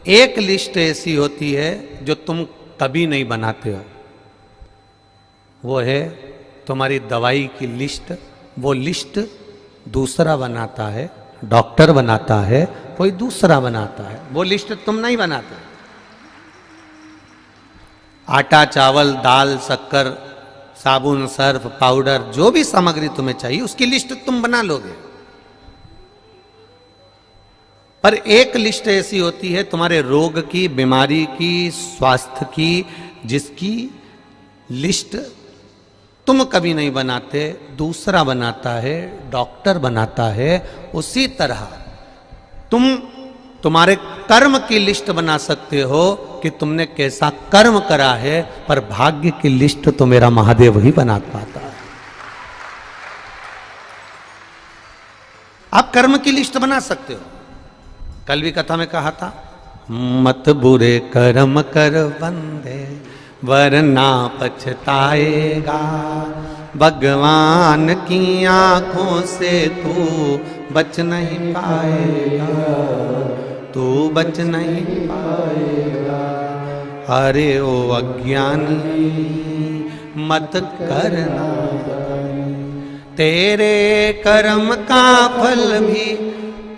एक लिस्ट ऐसी होती है जो तुम कभी नहीं बनाते हो, वो है तुम्हारी दवाई की लिस्ट। वो लिस्ट दूसरा बनाता है, डॉक्टर बनाता है, कोई दूसरा बनाता है, वो लिस्ट तुम नहीं बनाते। आटा, चावल, दाल, शक्कर, साबुन, सर्फ, पाउडर, जो भी सामग्री तुम्हें चाहिए उसकी लिस्ट तुम बना लोगे। पर एक लिस्ट ऐसी होती है तुम्हारे रोग की, बीमारी की, स्वास्थ्य की, जिसकी लिस्ट तुम कभी नहीं बनाते, दूसरा बनाता है, डॉक्टर बनाता है। उसी तरह तुम तुम्हारे कर्म की लिस्ट बना सकते हो कि तुमने कैसा कर्म करा है, पर भाग्य की लिस्ट तो मेरा महादेव ही बना पाता है। आप कर्म की लिस्ट बना सकते हो। कल भी कथा में कहा था, मत बुरे कर्म कर बंदे वरना पछताएगा, भगवान की आंखों से तू बच नहीं पाएगा, तू बच नहीं पाएगा। अरे ओ अज्ञानी मत करना, तेरे कर्म का फल भी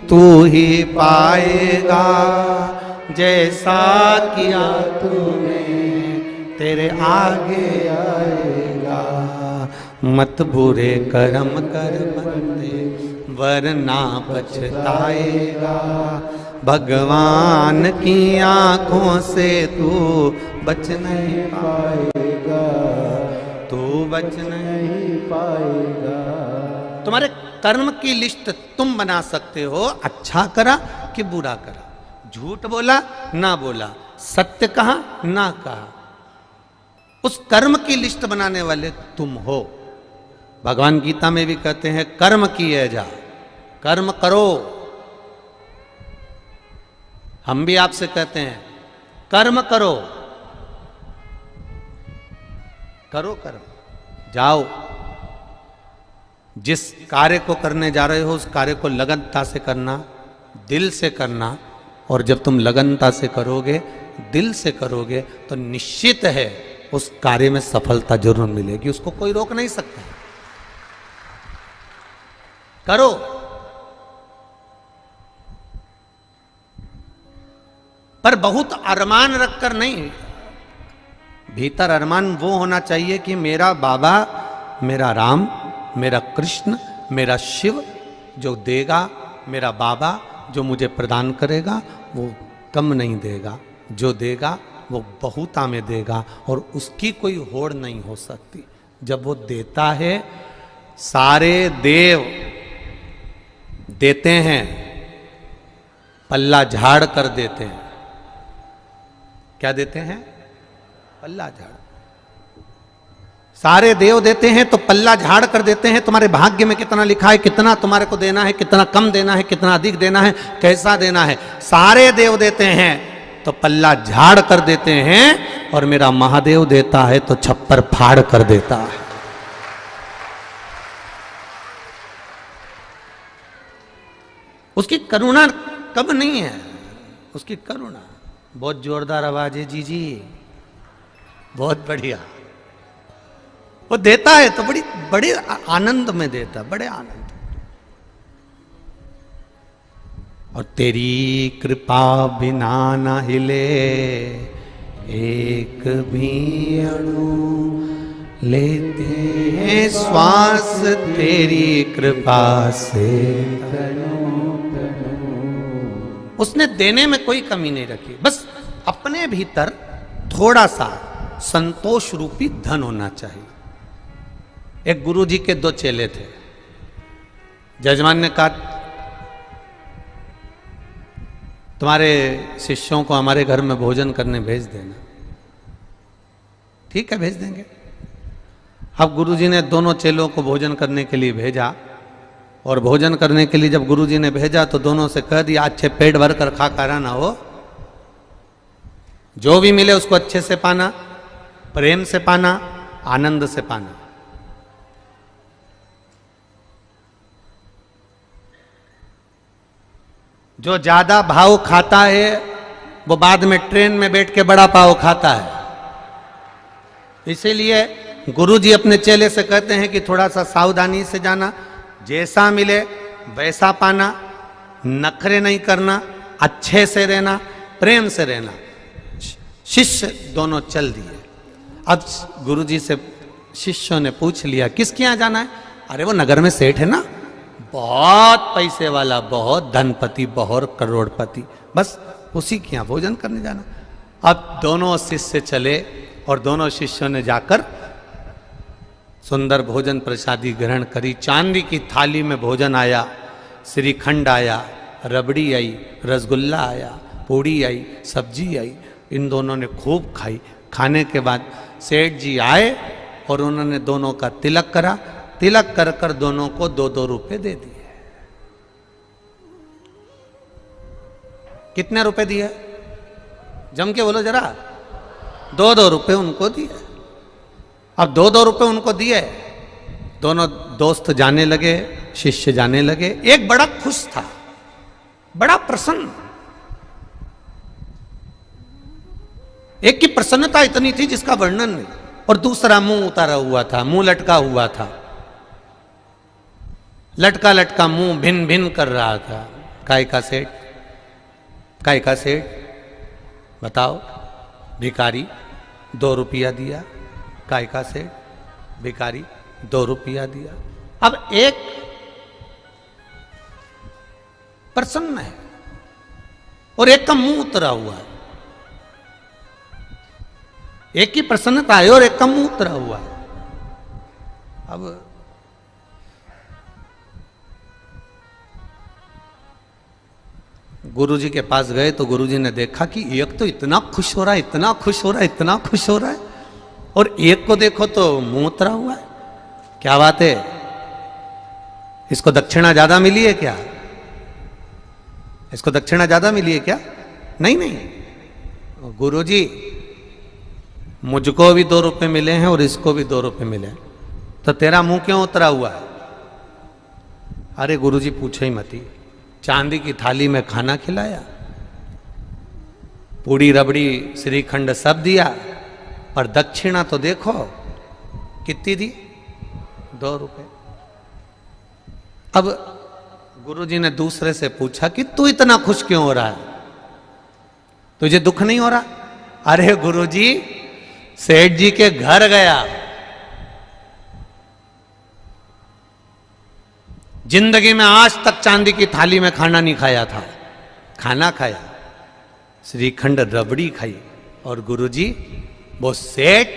तू ही पाएगा, जैसा किया तूने तेरे आगे आएगा। मत बुरे कर्म कर बंदे वरना पछताएगा, भगवान की आंखों से तू बच नहीं पाएगा, तू बच नहीं पाएगा। तुम्हारे कर्म की लिस्ट तुम बना सकते हो, अच्छा करा कि बुरा करा, झूठ बोला ना बोला, सत्य कहा ना कहा, उस कर्म की लिस्ट बनाने वाले तुम हो। भगवान गीता में भी कहते हैं कर्म किए जा, कर्म करो। हम भी आपसे कहते हैं कर्म करो, करो कर्म, जाओ जिस कार्य को करने जा रहे हो उस कार्य को लगनता से करना, दिल से करना। और जब तुम लगनता से करोगे, दिल से करोगे, तो निश्चित है उस कार्य में सफलता जरूर मिलेगी, उसको कोई रोक नहीं सकता। करो। पर बहुत अरमान रखकर नहीं, भीतर अरमान वो होना चाहिए कि मेरा बाबा, मेरा राम, मेरा कृष्ण, मेरा शिव जो देगा, मेरा बाबा जो मुझे प्रदान करेगा वो कम नहीं देगा, जो देगा वो बहुता में देगा और उसकी कोई होड़ नहीं हो सकती। जब वो देता है, सारे देव देते हैं, पल्ला झाड़ कर देते हैं। क्या देते हैं? पल्ला झाड़। सारे देव देते हैं तो पल्ला झाड़ कर देते हैं। तुम्हारे भाग्य में कितना लिखा है, कितना तुम्हारे को देना है, कितना कम देना है, कितना अधिक देना है, कैसा देना है, सारे देव देते हैं तो पल्ला झाड़ कर देते हैं। और मेरा महादेव देता है तो छप्पर फाड़ कर देता है। उसकी करुणा कम नहीं है, उसकी करुणा। बहुत जोरदार आवाज है जी जी, बहुत बढ़िया। वो देता है तो बड़ी बड़े आनंद में देता, बड़े आनंद। और तेरी कृपा बिना न हिले एक भी अणु, लेते हैं श्वास तेरी कृपा से। उसने देने में कोई कमी नहीं रखी, बस अपने भीतर थोड़ा सा संतोष रूपी धन होना चाहिए। एक गुरुजी के दो चेले थे। जजमान ने कहा तुम्हारे शिष्यों को हमारे घर में भोजन करने भेज देना। ठीक है, भेज देंगे। अब गुरुजी ने दोनों चेलों को भोजन करने के लिए भेजा। और भोजन करने के लिए जब गुरुजी ने भेजा तो दोनों से कह दिया अच्छे पेट भर कर खा कर ना हो, जो भी मिले उसको अच्छे से पाना, प्रेम से पाना, आनंद से पाना। जो ज्यादा भाव खाता है वो बाद में ट्रेन में बैठ के बड़ा पाव खाता है। इसीलिए गुरुजी अपने चेले से कहते हैं कि थोड़ा सा सावधानी से जाना, जैसा मिले वैसा पाना, नखरे नहीं करना, अच्छे से रहना, प्रेम से रहना। शिष्य दोनों चल दिए। अब गुरुजी से शिष्यों ने पूछ लिया किसके यहाँ जाना है? अरे वो नगर में सेठ है ना, बहुत पैसे वाला, बहुत धनपति, बहुत करोड़पति, बस उसी के यहाँ भोजन करने जाना। अब दोनों शिष्य चले और दोनों शिष्यों ने जाकर सुंदर भोजन प्रसादी ग्रहण करी। चांदी की थाली में भोजन आया, श्रीखंड आया, रबड़ी आई, रसगुल्ला आया, पूड़ी आई, सब्जी आई। इन दोनों ने खूब खाई। खाने के बाद सेठ जी आए और उन्होंने दोनों का तिलक करा। तिलक कर कर दोनों को 2-2 रुपए दे दिए। कितने रुपए दिए? जम के बोलो जरा। 2-2 रुपए उनको दिए। अब 2-2 रुपए उनको दिए। दोनों दोस्त जाने लगे, शिष्य जाने लगे। एक बड़ा खुश था, बड़ा प्रसन्न। एक की प्रसन्नता इतनी थी जिसका वर्णन नहीं, और दूसरा मुंह उतारा हुआ था, मुंह लटका हुआ था, लटका लटका मुंह भिन भिन कर रहा था। काय का सेठ? काय का सेठ? बताओ। भिखारी 2 रुपया दिया। काय का सेठ? भिखारी 2 रुपया दिया। अब एक प्रसन्न है और एक का मुंह उतरा हुआ है। एक की प्रसन्नता है और एक का मुंह उतरा हुआ है। अब गुरुजी के पास गए तो गुरुजी ने देखा कि एक तो इतना खुश हो रहा है, इतना खुश हो रहा है, इतना खुश हो रहा है, और एक को देखो तो मुंह उतरा हुआ है। क्या बात है? इसको दक्षिणा ज्यादा मिली है क्या? इसको दक्षिणा ज्यादा मिली है क्या? नहीं नहीं, गुरुजी मुझको भी 2 रुपए मिले हैं और इसको भी 2 रुपए मिले हैं, तो तेरा मुंह क्यों उतरा हुआ है? अरे गुरुजी पूछो ही मती। चांदी की थाली में खाना खिलाया, पूड़ी रबड़ी श्रीखंड सब दिया, पर दक्षिणा तो देखो कितनी दी? 2 रुपए। अब गुरुजी ने दूसरे से पूछा कि तू इतना खुश क्यों हो रहा है, तुझे दुख नहीं हो रहा? अरे गुरुजी, सेठ जी के घर गया, जिंदगी में आज तक चांदी की थाली में खाना नहीं खाया था, खाना खाया, श्रीखंड रबड़ी खाई, और गुरुजी वो सेठ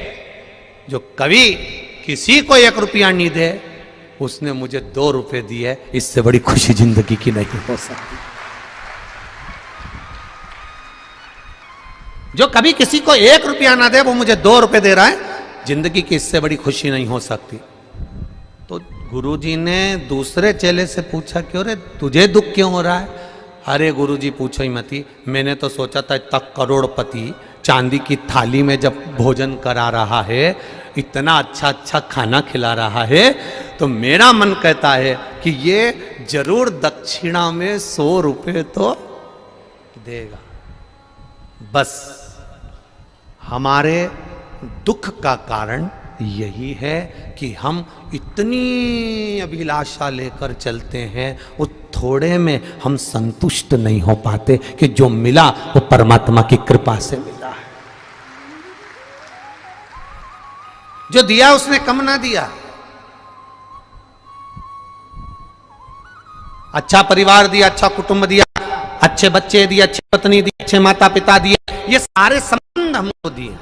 जो कभी किसी को 1 रुपया नहीं दे, उसने मुझे 2 रुपए दिए। इससे बड़ी खुशी जिंदगी की नहीं हो सकती। जो कभी किसी को 1 रुपया ना दे, वो मुझे 2 रुपए दे रहा है, जिंदगी की इससे बड़ी खुशी नहीं हो सकती। तो गुरुजी ने दूसरे चेले से पूछा क्यों रे, तुझे दुख क्यों हो रहा है? अरे गुरुजी पूछो ही मती, मैंने तो सोचा था इतना करोड़पति चांदी की थाली में जब भोजन करा रहा है, इतना अच्छा अच्छा खाना खिला रहा है, तो मेरा मन कहता है कि ये जरूर दक्षिणा में 100 रुपए तो देगा। बस हमारे दुख का कारण यही है कि हम इतनी अभिलाषा लेकर चलते हैं, वो थोड़े में हम संतुष्ट नहीं हो पाते कि जो मिला वो परमात्मा की कृपा से मिला है। जो दिया उसने कम ना दिया। अच्छा परिवार दिया, अच्छा कुटुंब दिया, अच्छे बच्चे दिए, अच्छी पत्नी दी, अच्छे माता पिता दिए, ये सारे संबंध हमको दिए,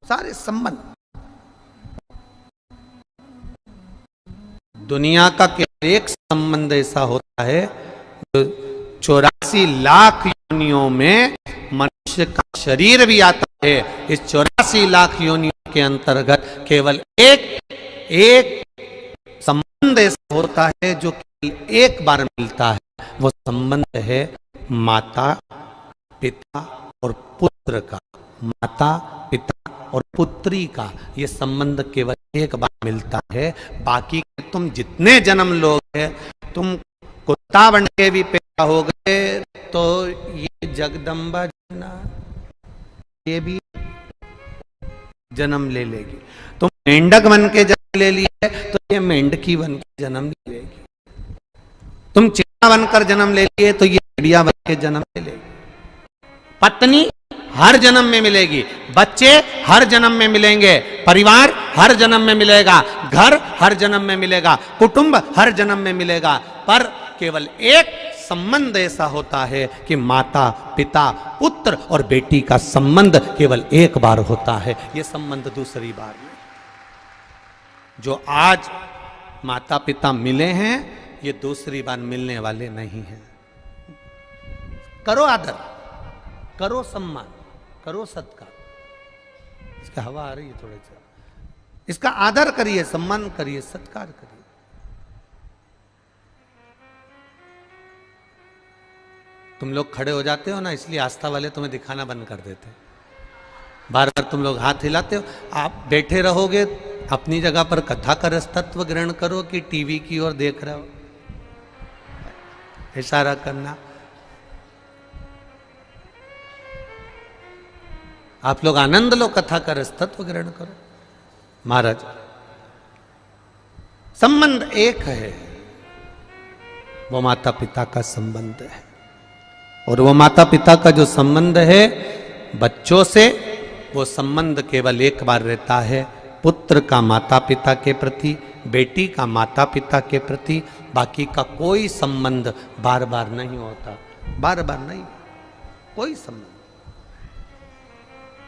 सारे संबंध। दुनिया का केवल एक संबंध ऐसा होता है जो 84 लाख योनियों में मनुष्य का शरीर भी आता है। इस 84 लाख योनियों के अंतर्गत केवल एक संबंध ऐसा होता है जो केवल एक बार मिलता है। वो संबंध है माता पिता और पुत्र का, माता पिता और पुत्री का। ये संबंध केवल एक बार मिलता है। बाकी तुम जितने जन्म लोगे, तुम कुत्ता बन के भी पैदा हो गए तो ये जगदम्बा ना, ये भी जन्म ले लेगी। तुम मेंढक बन के जन्म ले लिए तो ये मेंढकी बन के जन्म ले लेगी। तुम चिड़िया बनकर जन्म ले लिए तो ये चिड़िया बन के जन्म ले लेगी। पत्नी हर जन्म में मिलेगी, बच्चे हर जन्म में मिलेंगे, परिवार हर जन्म में मिलेगा, घर हर जन्म में मिलेगा, कुटुंब हर जन्म में मिलेगा। पर केवल एक संबंध ऐसा होता है कि माता पिता पुत्र और बेटी का संबंध केवल एक बार होता है, यह संबंध दूसरी बार नहीं। जो आज माता पिता मिले हैं ये दूसरी बार मिलने वाले नहीं हैं। करो आदर, करो सम्मान, करो सत्कार। इसका हवा आ रही है थोड़े से, इसका आदर करिए, सम्मान करिए, सत्कार करिए। तुम लोग खड़े हो जाते हो ना, इसलिए आस्था वाले तुम्हें दिखाना बंद कर देते हैं। बार बार तुम लोग हाथ हिलाते हो। आप बैठे रहोगे अपनी जगह पर, कथा का रस तत्व ग्रहण करो कि टीवी की ओर देख रहे हो, इशारा करना। आप लोग आनंद लो, कथा का रस तत्व ग्रहण करो। महाराज, संबंध एक है, वो माता पिता का संबंध है। और वो माता पिता का जो संबंध है बच्चों से, वो संबंध केवल एक बार रहता है। पुत्र का माता पिता के प्रति, बेटी का माता पिता के प्रति, बाकी का कोई संबंध बार बार नहीं होता, बार बार नहीं, कोई संबंध।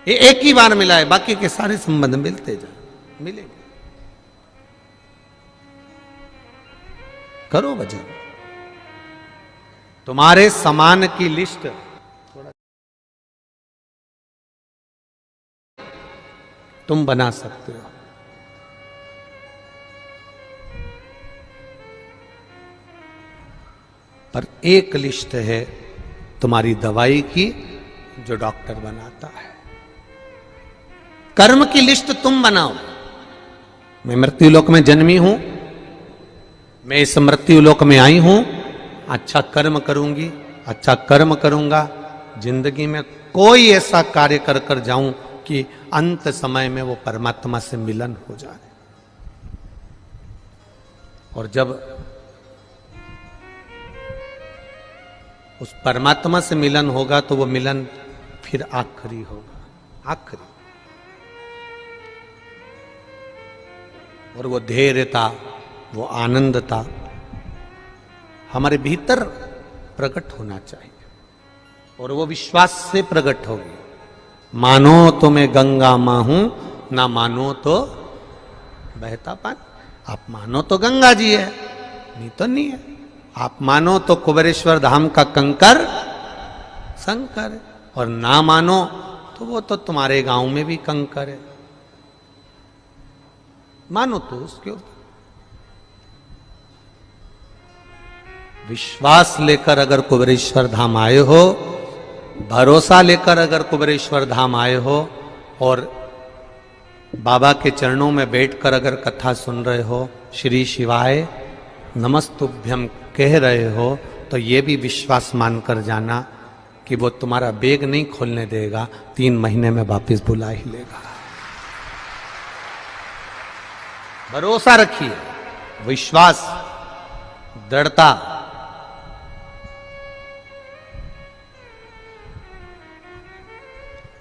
ये एक ही बार मिला है, बाकी के सारे संबंध मिलते जाए, मिलेंगे। करो भजन, तुम्हारे समान की लिस्ट तुम बना सकते हो। पर एक लिस्ट है तुम्हारी दवाई की जो डॉक्टर बनाता है। कर्म की लिस्ट तुम बनाओ। मैं मृत्युलोक में जन्मी हूं, मैं इस मृत्युलोक में आई हूं, अच्छा कर्म करूंगी, अच्छा कर्म करूंगा, जिंदगी में कोई ऐसा कार्य कर कर जाऊं कि अंत समय में वो परमात्मा से मिलन हो जाए। और जब उस परमात्मा से मिलन होगा तो वो मिलन फिर आखिरी होगा, आखिरी। और वो धैर्यता, वो आनंदता हमारे भीतर प्रकट होना चाहिए, और वो विश्वास से प्रकट होगी। मानो तो मैं गंगा मां हूं, ना मानो तो बहता पानी। आप मानो तो गंगा जी है, नहीं तो नहीं है। आप मानो तो कुबेरेश्वर धाम का कंकर शंकर है, और ना मानो तो वो तो तुम्हारे गांव में भी कंकर है। मानो तो उसके ऊपर विश्वास लेकर अगर कुबेरेश्वर धाम आए हो, भरोसा लेकर अगर कुबेरेश्वर धाम आए हो, और बाबा के चरणों में बैठकर अगर कथा सुन रहे हो, श्री शिवाय नमस्तुभ्यम कह रहे हो, तो ये भी विश्वास मानकर जाना कि वो तुम्हारा बैग नहीं खोलने देगा, 3 महीने में वापस बुला ही लेगा। भरोसा रखिए, विश्वास, दृढ़ता।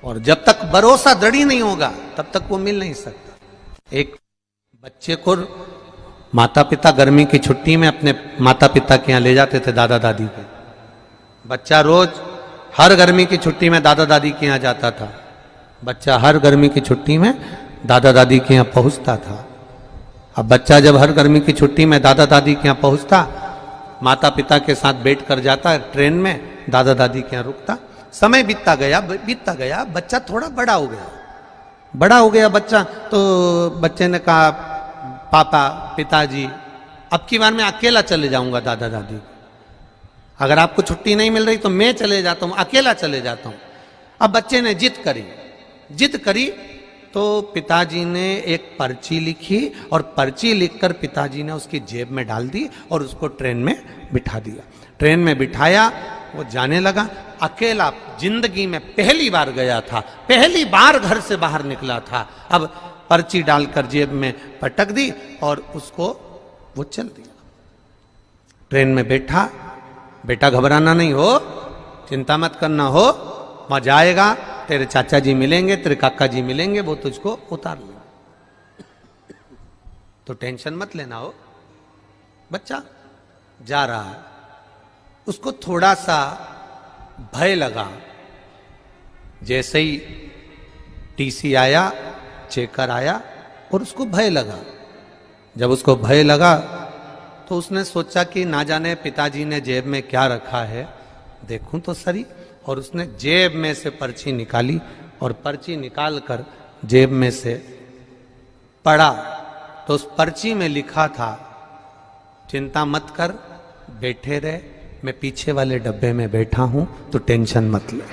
और जब तक भरोसा दृढ़ ही नहीं होगा तब तक वो मिल नहीं सकता। एक बच्चे को माता पिता गर्मी की छुट्टी में अपने माता पिता के यहाँ ले जाते थे, दादा दादी के। बच्चा रोज हर गर्मी की छुट्टी में दादा दादी के यहाँ जाता था। बच्चा हर गर्मी की छुट्टी में दादा दादी के यहाँ पहुँचता था। अब बच्चा जब हर गर्मी की छुट्टी में दादा दादी के यहाँ पहुँचता, माता पिता के साथ बैठ कर जाता ट्रेन में, दादा दादी के यहाँ रुकता। समय बीतता गया, बच्चा थोड़ा बड़ा हो गया बच्चा। तो बच्चे ने कहा, पापा पिताजी अब की बार मैं अकेला चले जाऊंगा दादा दादी, अगर आपको छुट्टी नहीं मिल रही तो मैं चले जाता हूं, अकेला चले जाता हूं। अब बच्चे ने जिद करी तो पिताजी ने एक पर्ची लिखी, और पर्ची लिखकर पिताजी ने उसकी जेब में डाल दी और उसको ट्रेन में बिठा दिया। ट्रेन में बिठाया, वो जाने लगा। अकेला जिंदगी में पहली बार गया था, पहली बार घर से बाहर निकला था। अब पर्ची डालकर जेब में पटक दी और उसको वो चल दिया। ट्रेन में बैठा, बेटा घबराना नहीं हो, चिंता मत करना हो, मजा आएगा, तेरे चाचा जी मिलेंगे, तेरे काका जी मिलेंगे, वो तुझको उतार लेंगे, तो टेंशन मत लेना हो। बच्चा जा रहा है, उसको थोड़ा सा भय लगा। जैसे ही टीसी आया, चेकर आया और उसको भय लगा। जब उसको भय लगा तो उसने सोचा कि ना जाने पिताजी ने जेब में क्या रखा है, देखूं तो सही। और उसने जेब में से पर्ची निकाली और पर्ची निकालकर जेब में से पढ़ा तो उस पर्ची में लिखा था, चिंता मत कर, बैठे रहे, मैं पीछे वाले डब्बे में बैठा हूं, तो टेंशन मत ले।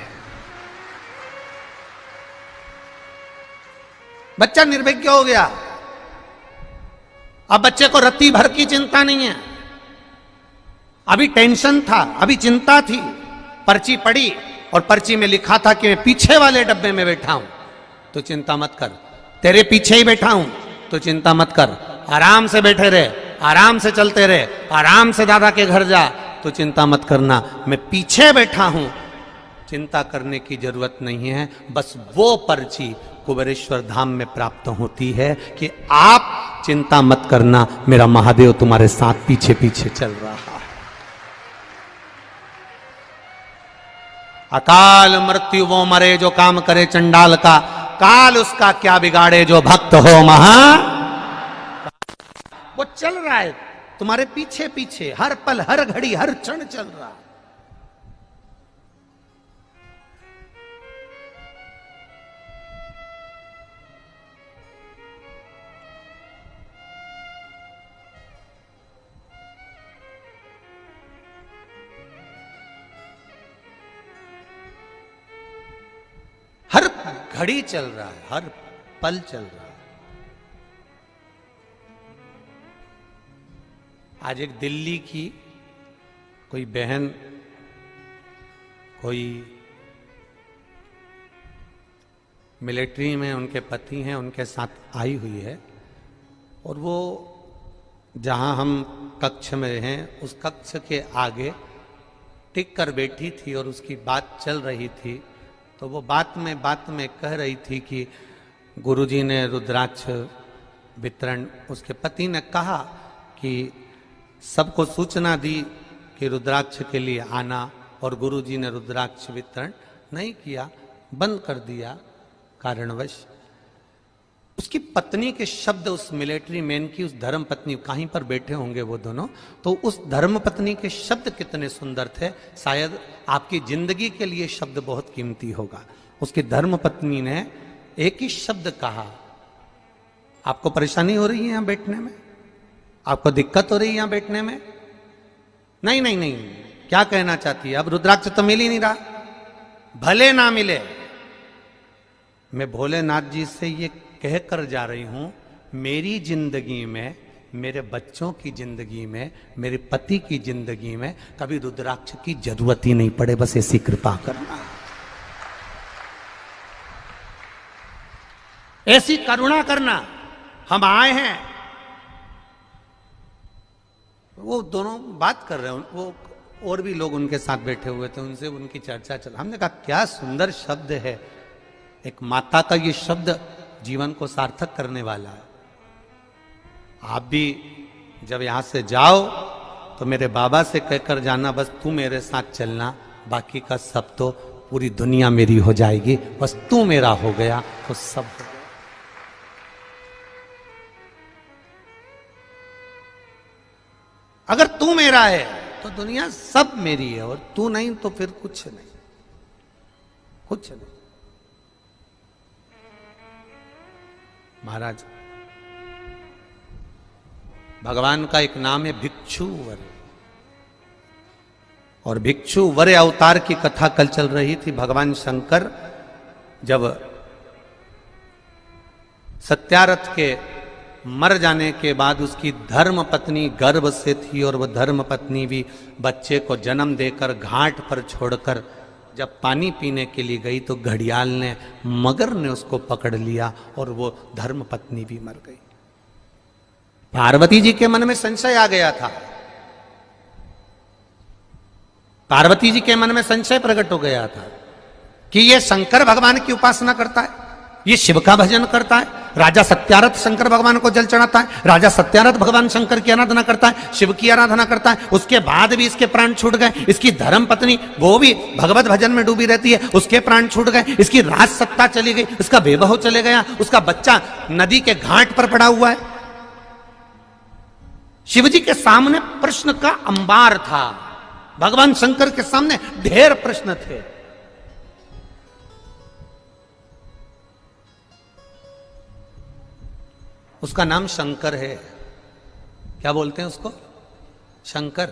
बच्चा निर्विज्ञ हो गया। अब बच्चे को रत्ती भर की चिंता नहीं है। अभी टेंशन था, अभी चिंता थी। पर्ची पढ़ी और पर्ची में लिखा था कि मैं पीछे वाले डब्बे में बैठा हूं, तो चिंता मत कर, तेरे पीछे ही बैठा हूं, तो चिंता मत कर, आराम से बैठे रहे, आराम से चलते रहे, आराम से दादा के घर जा, तो चिंता मत करना, मैं पीछे बैठा हूं, चिंता करने की जरूरत नहीं है। बस वो पर्ची कुबेरेश्वर धाम में प्राप्त होती है कि आप चिंता मत करना, मेरा महादेव तुम्हारे साथ पीछे पीछे चल रहा है। अकाल मृत्यु वो मरे जो काम करे चंडाल का, काल उसका क्या बिगाड़े जो भक्त हो महा। वो चल रहा है तुम्हारे पीछे पीछे, हर पल, हर घड़ी, हर क्षण चल रहा है। हर घड़ी चल रहा है, हर पल चल रहा है। आज एक दिल्ली की कोई बहन, कोई मिलिट्री में उनके पति हैं, उनके साथ आई हुई है, और वो जहां हम कक्ष में हैं उस कक्ष के आगे टिक कर बैठी थी और उसकी बात चल रही थी। तो वो बात में कह रही थी कि गुरुजी ने रुद्राक्ष वितरण, उसके पति ने कहा कि सबको सूचना दी कि रुद्राक्ष के लिए आना, और गुरुजी ने रुद्राक्ष वितरण नहीं किया, बंद कर दिया कारणवश। उसकी पत्नी के शब्द, उस मिलिट्री मैन की, उस धर्म पत्नी, कहीं पर बैठे होंगे वो दोनों, तो उस धर्म पत्नी के शब्द कितने सुंदर थे। शायद आपकी जिंदगी के लिए शब्द बहुत कीमती होगा। उसकी धर्म पत्नी ने एक ही शब्द कहा, आपको परेशानी हो रही है यहां बैठने में, आपको दिक्कत हो रही है यहां बैठने में? नहीं नहीं नहीं, क्या कहना चाहती है? अब रुद्राक्ष तो मिल ही नहीं रहा, भले ना मिले, मैं भोलेनाथ जी से ये कह कर जा रही हूं, मेरी जिंदगी में, मेरे बच्चों की जिंदगी में, मेरे पति की जिंदगी में कभी रुद्राक्ष की जरूरत ही नहीं पड़े, बस ऐसी कृपा करना, ऐसी करुणा करना। हम आए हैं, वो दोनों बात कर रहे हैं, वो और भी लोग उनके साथ बैठे हुए थे, उनसे उनकी चर्चा चल। हमने कहा क्या सुंदर शब्द है, एक माता का ये शब्द जीवन को सार्थक करने वाला है। आप भी जब यहां से जाओ तो मेरे बाबा से कहकर जाना, बस तू मेरे साथ चलना, बाकी का सब तो, पूरी दुनिया मेरी हो जाएगी, बस तू मेरा हो गया तो सब हो गया। अगर तू मेरा है तो दुनिया सब मेरी है, और तू नहीं तो फिर कुछ नहीं, कुछ नहीं। महाराज, भगवान का एक नाम है भिक्षुवर, और भिक्षुवर अवतार की कथा कल चल रही थी। भगवान शंकर जब सत्यारथ के मर जाने के बाद उसकी धर्म पत्नी गर्भ से थी और वह धर्म पत्नी भी बच्चे को जन्म देकर घाट पर छोड़कर जब पानी पीने के लिए गई तो घड़ियाल ने, मगर ने उसको पकड़ लिया और वो धर्म पत्नी भी मर गई। पार्वती जी के मन में संशय आ गया था, पार्वती जी के मन में संशय प्रकट हो गया था कि ये शंकर भगवान की उपासना करता है, ये शिव का भजन करता है। राजा सत्यारथ शंकर भगवान को जल चढ़ाता है, राजा सत्यारथ भगवान शंकर की आराधना करता है, शिव की आराधना करता है। उसके बाद भी इसके प्राण छूट गए। इसकी धर्म पत्नी वो भी भगवत भजन में डूबी रहती है, उसके प्राण छूट गए। इसकी राज सत्ता चली गई, उसका वैभव चले गया, उसका बच्चा नदी के घाट पर पड़ा हुआ है। शिव जी के सामने प्रश्न का अंबार था, भगवान शंकर के सामने ढेर प्रश्न थे। उसका नाम शंकर है। क्या बोलते हैं उसको? शंकर।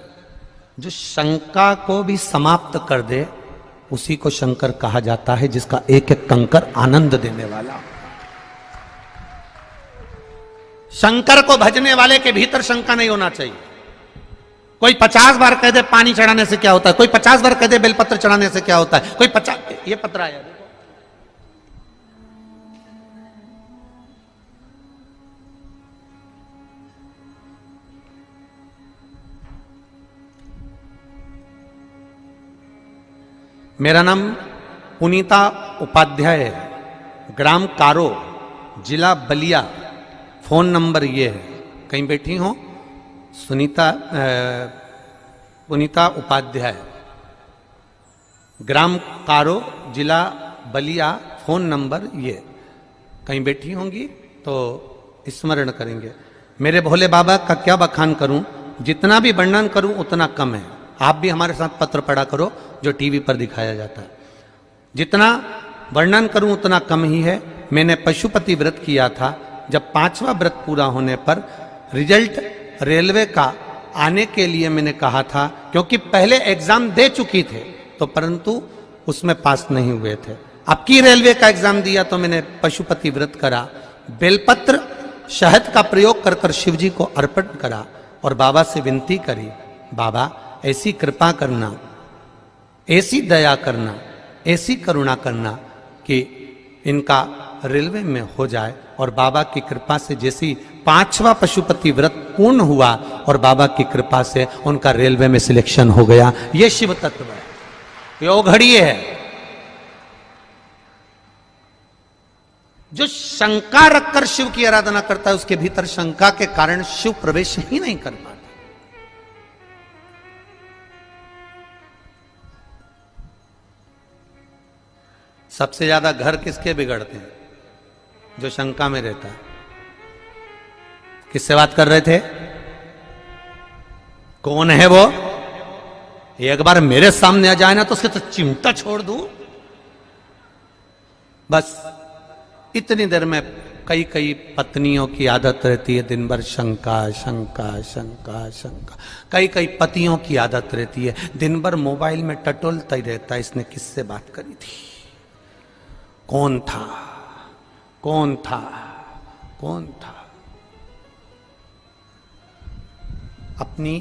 जो शंका को भी समाप्त कर दे उसी को शंकर कहा जाता है, जिसका एक एक कंकर आनंद देने वाला। शंकर को भजने वाले के भीतर शंका नहीं होना चाहिए। कोई 50 बार कह दे पानी चढ़ाने से क्या होता है, कोई 50 बार कह दे बेलपत्र चढ़ाने से क्या होता है, कोई 50, ये पत्र आया देखो। मेरा नाम पुनीता उपाध्याय है, ग्राम कारो, जिला बलिया। फोन नंबर ये है, कहीं बैठी हो पुनीता उपाध्याय, ग्राम कारो, जिला बलिया। फोन नंबर ये, कहीं बैठी होंगी तो स्मरण करेंगे। मेरे भोले बाबा का क्या बखान करूं, जितना भी वर्णन करूं उतना कम है। आप भी हमारे साथ पत्र पढ़ा करो जो टीवी पर दिखाया जाता है। जितना वर्णन करूं उतना कम ही है। मैंने पशुपति व्रत किया था। जब 5वां व्रत पूरा होने पर रिजल्ट रेलवे का आने के लिए मैंने कहा था, क्योंकि पहले एग्जाम दे चुकी थे तो परंतु उसमें पास नहीं हुए थे। अब की रेलवे का एग्जाम दिया तो मैंने पशुपति व्रत करा, बेलपत्र शहद का प्रयोग कर कर शिव जी को अर्पण करा और बाबा से विनती करी, बाबा ऐसी कृपा करना, ऐसी दया करना, ऐसी करुणा करना कि इनका रेलवे में हो जाए। और बाबा की कृपा से जैसी 5वां पशुपति व्रत पूर्ण हुआ और बाबा की कृपा से उनका रेलवे में सिलेक्शन हो गया। ये शिव तत्व है, यो घड़ी है। जो शंका रखकर शिव की आराधना करता है उसके भीतर शंका के कारण शिव प्रवेश ही नहीं कर पाता। सबसे ज्यादा घर किसके बिगड़ते हैं? जो शंका में रहता है। किससे बात कर रहे थे? कौन है वो? एक बार मेरे सामने आ जाए ना तो उसके तो चिमटा छोड़ दूं। बस इतनी देर में कई कई पत्नियों की आदत रहती है दिन भर शंका शंका शंका शंका। कई कई पतियों की आदत रहती है दिन भर मोबाइल में टटोलता ही रहता है, इसने किससे बात करी थी, कौन था, कौन था, कौन था। अपनी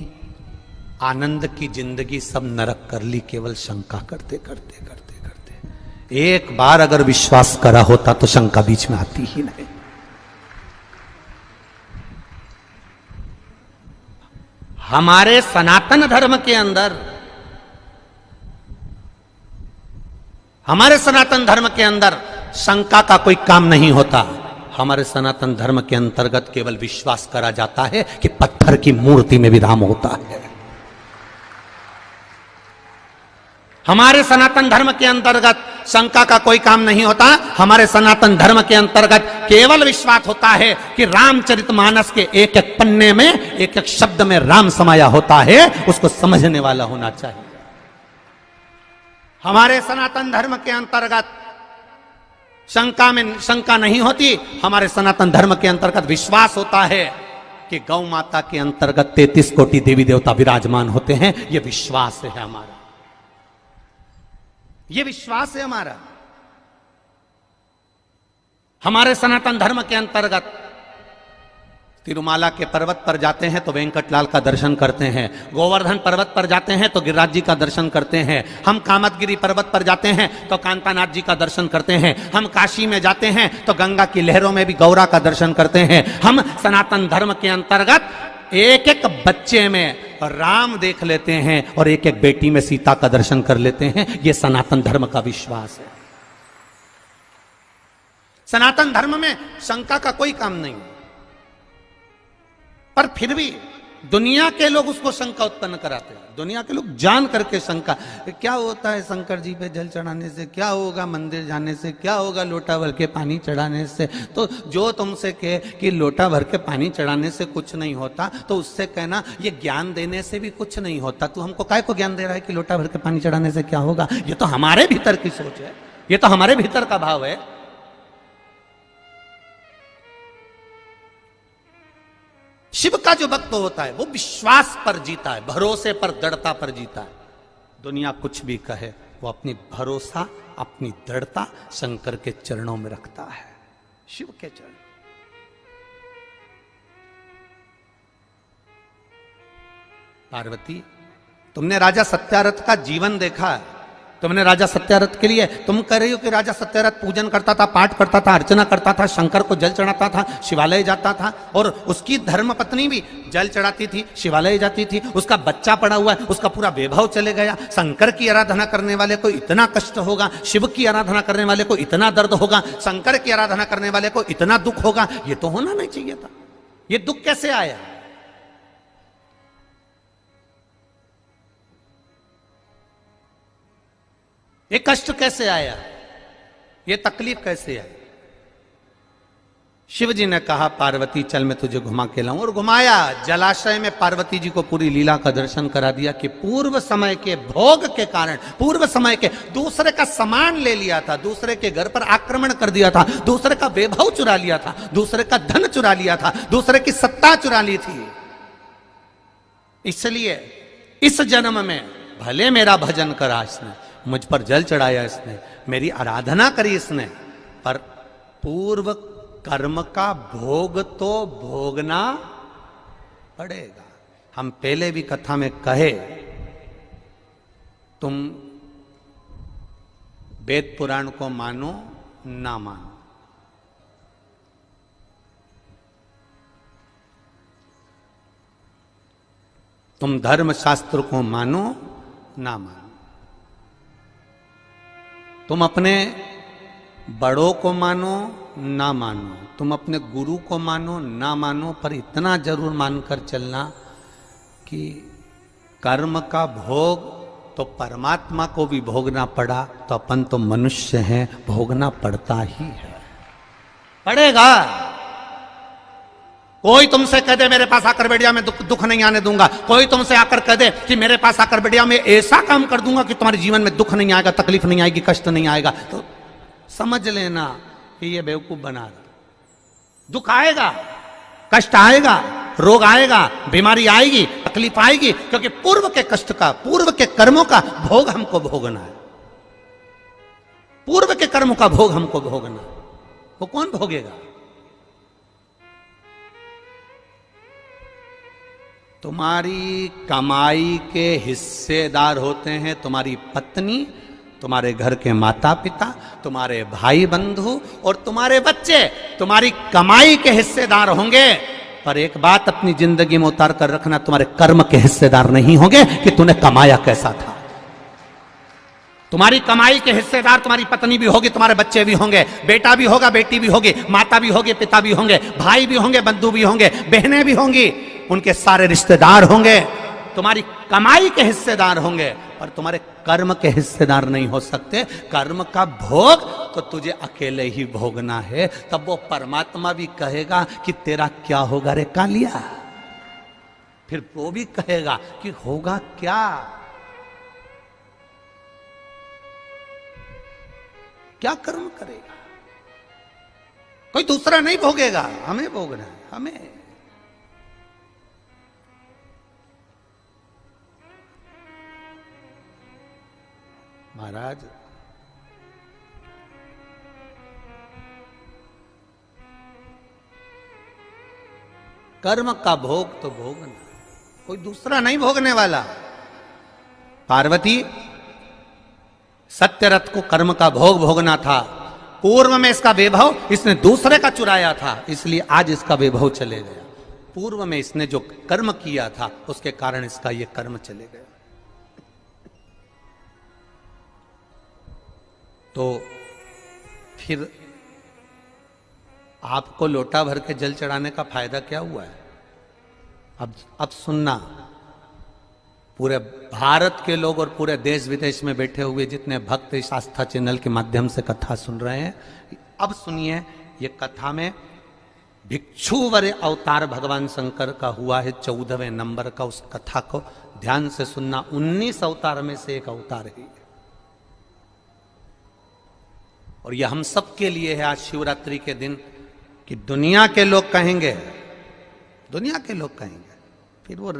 आनंद की जिंदगी सब नरक कर ली केवल शंका करते करते करते करते। एक बार अगर विश्वास करा होता तो शंका बीच में आती ही नहीं। हमारे सनातन धर्म के अंदर, हमारे सनातन धर्म के अंदर शंका का कोई काम नहीं होता। हमारे सनातन धर्म के अंतर्गत केवल विश्वास करा जाता है कि पत्थर की मूर्ति में भी राम होता है। हमारे सनातन धर्म के अंतर्गत शंका का कोई काम नहीं होता। हमारे सनातन धर्म के अंतर्गत केवल विश्वास होता है कि रामचरितमानस के एक एक पन्ने में एक एक शब्द में राम समाया होता है, उसको समझने वाला होना चाहिए। हमारे सनातन धर्म के अंतर्गत शंका में शंका नहीं होती। हमारे सनातन धर्म के अंतर्गत विश्वास होता है कि गौ माता के अंतर्गत 33 कोटि देवी देवता विराजमान होते हैं। यह विश्वास है हमारा, यह विश्वास है हमारा। हमारे सनातन धर्म के अंतर्गत तिरुमाला के पर्वत पर जाते हैं तो वेंकटलाल का दर्शन करते हैं, गोवर्धन पर्वत पर जाते हैं तो गिरिराज जी का दर्शन करते हैं, हम कामतगिरी पर्वत पर जाते हैं तो कांतानाथ जी का दर्शन करते हैं, हम काशी में जाते हैं तो गंगा की लहरों में भी गौरा का दर्शन करते हैं, हम सनातन धर्म के अंतर्गत एक एक बच्चे में राम देख लेते हैं और एक एक बेटी में सीता का दर्शन कर लेते हैं। यह सनातन धर्म का विश्वास है। सनातन धर्म में शंका का कोई काम नहीं, पर फिर भी दुनिया के लोग उसको शंका उत्पन्न कराते हैं। दुनिया के लोग जान करके शंका, क्या होता है शंकर जी पे जल चढ़ाने से, क्या होगा मंदिर जाने से, क्या होगा लोटा भर के पानी चढ़ाने से। तो जो तुमसे कहे कि लोटा भर के पानी चढ़ाने से कुछ नहीं होता, तो उससे कहना ये ज्ञान देने से भी कुछ नहीं होता। तू हमको काय को ज्ञान दे रहा है कि लोटा भर के पानी चढ़ाने से क्या होगा? ये तो हमारे भीतर की सोच है, ये तो हमारे भीतर का भाव है। शिव का जो भक्त होता है वो विश्वास पर जीता है, भरोसे पर, दृढ़ता पर जीता है। दुनिया कुछ भी कहे, वो अपनी भरोसा, अपनी दृढ़ता शंकर के चरणों में रखता है, शिव के चरण। पार्वती, तुमने राजा सत्यारथ का जीवन देखा है, तुमने राजा सत्यारथ के लिए, तुम कह रही हो कि राजा सत्यारथ पूजन करता था, पाठ करता था, अर्चना करता था, शंकर को जल चढ़ाता था, शिवालय जाता था, और उसकी धर्म पत्नी भी जल चढ़ाती थी, शिवालय जाती थी, उसका बच्चा पड़ा हुआ है, उसका पूरा वैभव चले गया। शंकर की आराधना करने वाले को इतना कष्ट होगा, शिव की आराधना करने वाले को इतना दर्द होगा, शंकर की आराधना करने वाले को इतना दुख होगा। ये तो होना नहीं चाहिए था। ये दुख कैसे आया? ये कष्ट कैसे आया? ये तकलीफ कैसे आई? शिव जी ने कहा, पार्वती चल मैं तुझे घुमा के लाऊं, और घुमाया। जलाशय में पार्वती जी को पूरी लीला का दर्शन करा दिया कि पूर्व समय के भोग के कारण, पूर्व समय के दूसरे का सामान ले लिया था, दूसरे के घर पर आक्रमण कर दिया था, दूसरे का वैभव चुरा लिया था, दूसरे का धन चुरा लिया था, दूसरे की सत्ता चुरा ली थी। इसलिए इस जन्म में भले मेरा भजन करा इसने, मुझ पर जल चढ़ाया इसने, मेरी आराधना करी इसने, पर पूर्व कर्म का भोग तो भोगना पड़ेगा। हम पहले भी कथा में कहे, तुम वेद पुराण को मानो ना मानो, तुम धर्म शास्त्र को मानो ना मानो, तुम अपने बड़ों को मानो ना मानो, तुम अपने गुरु को मानो ना मानो, पर इतना जरूर मानकर चलना कि कर्म का भोग तो परमात्मा को भी भोगना पड़ा, तो अपन तो मनुष्य हैं, भोगना पड़ता ही है, पड़ेगा। कोई तुमसे कह दे मेरे पास आकर बैठिया मैं दुख नहीं आने दूंगा, कोई तुमसे आकर कह दे कि मेरे पास आकर बैठिया मैं ऐसा काम कर दूंगा कि तुम्हारे जीवन में दुख नहीं आएगा, तकलीफ नहीं आएगी, कष्ट नहीं आएगा, तो समझ लेना कि ये बेवकूफ बना रहा। दुख आएगा, कष्ट आएगा, रोग आएगा, बीमारी आएगी, तकलीफ आएगी, क्योंकि पूर्व के कष्ट का, पूर्व के कर्मों का भोग हमको भोगना है। पूर्व के कर्मों का भोग हमको भोगना, वो कौन भोगेगा? तुम्हारी कमाई के हिस्सेदार होते हैं तुम्हारी पत्नी, तुम्हारे घर के माता पिता, तुम्हारे भाई बंधु और तुम्हारे बच्चे तुम्हारी कमाई के हिस्सेदार होंगे। पर एक बात अपनी जिंदगी में उतार कर रखना, तुम्हारे कर्म के हिस्सेदार नहीं होंगे कि तूने कमाया कैसा था। तुम्हारी कमाई के हिस्सेदार तुम्हारी पत्नी भी होगी, तुम्हारे बच्चे भी होंगे, बेटा भी होगा, बेटी भी होगी, माता भी होगी, पिता भी होंगे, भाई भी होंगे, बंधु भी होंगे, बहनें भी होंगी, उनके सारे रिश्तेदार होंगे, तुम्हारी कमाई के हिस्सेदार होंगे, पर तुम्हारे कर्म के हिस्सेदार नहीं हो सकते। कर्म का भोग तो तुझे अकेले ही भोगना है। तब वो परमात्मा भी कहेगा कि तेरा क्या होगा रे कालिया, फिर वो भी कहेगा कि होगा क्या, क्या कर्म करेगा। कोई दूसरा नहीं भोगेगा, हमें भोगना है, हमें। महाराज कर्म का भोग तो भोगना, कोई दूसरा नहीं भोगने वाला। पार्वती सत्यरथ को कर्म का भोग भोगना था, पूर्व में इसका वैभव इसने दूसरे का चुराया था, इसलिए आज इसका वैभव चले गया। पूर्व में इसने जो कर्म किया था उसके कारण इसका ये कर्म चले गया। तो फिर आपको लोटा भर के जल चढ़ाने का फायदा क्या हुआ है? अब सुनना, पूरे भारत के लोग और पूरे देश विदेश में बैठे हुए जितने भक्त इस आस्था चैनल के माध्यम से कथा सुन रहे हैं, अब सुनिए। ये कथा में भिक्षुवर अवतार भगवान शंकर का हुआ है 14वें नंबर का। उस कथा को ध्यान से सुनना। 19 अवतार में से एक अवतार है और यह हम सब के लिए है आज शिवरात्रि के दिन, कि दुनिया के लोग कहेंगे, दुनिया के लोग कहेंगे फिर वो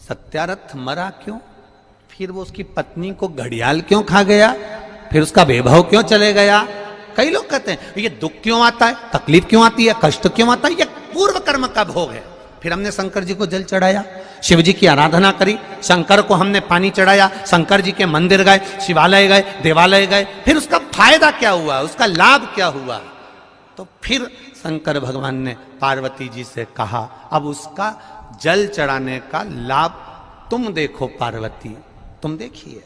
सत्यारथ मरा क्यों, फिर वो उसकी पत्नी को घड़ियाल क्यों खा गया, फिर उसका वैभव क्यों चले गया। कई लोग कहते हैं ये दुख क्यों आता है, तकलीफ क्यों आती है, कष्ट क्यों आता है, ये पूर्व कर्म का भोग है। फिर हमने शंकर जी को जल चढ़ाया, शिव जी की आराधना करी, शंकर को हमने पानी चढ़ाया, शंकर जी के मंदिर गए, शिवालय गए, देवालय गए, फिर उसका फायदा क्या हुआ, उसका लाभ क्या हुआ। तो फिर शंकर भगवान ने पार्वती जी से कहा अब उसका जल चढ़ाने का लाभ तुम देखो पार्वती, तुम देखिए।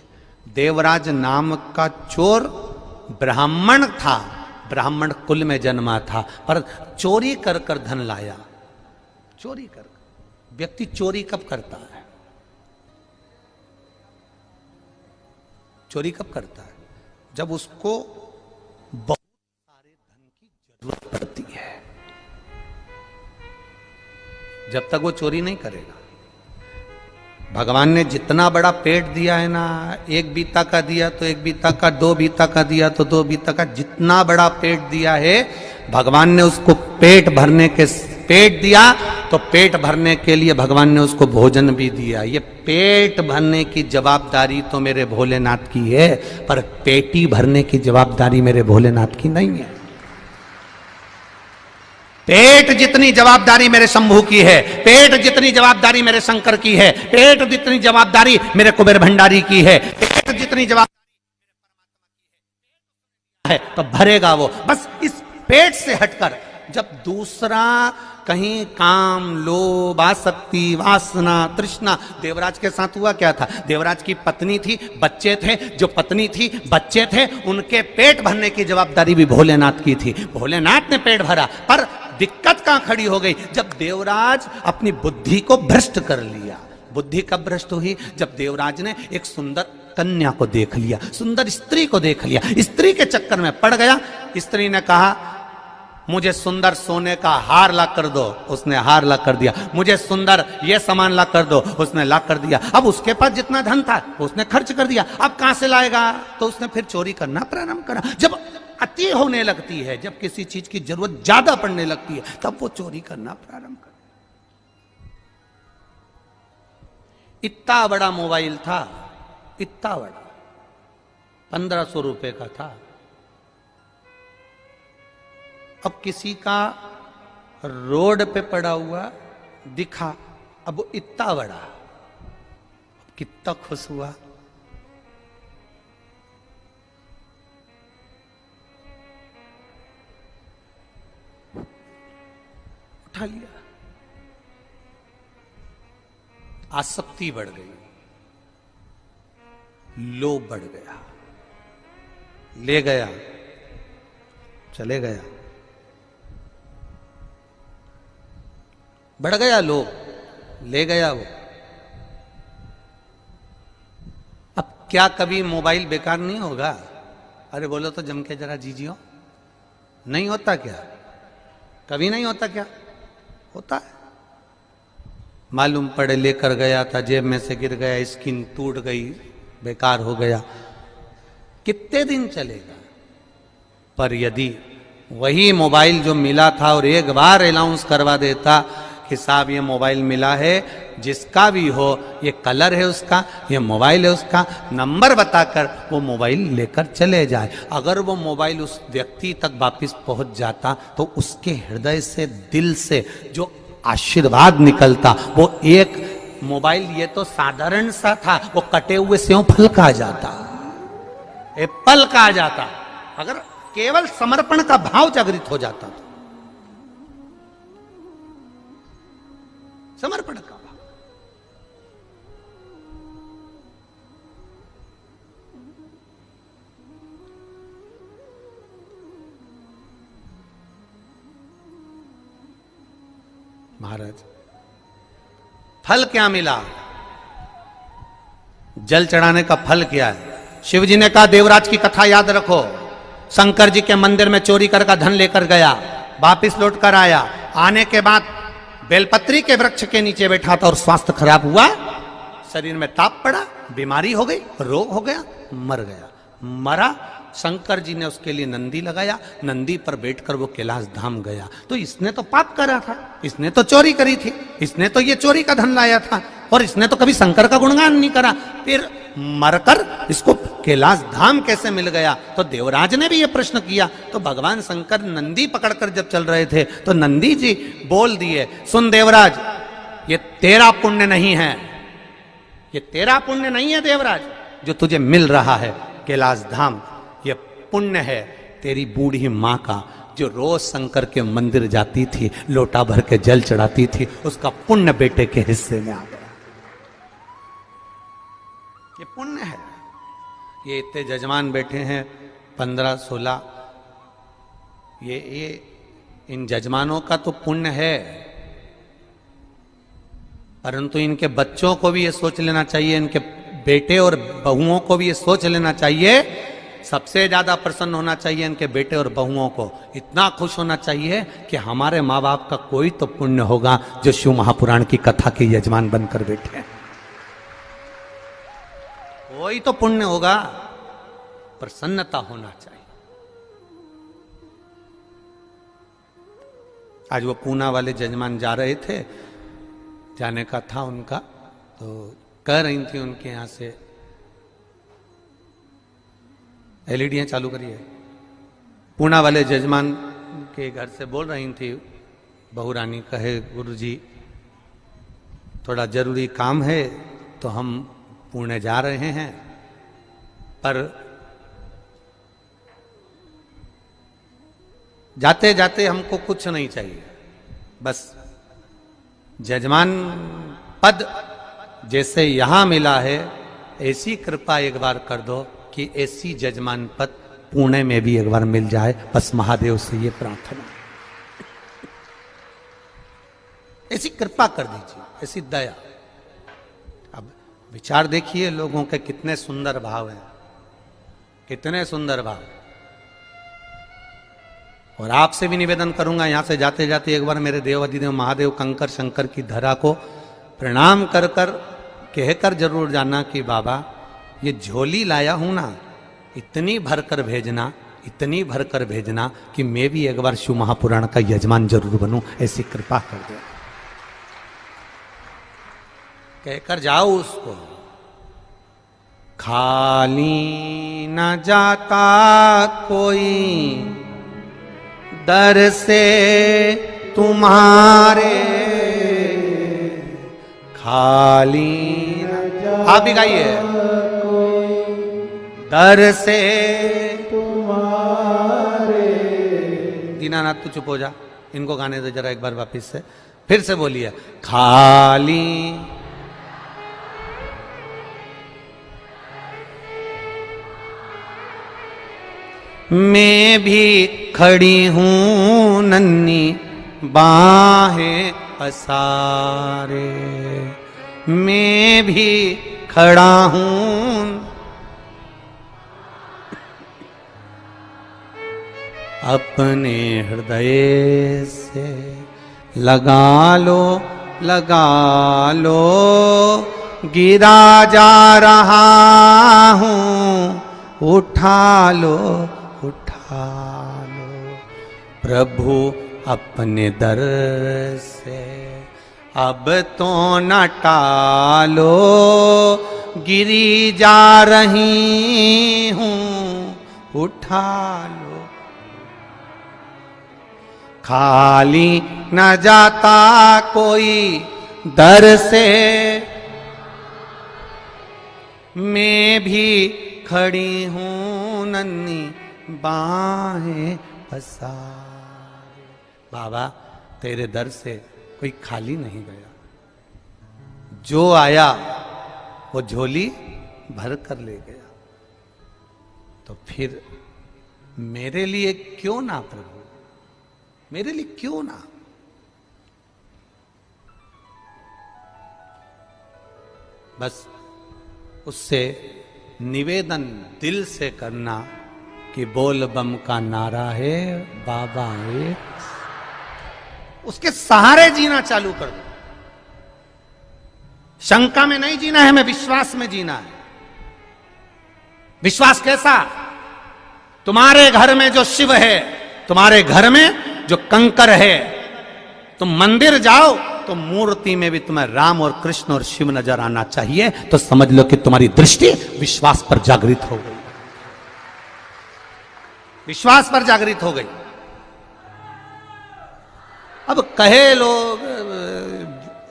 देवराज नाम का चोर ब्राह्मण था, ब्राह्मण कुल में जन्मा था, पर चोरी कर कर धन लाया। चोरी कर, व्यक्ति चोरी कब करता है? चोरी कब करता है? जब उसको बहुत सारे धन की जरूरत पड़ती है। जब तक वो चोरी नहीं करेगा। भगवान ने जितना बड़ा पेट दिया है ना, एक बीता का दिया तो एक बीता का, दो बीता का दिया तो दो बीता का, जितना बड़ा पेट दिया है भगवान ने उसको पेट भरने के, पेट दिया तो पेट भरने के लिए भगवान ने उसको भोजन भी दिया। ये पेट भरने की जवाबदारी तो मेरे भोलेनाथ की है, पर पेटी भरने की जवाबदारी मेरे भोलेनाथ की नहीं है। पेट जितनी जवाबदारी मेरे शंभू की है, पेट जितनी जवाबदारी मेरे शंकर की है, पेट जितनी जवाबदारी मेरे कुबेर भंडारी की है, पेट जितनी जवाबदारी है तो भरेगा वो। बस इस पेट से हटकर जब दूसरा कहीं काम, लोभ, आसक्ति, वासना, तृष्णा, देवराज के साथ हुआ क्या था? देवराज की पत्नी थी, बच्चे थे, जो पत्नी थी, बच्चे थे, उनके पेट भरने की जवाबदारी भी भोलेनाथ की थी। भोलेनाथ ने पेट भरा, पर दिक्कत कहां खड़ी हो गई? जब देवराज अपनी बुद्धि को भ्रष्ट कर लिया। बुद्धि कब भ्रष्ट हुई? जब देवराज ने एक सुंदर कन्या को देख लिया, सुंदर स्त्री को देख लिया, स्त्री के चक्कर में पड़ गया। स्त्री ने कहा मुझे सुंदर सोने का हार ला कर दो, उसने हार ला कर दिया। मुझे सुंदर ये सामान ला कर दो, उसने ला कर दिया। अब उसके पास जितना धन था उसने खर्च कर दिया, अब कहां से लाएगा? तो उसने फिर चोरी करना प्रारंभ करा। जब अति होने लगती है, जब किसी चीज की जरूरत ज्यादा पड़ने लगती है, तब वो चोरी करना प्रारंभ कर। इतना बड़ा मोबाइल था, इतना बड़ा, 1500 रुपए का था। अब किसी का रोड पे पड़ा हुआ दिखा, अब वो इतना बड़ा, कितना खुश हुआ। उठा लिया। आसक्ति बढ़ गई, लोभ बढ़ गया, ले गया, चले गया, बढ़ गया लोभ, ले गया वो। अब क्या कभी मोबाइल बेकार नहीं होगा? अरे बोलो तो जम के जरा जीजियो। नहीं होता क्या? कभी नहीं होता क्या? होता है। मालूम पड़े लेकर गया था, जेब में से गिर गया, स्किन टूट गई, बेकार हो गया, कितने दिन चलेगा? पर यदि वही मोबाइल जो मिला था और एक बार अनाउंस करवा देता कि साहब ये मोबाइल मिला है, जिसका भी हो, ये कलर है उसका, ये मोबाइल है उसका, नंबर बताकर वो मोबाइल लेकर चले जाए। अगर वो मोबाइल उस व्यक्ति तक वापस पहुंच जाता तो उसके हृदय से, दिल से जो आशीर्वाद निकलता। वो एक मोबाइल ये तो साधारण सा था, वो कटे हुए सेव फल का आ जाता, एप्पल का आ जाता, अगर केवल समर्पण का भाव जागृत हो जाता तो। समर्पण का भाव। महाराज फल क्या मिला? जल चढ़ाने का फल क्या है? शिव जी ने कहा देवराज की कथा याद रखो, शंकर जी के मंदिर में चोरी कर का धन लेकर गया, वापिस लौट कर आया, आने के बाद बेलपत्री के वृक्ष के नीचे बैठा था और स्वास्थ्य खराब हुआ, शरीर में ताप पड़ा, बीमारी हो गई, रोग हो गया, मर गया। मरा, शंकर जी ने उसके लिए नंदी लगाया, नंदी पर बैठकर वो कैलाश धाम गया। तो इसने तो पाप करा था, इसने तो चोरी करी थी, इसने तो ये चोरी का धन लाया था, और इसने तो कभी शंकर का गुणगान नहीं करा, फिर मरकर इसको कैलाश धाम कैसे मिल गया? तो देवराज ने भी ये प्रश्न किया। तो भगवान शंकर नंदी पकड़कर जब चल रहे थे तो नंदी जी बोल दिए, सुन देवराज, ये तेरा पुण्य नहीं है, ये तेरा पुण्य नहीं है देवराज, जो तुझे मिल रहा है कैलाश धाम, ये पुण्य है तेरी बूढ़ी माँ का, जो रोज शंकर के मंदिर जाती थी, लोटा भर के जल चढ़ाती थी, उसका पुण्य बेटे के हिस्से में आ गया। ये पुण्य है। ये इतने जजमान बैठे हैं 15-16, ये इन जजमानों का तो पुण्य है, परंतु इनके बच्चों को भी ये सोच लेना चाहिए, इनके बेटे और बहुओं को भी ये सोच लेना चाहिए, सबसे ज्यादा प्रसन्न होना चाहिए इनके बेटे और बहुओं को, इतना खुश होना चाहिए कि हमारे माँ बाप का कोई तो पुण्य होगा जो शिव महापुराण की कथा के यजमान बनकर बैठे हैं, कोई तो पुण्य होगा। प्रसन्नता होना चाहिए। आज वो पूना वाले जजमान जा रहे थे, जाने का था उनका, तो कह रही थी उनके यहां से एलईडियां चालू करिए। पूना वाले जजमान के घर से बोल रही थी बहू रानी, कहे गुरुजी थोड़ा जरूरी काम है तो हम पुणे जा रहे हैं, पर जाते जाते हमको कुछ नहीं चाहिए, बस जजमान पद जैसे यहां मिला है ऐसी कृपा एक बार कर दो कि ऐसी जजमान पद पुणे में भी एक बार मिल जाए, बस महादेव से ये प्रार्थना, ऐसी कृपा कर दीजिए, ऐसी दया। अब विचार देखिए लोगों के कितने सुंदर भाव हैं, कितने सुंदर भाव। और आपसे भी निवेदन करूंगा यहां से जाते जाते एक बार मेरे देवाधिदेव महादेव कंकर शंकर की धरा को प्रणाम कर कर कहकर जरूर जाना कि बाबा ये झोली लाया हूं ना, इतनी भरकर भेजना, इतनी भरकर भेजना कि मैं भी एक बार शिव महापुराण का यजमान जरूर बनूं, ऐसी कृपा कर दो, कहकर जाओ उसको। खाली न जाता कोई दर से तुम्हारे, खाली आप भी गाइए, दर से तुम्हारे। दीनानाथ तू चुप हो जा, इनको गाने दो जरा एक बार वापिस से, फिर से बोलिए। खाली मैं भी खड़ी हूं नन्ही बाहें पसारे, मैं भी खड़ा हूं, अपने हृदय से लगा लो, लगा लो, गिरा जा रहा हूं, उठा लो, उठा लो। प्रभु अपने दर से अब तो न टालो, गिरी जा रही हूं, उठा लो। खाली न जाता कोई दर से, मैं भी खड़ी हूं नन्ही बाहें पसारे। बाबा तेरे दर से कोई खाली नहीं गया, जो आया वो झोली भर कर ले गया। तो फिर मेरे लिए क्यों ना प्रभु, मेरे लिए क्यों ना। बस उससे निवेदन दिल से करना कि बोल बम का नारा है बाबा है, उसके सहारे जीना चालू कर दो। शंका में नहीं जीना है, हमें विश्वास में जीना है। विश्वास कैसा? तुम्हारे घर में जो शिव है, तुम्हारे घर में जो कंकर है, तुम मंदिर जाओ तो मूर्ति में भी तुम्हें राम और कृष्ण और शिव नजर आना चाहिए। तो समझ लो कि तुम्हारी दृष्टि विश्वास पर जागृत हो गई, विश्वास पर जागृत हो गई। अब कहे लोग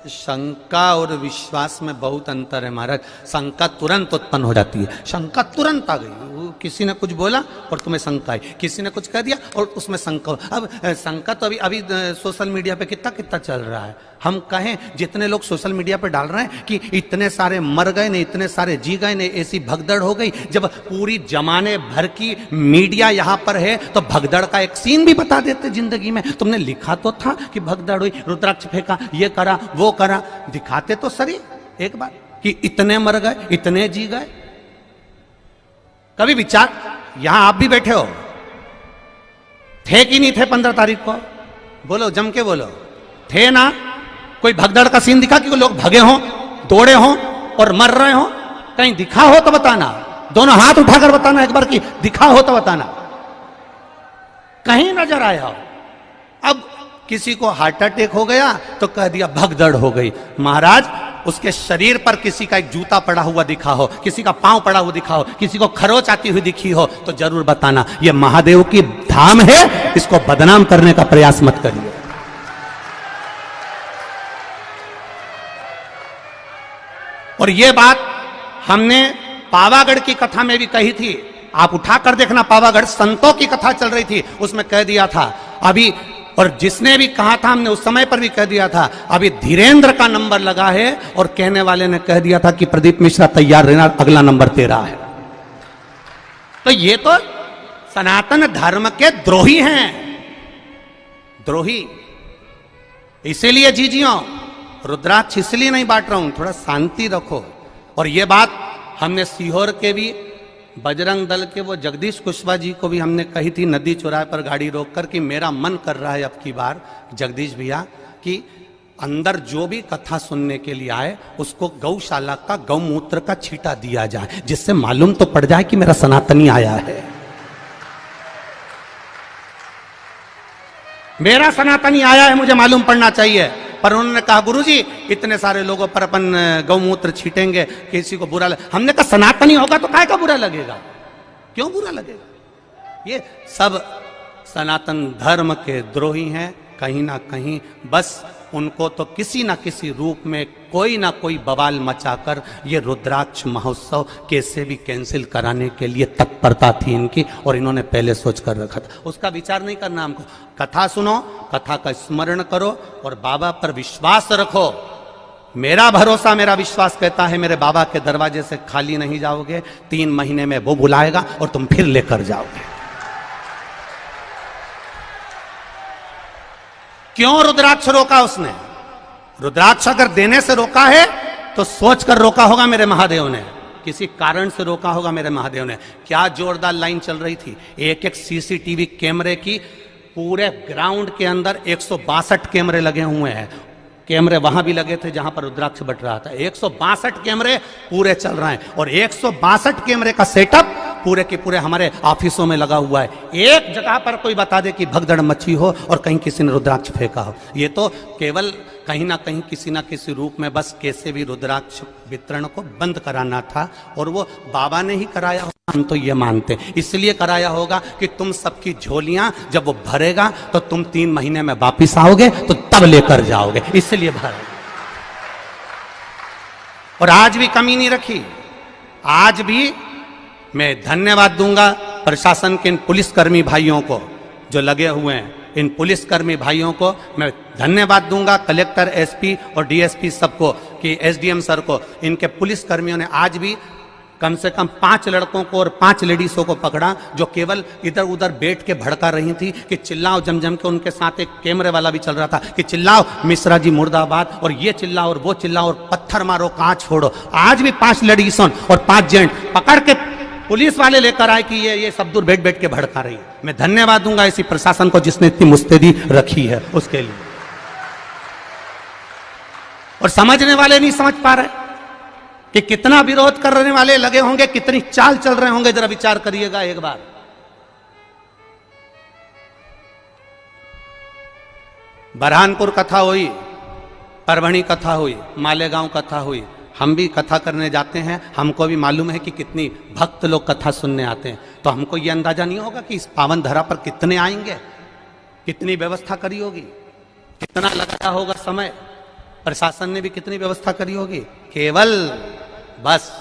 शंका और विश्वास में बहुत अंतर है महाराज। शंका तुरंत उत्पन्न हो जाती है, शंका तुरंत आ गई। किसी ने कुछ बोला और तुम्हें शंका आई, किसी ने कुछ कह दिया और उसमें शंका। अब शंका तो अभी सोशल मीडिया पे कितना कितना चल रहा है। हम कहें जितने लोग सोशल मीडिया पे डाल रहे हैं कि इतने सारे मर गए ने, इतने सारे जी गए ने, ऐसी भगदड़ हो गई। जब पूरी जमाने भर की मीडिया यहां पर है तो भगदड़ का एक सीन भी बता देते जिंदगी में। तुमने लिखा तो था कि भगदड़ हुई, रुद्राक्ष फेंका, ये करा वो करा, दिखाते तो सही एक बार कि इतने मर गए, इतने जी गए। कभी विचार, यहां आप भी बैठे हो, थे कि नहीं थे 15 तारीख को? बोलो, जम के बोलो, थे ना? कोई भगदड़ का सीन दिखा कि लोग भगे हों, दौड़े हों और मर रहे हों? कहीं दिखा हो तो बताना, दोनों हाथ उठाकर बताना एक बार कि दिखा हो तो बताना, कहीं नजर आया हो। अब किसी को हार्ट अटैक हो गया तो कह दिया भगदड़ हो गई। महाराज उसके शरीर पर किसी का एक जूता पड़ा हुआ दिखा हो, किसी का पांव पड़ा हुआ दिखा हो, किसी को खरोच आती हुई दिखी हो तो जरूर बताना। यह महादेव की धाम है, इसको बदनाम करने का प्रयास मत करिए। और यह बात हमने पावागढ़ की कथा में भी कही थी, आप उठाकर देखना। पावागढ़ संतों की कथा चल रही थी, उसमें कह दिया था अभी, और जिसने भी कहा था हमने उस समय पर भी कह दिया था, अभी धीरेन्द्र का नंबर लगा है और कहने वाले ने कह दिया था कि प्रदीप मिश्रा तैयार रहना, अगला नंबर तेरा है। तो ये तो सनातन धर्म के द्रोही हैं, द्रोही। इसीलिए जीजियो, रुद्राक्ष इसलिए नहीं बांट रहा हूं, थोड़ा शांति रखो। और ये बात हमने सीहोर के भी बजरंग दल के वो जगदीश कुशवाहा जी को भी हमने कही थी नदी चौराहे पर गाड़ी रोककर कि मेरा मन कर रहा है अब की बार जगदीश भैया कि अंदर जो भी कथा सुनने के लिए आए उसको गौशाला का गौमूत्र का छींटा दिया जाए, जिससे मालूम तो पड़ जाए कि मेरा सनातनी आया है, मेरा सनातनी आया है, मुझे मालूम पड़ना चाहिए। पर उन्होंने कहा गुरुजी इतने सारे लोगों पर अपन गौमूत्र छीटेंगे, किसी को बुरा हमने कहा सनातनी होगा तो काय का बुरा लगेगा, क्यों बुरा लगेगा? ये सब सनातन धर्म के द्रोही हैं कहीं ना कहीं। बस उनको तो किसी ना किसी रूप में कोई ना कोई बवाल मचाकर ये रुद्राक्ष महोत्सव कैसे भी कैंसिल कराने के लिए तत्परता थी इनकी, और इन्होंने पहले सोच कर रखा था। उसका विचार नहीं करना हमको। कथा सुनो, कथा का स्मरण करो और बाबा पर विश्वास रखो। मेरा भरोसा, मेरा विश्वास कहता है मेरे बाबा के दरवाजे से खाली नहीं जाओगे। 3 महीने में वो बुलाएगा और तुम फिर लेकर जाओगे। क्यों रुद्राक्ष रोका उसने? रुद्राक्ष अगर देने से रोका है तो सोच कर रोका होगा मेरे महादेव ने, किसी कारण से रोका होगा मेरे महादेव ने। क्या जोरदार लाइन चल रही थी। एक एक सीसीटीवी कैमरे की, पूरे ग्राउंड के अंदर 162 कैमरे लगे हुए हैं। कैमरे वहां भी लगे थे जहां पर रुद्राक्ष बट रहा था। 162 कैमरे पूरे चल रहे हैं और 162 कैमरे का सेटअप पूरे के पूरे हमारे ऑफिसों में लगा हुआ है। एक जगह पर कोई बता दे कि भगदड़ मची हो और कहीं किसी ने रुद्राक्ष फेंका हो। ये तो केवल कहीं ना कहीं किसी ना किसी रूप में बस कैसे भी रुद्राक्ष वितरण को बंद कराना था, और वो बाबा ने ही कराया होगा, हम तो ये मानते हैं। इसलिए कराया होगा कि तुम सबकी झोलियां जब वो भरेगा तो तुम 3 महीने में वापिस आओगे तो तब लेकर जाओगे, इसलिए भर। और आज भी कमी नहीं रखी। आज भी मैं धन्यवाद दूंगा प्रशासन के इन पुलिसकर्मी भाइयों को जो लगे हुए हैं। इन पुलिसकर्मी भाइयों को मैं धन्यवाद दूंगा, कलेक्टर, एसपी और डीएसपी सबको, कि एसडीएम सर को। इनके पुलिसकर्मियों ने आज भी कम से कम 5 लड़कों को और 5 लेडीजों को पकड़ा जो केवल इधर उधर बैठ के भड़का रही थी कि चिल्लाओ जम जम के। उनके साथ एक कैमरे वाला भी चल रहा था कि चिल्लाओ मिश्रा जी मुर्दाबाद, और ये चिल्लाओ और वो चिल्लाओ और पत्थर मारो, कांच फोड़ो। आज भी 5 लेडीजों और 5 जेंट पकड़ के पुलिस वाले लेकर आए कि ये सब दूर बैठ बैठ के भड़का रही है। मैं धन्यवाद दूंगा इसी प्रशासन को जिसने इतनी मुस्तैदी रखी है उसके लिए। और समझने वाले नहीं समझ पा रहे कि कितना विरोध करने वाले लगे होंगे, कितनी चाल चल रहे होंगे, जरा विचार करिएगा एक बार। बरहानपुर कथा हुई, परभणी कथा हुई, मालेगांव कथा हुई। हम भी कथा करने जाते हैं, हमको भी मालूम है कि कितनी भक्त लोग कथा सुनने आते हैं। तो हमको ये अंदाजा नहीं होगा कि इस पावन धरा पर कितने आएंगे, कितनी व्यवस्था करी होगी, कितना लगाया होगा समय, प्रशासन ने भी कितनी व्यवस्था करी होगी। केवल बस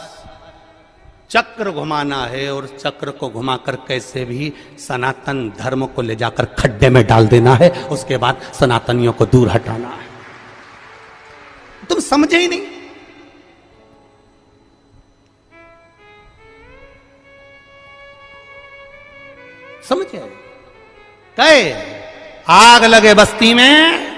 चक्र घुमाना है, और चक्र को घुमाकर कैसे भी सनातन धर्म को ले जाकर खड्डे में डाल देना है, उसके बाद सनातनियों को दूर हटाना है। तुम समझे ही नहीं। समझे? कहे आग लगे बस्ती में।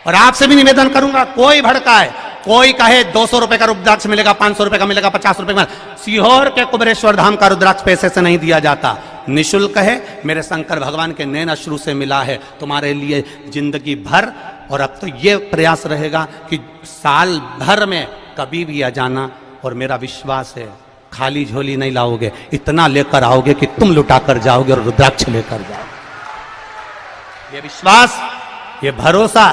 और आपसे भी निवेदन करूंगा, कोई भड़काए, कोई कहे 200 रुपए का रुद्राक्ष मिलेगा, 500 रुपए का मिलेगा, 50 रुपए का। सीहोर के कुबेरेश्वर धाम का रुद्राक्ष पैसे से नहीं दिया जाता, निःशुल्क है। मेरे शंकर भगवान के नैन अश्रु से मिला है तुम्हारे लिए जिंदगी भर। और अब तो ये प्रयास रहेगा कि साल भर में कभी भी आ जाना, और मेरा विश्वास है खाली झोली नहीं लाओगे, इतना लेकर आओगे कि तुम लुटा कर जाओगे और रुद्राक्ष लेकर जाओगे। ये विश्वास, ये भरोसा।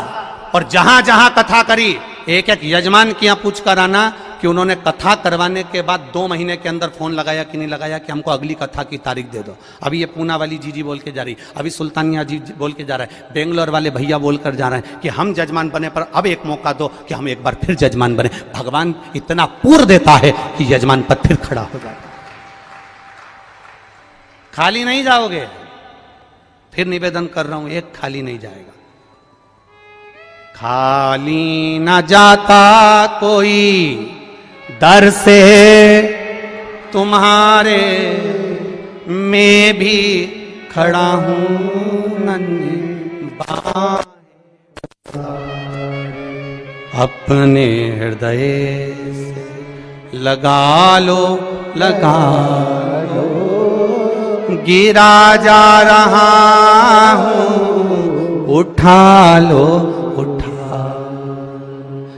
और जहां जहां कथा करी, एक एक यजमान की यहां पूछ कर आना कि उन्होंने कथा करवाने के बाद 2 महीने के अंदर फोन लगाया कि नहीं लगाया कि हमको अगली कथा की तारीख दे दो। अभी ये पूना वाली जीजी बोल के जा रही, अभी सुल्तानिया जी बोल के जा रहा है, बेंगलोर वाले भैया बोल कर जा रहे हैं कि हम जजमान बने पर अब एक मौका दो कि हम एक बार फिर जजमान बने। भगवान इतना पूर्ण देता है कि यजमान पद फिर खड़ा हो जाता है। खाली नहीं जाओगे, फिर निवेदन कर रहा हूं, एक खाली नहीं जाएगा। खाली न जाता कोई दर से तुम्हारे, मैं भी खड़ा हूं नन्ही बाहें, अपने हृदय से लगा लो, लगा लो, गिरा जा रहा हूं, उठा लो, उठा।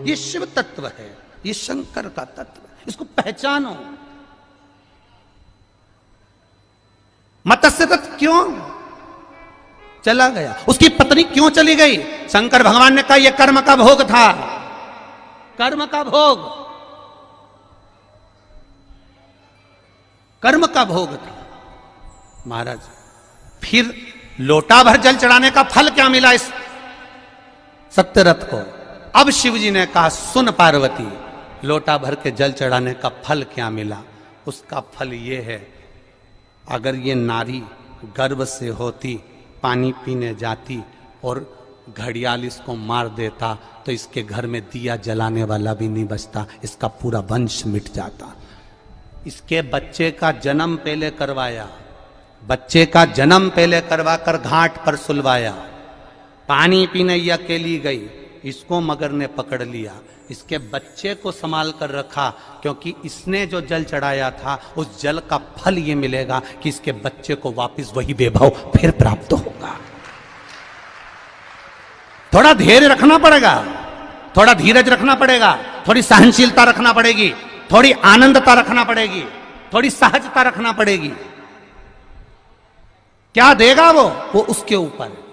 ये शिव तत्व है, ये शंकर का तत्व है, इसको पहचानो। मत्स्य तत्व क्यों चला गया, उसकी पत्नी क्यों चली गई? शंकर भगवान ने कहा यह कर्म का भोग था, कर्म का भोग, कर्म का भोग था। महाराज फिर लोटा भर जल चढ़ाने का फल क्या मिला इस सत्यरथ को? अब शिव जी ने कहा सुन पार्वती, लोटा भर के जल चढ़ाने का फल क्या मिला? उसका फल ये है, अगर ये नारी गर्भ से होती, पानी पीने जाती और घड़ियाल इसको मार देता तो इसके घर में दिया जलाने वाला भी नहीं बचता, इसका पूरा वंश मिट जाता। इसके बच्चे का जन्म पहले करवाया, बच्चे का जन्म पहले करवाकर घाट पर सुलवाया। पानी पीने ये अकेली गई, इसको मगर ने पकड़ लिया, इसके बच्चे को संभाल कर रखा, क्योंकि इसने जो जल चढ़ाया था उस जल का फल ये मिलेगा कि इसके बच्चे को वापस वही वैभव फिर प्राप्त होगा। थोड़ा धैर्य रखना पड़ेगा, थोड़ा धीरज रखना पड़ेगा, थोड़ी सहनशीलता रखना पड़ेगी, थोड़ी आनंदता रखना पड़ेगी। थोड़ी सहजता रखना पड़ेगी। क्या देगा वो उसके ऊपर है।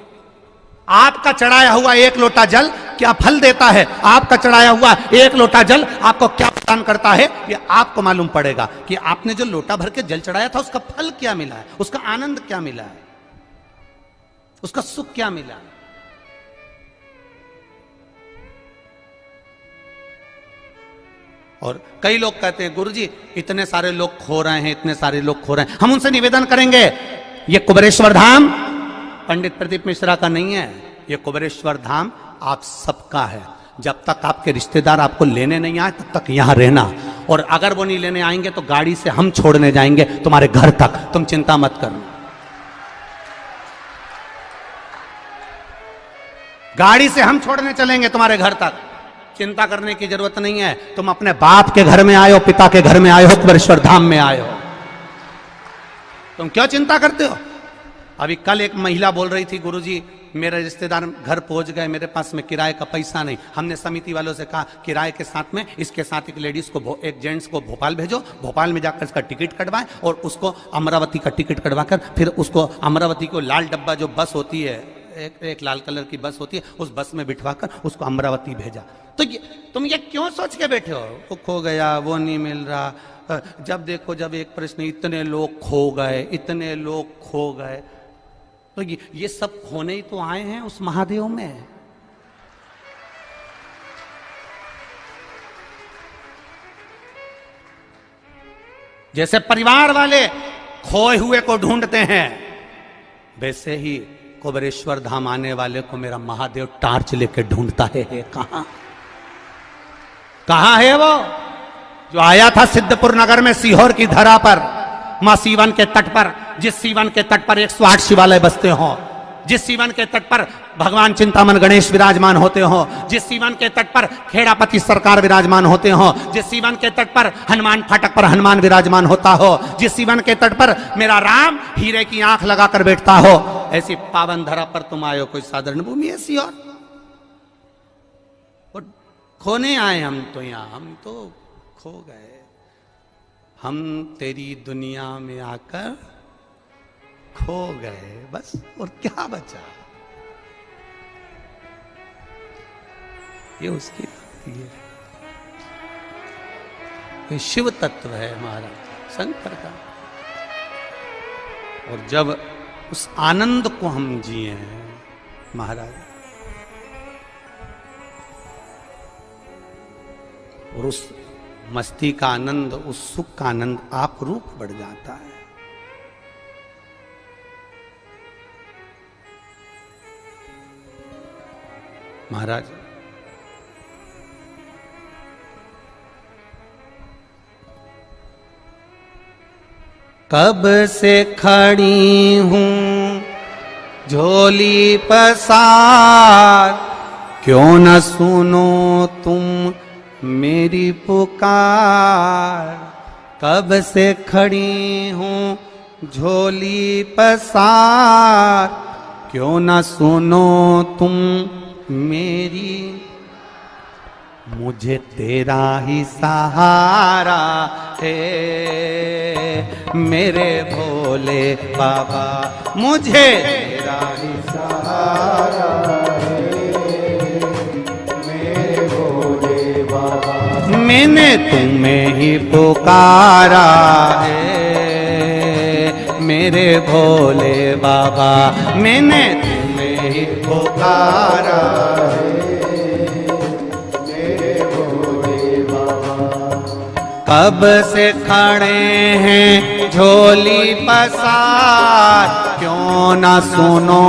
आपका चढ़ाया हुआ एक लोटा जल क्या फल देता है, आपका चढ़ाया हुआ एक लोटा जल आपको क्या प्रदान करता है, ये आपको मालूम पड़ेगा कि आपने जो लोटा भर के जल चढ़ाया था उसका फल क्या मिला है, उसका आनंद क्या मिला है, उसका सुख क्या मिला है। और कई लोग कहते हैं गुरुजी इतने सारे लोग खो रहे हैं, इतने सारे लोग खो रहे हैं। हम उनसे निवेदन करेंगे, ये कुबेरेश्वर धाम पंडित प्रदीप मिश्रा का नहीं है, ये कुबेरेश्वर धाम आप सबका है। जब तक आपके रिश्तेदार आपको लेने नहीं आए तब तक यहां रहना, और अगर वो नहीं लेने आएंगे तो गाड़ी से हम छोड़ने जाएंगे तुम्हारे घर तक, तुम चिंता मत करना। गाड़ी से हम छोड़ने चलेंगे तुम्हारे घर तक, चिंता करने की जरूरत नहीं है। तुम अपने बाप के घर में आए हो, पिता के घर में आए हो, कुबेरेश्वर धाम में आए हो, तुम क्यों चिंता करते हो। अभी कल एक महिला बोल रही थी गुरुजी मेरे रिश्तेदार घर पहुंच गए, मेरे पास में किराए का पैसा नहीं। हमने समिति वालों से कहा किराए के साथ में इसके साथ एक लेडीज को, एक जेंट्स को भोपाल भेजो, भोपाल में जाकर इसका टिकट कटवाएं और उसको अमरावती का टिकट कटवाकर फिर उसको अमरावती को लाल डब्बा जो बस होती है, एक लाल कलर की बस होती है, उस बस में बिठवाकर उसको अमरावती भेजा। तो तुम ये क्यों सोच के बैठे हो वो खो गया, वो नहीं मिल रहा। जब देखो जब एक प्रश्न, इतने लोग खो गए, इतने लोग खो गए, तो ये सब खोने ही तो आए हैं उस महादेव में। जैसे परिवार वाले खोए हुए को ढूंढते हैं, वैसे ही कुबेरेश्वर धाम आने वाले को मेरा महादेव टार्च लेके ढूंढता है। कहां है वो जो आया था सिद्धपुर नगर में सीहोर की धरा पर, मां सीवन के तट पर, जिस सीवन के तट पर 108 शिवालय बसते हो, जिस सीवन के तट पर भगवान चिंतामन गणेश विराजमान होते हो, जिस सीवन के तट पर खेड़ापति सरकार विराजमान होते हो, जिस सीवन के तट पर हनुमान फाटक पर हनुमान विराजमान होता हो, जिस सीवन के तट पर मेरा राम हीरे की आंख लगाकर बैठता हो, ऐसी पावन धरा पर तुम आए हो। कोई साधारण भूमि ऐसी और खोने आए हम तो, यहां हम तो खो गए। हम तेरी दुनिया में आकर खो गए, बस और क्या बचा। ये उसकी भक्ति है, ये शिव तत्व है महाराज शंकर का। और जब उस आनंद को हम जिए हैं महाराज, और उस मस्ती का आनंद, उस सुख का आनंद आप रूप बढ़ जाता है। महाराज कब से खड़ी हूं झोली पसार, क्यों न सुनो तुम मेरी पुकार। कब से खड़ी हूं झोली पसार, क्यों न सुनो तुम मेरी। मुझे तेरा ही सहारा है मेरे भोले बाबा, मुझे तेरा ही सहारा है मेरे भोले बाबा। मैंने तुम्हें ही पुकारा है मेरे भोले बाबा, मैंने तुम्हें ही पुकारा है मेरे भोले बाबा। कब से खड़े हैं झोली पसार, क्यों ना सुनो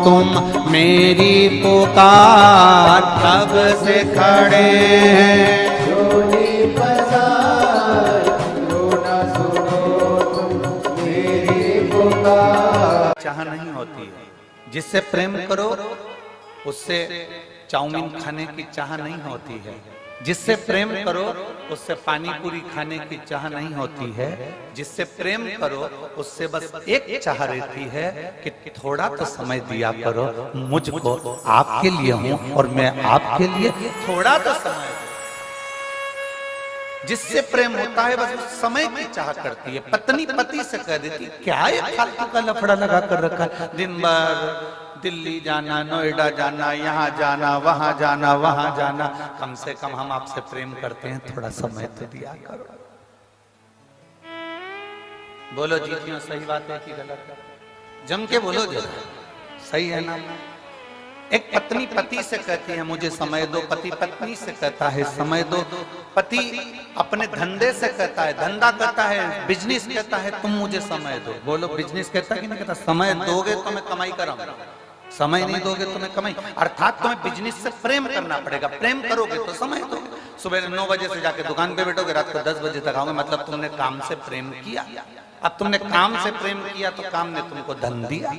तुम मेरी पुकार। कब से खड़े हैं झोली पसार, क्यों ना सुनो तुम मेरी पुकार। चाह नहीं होती है, जिससे प्रेम करो उससे चाउमीन खाने की चाह नहीं होती है, जिससे प्रेम करो उससे पानी पूरी खाने की चाह नहीं होती है, जिससे प्रेम करो उससे बस एक चाह रहती है कि थोड़ा तो समय दिया करो मुझको, आपके लिए हूं और मैं आपके लिए, थोड़ा तो समय। जिससे प्रेम होता है बस समय की चाह करती है। पत्नी पति से कह देती क्या ये फालतू का लफड़ा लगा कर रखा, दिन भर दिल्ली जाना, नोएडा जाना, यहाँ जाना, वहां जाना, वहां जाना। कम से कम हम आपसे प्रेम करते हैं, थोड़ा समय तो दिया करो। बोलो जी क्यों, सही बात है कि गलत? जम के बोलो जी, सही है ना? एक पत्नी पति से कहती है मुझे समय दो, पति पत्नी से कहता है समय दो, पति अपने धंधे से कहता है, धंधा कहता है, बिजनेस कहता है तुम मुझे समय दो। बोलो बिजनेस कहता है कि नहीं कहता? समय दोगे तो मैं कमाई कराऊंगा, समय नहीं दोगे तो मैं कमाई। अर्थात तुम्हें बिजनेस से प्रेम करना पड़ेगा, प्रेम करोगे तो समय दोगे। सुबह 9 बजे से जाके दुकान पे बैठोगे, रात को 10 बजे तक आओगे, मतलब तुमने काम से प्रेम किया। अब तुमने काम से प्रेम किया तो काम ने तुमको धन दिया।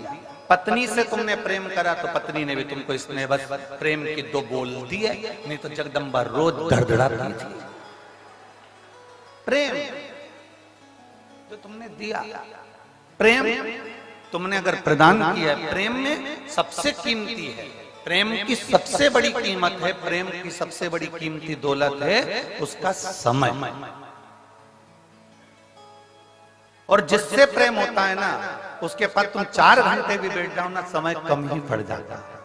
पत्नी से तुमने प्रेम करा तो पत्नी ने भी तुमको इसने बस प्रेम की 2 बोल दिए, नहीं तो जगदम्बा रोज धड़धड़ाती थी। प्रेम जो तुमने दिया, प्रेम तुमने अगर प्रदान किया, प्रेम में सबसे कीमती है, प्रेम की सबसे बड़ी कीमत है, प्रेम की सबसे बड़ी कीमती दौलत है उसका समय। और जिससे प्रेम होता है ना उसके पास तुम 4 घंटे भी बैठ जाओ ना, समय कम ही पड़ जाता है।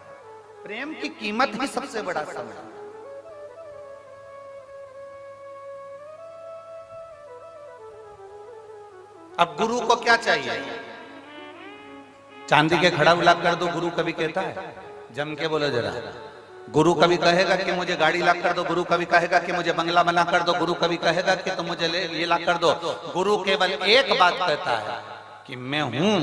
प्रेम की कीमत ही सबसे बड़ा समय। अब गुरु को क्या चाहिए? चांदी के खड़ा ला कर दो, गुरु कभी कहता है? जम के बोलो जरा। गुरु कभी कहेगा कि मुझे गाड़ी ला कर दो, गुरु कभी कहेगा कि मुझे बंगला बना कर दो, गुरु कभी कहेगा कि तुम मुझे ये ला कर दो। गुरु केवल एक बात कहता है कि मैं हूं,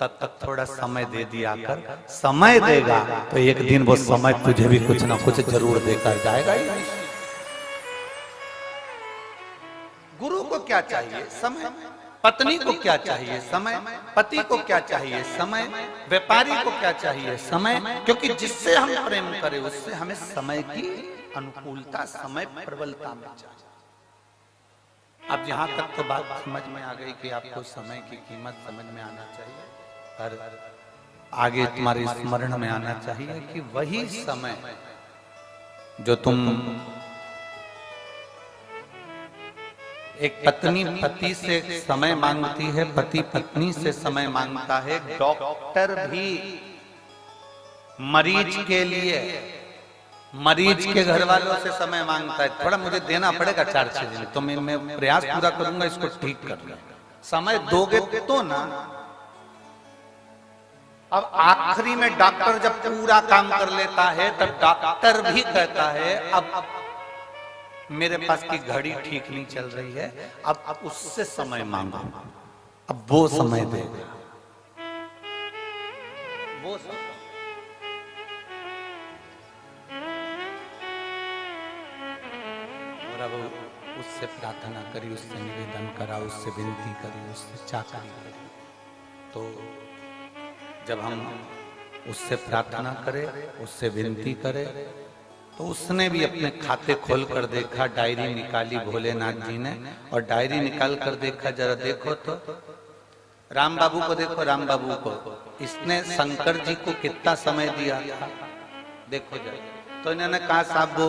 तब तक थोड़ा समय दे दिया कर। समय देगा तो एक दिन वो समय तुझे भी कुछ ना कुछ जरूर देकर जाएगा ही। गुरु को क्या चाहिए? समय। पत्नी को क्या चाहिए? समय। पति को क्या चाहिए? समय। व्यापारी को क्या चाहिए? समय। क्योंकि जिससे हम प्रेम करें उससे हमें समय की अनुकूलता, समय प्रबलता में चाहिए। अब यहां तक तो बात समझ में आ गई कि आपको समय की कीमत समझ में आना चाहिए, पर आगे तुम्हारे स्मरण में आना चाहिए कि वही समय जो तुम, एक पत्नी पति से समय मांगती है, पति पत्नी से समय मांगता है, डॉक्टर भी मरीज के लिए, मरीज के घर वालों से समय मांगता है। थोड़ा मुझे देना पड़ेगा 4-6 दिन, तो मैं प्रयास पूरा करूंगा इसको ठीक करने। समय दोगे तो ना। अब आखिरी में डॉक्टर जब पूरा काम कर लेता है तब डॉक्टर भी कहता है अब मेरे पास की घड़ी ठीक नहीं चल रही है, अब उससे समय मांगो, अब वो समय देगा। वो समय। और अब उससे प्रार्थना करी, उससे निवेदन करा, उससे विनती करी, उससे चाकरी करी। तो जब हम उससे प्रार्थना करें, उससे विनती करें, तो उसने भी अपने खाते खोल कर देखा, डायरी निकाली भोलेनाथ जी ने, और डायरी निकाल कर देखा, जरा देखो तो राम बाबू को देखो, राम बाबू को इसने शंकर जी को कितना समय दिया था, देखो जरा। तो इन्होंने कहा साहब वो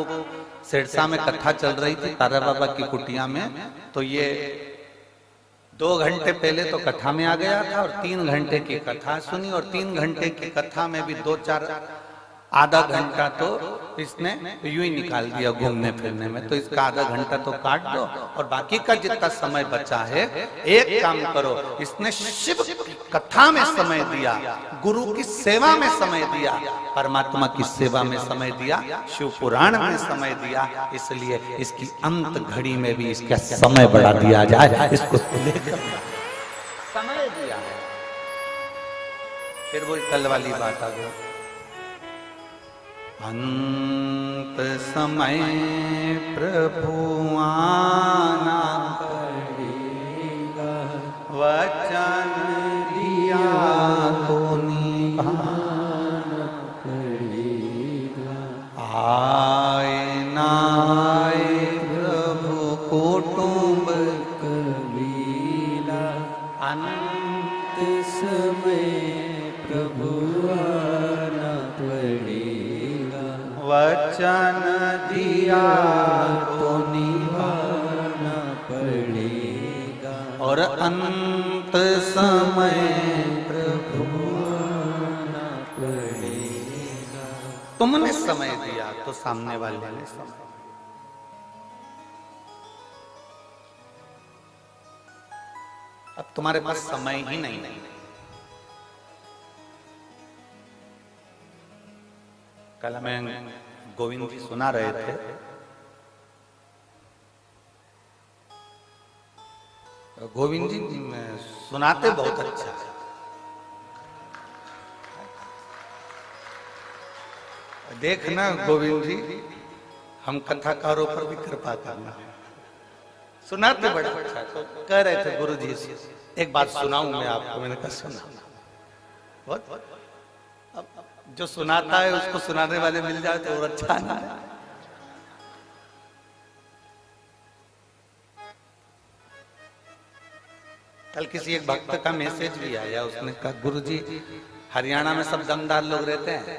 सिरसा में कथा चल रही थी तारा बाबा की कुटिया में, तो ये 2 घंटे पहले तो कथा में आ गया था और 3 घंटे की कथा सुनी, और 3 घंटे की कथा में भी 2-4 आधा घंटा तो इसने यूं ही निकाल दिया घूमने फिरने में। तो इसका आधा घंटा तो काट दो और बाकी का जितना समय बचा है, एक काम करो, इसने शिव कथा में समय दिया, गुरु की सेवा में समय दिया, परमात्मा की सेवा में समय दिया, शिव पुराण में समय दिया, इसलिए इसकी अंत घड़ी में भी इसका समय बढ़ा दिया जाए, इसको लेकर समय दिया। फिर वो कल वाली बात आ गई, अंत समय प्रभु आना पड़ेगा, वचन दिया तो निभाना पड़ेगा। आए ना आए प्रभु कुटुंब कबीला, अंत समय प्रभु आना पड़ेगा, वचन दिया तो निभाना और अंत समय प्रभु न पड़ेगा। तुमने समय दिया तो सामने वाले ने समय। अब तुम्हारे पास समय ही नहीं है। कल हमें गोविंद जी सुना रहे थे, गोविंद जी सुनाते बहुत अच्छा है। देखना गोविंद जी, हम कथाकारों पर भी कृपा करना। सुनाते बड़ा अच्छा। तो कह रहे थे गुरु जी से एक बात सुनाऊं मैं आपको। मैंने कहा सुना। बहुत अब जो सुनाता है उसको सुनाने वाले मिल जाए तो और अच्छा ना है। कल किसी एक भक्त का मैसेज भी आया, उसने कहा गुरुजी हरियाणा में सब दमदार लोग रहते हैं।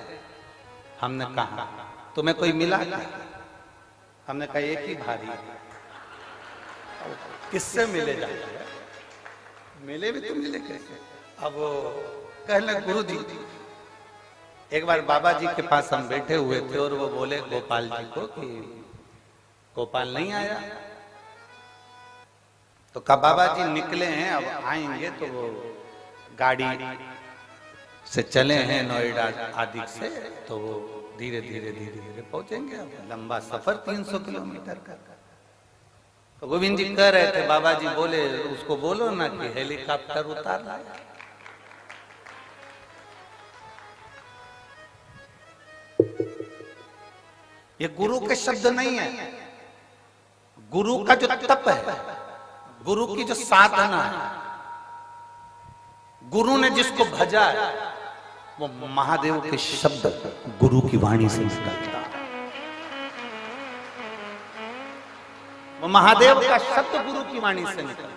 हमने कहा तुम्हें कोई मिला क्या? हमने कहा एक ही भारी। किससे मिले जाते हैं? मिले भी तो मिले कैसे? अब वो कहने गुरुजी, एक बार बाबा जी के पास हम बैठे हुए थे और वो बोले गोपाल जी को कि गोपाल नहीं आया। तो कहा बाबा जी निकले हैं, अब आएंगे तो वो गाड़ी से चले हैं नोएडा आदि से, तो वो धीरे धीरे धीरे धीरे पहुंचेंगे। अब लंबा सफर 300 किलोमीटर का। तो गोविंद जी कह रहे थे बाबा जी बोले उसको बोलो ना कि हेलीकॉप्टर उतार लाया। ये गुरु के शब्द नहीं है, गुरु का जो तप है, गुरु की जो साधना है, गुरु ने जिसको भजा है वो महादेव के शब्द गुरु की वाणी से निकलता है। वो महादेव का शब्द गुरु की वाणी से निकलता है।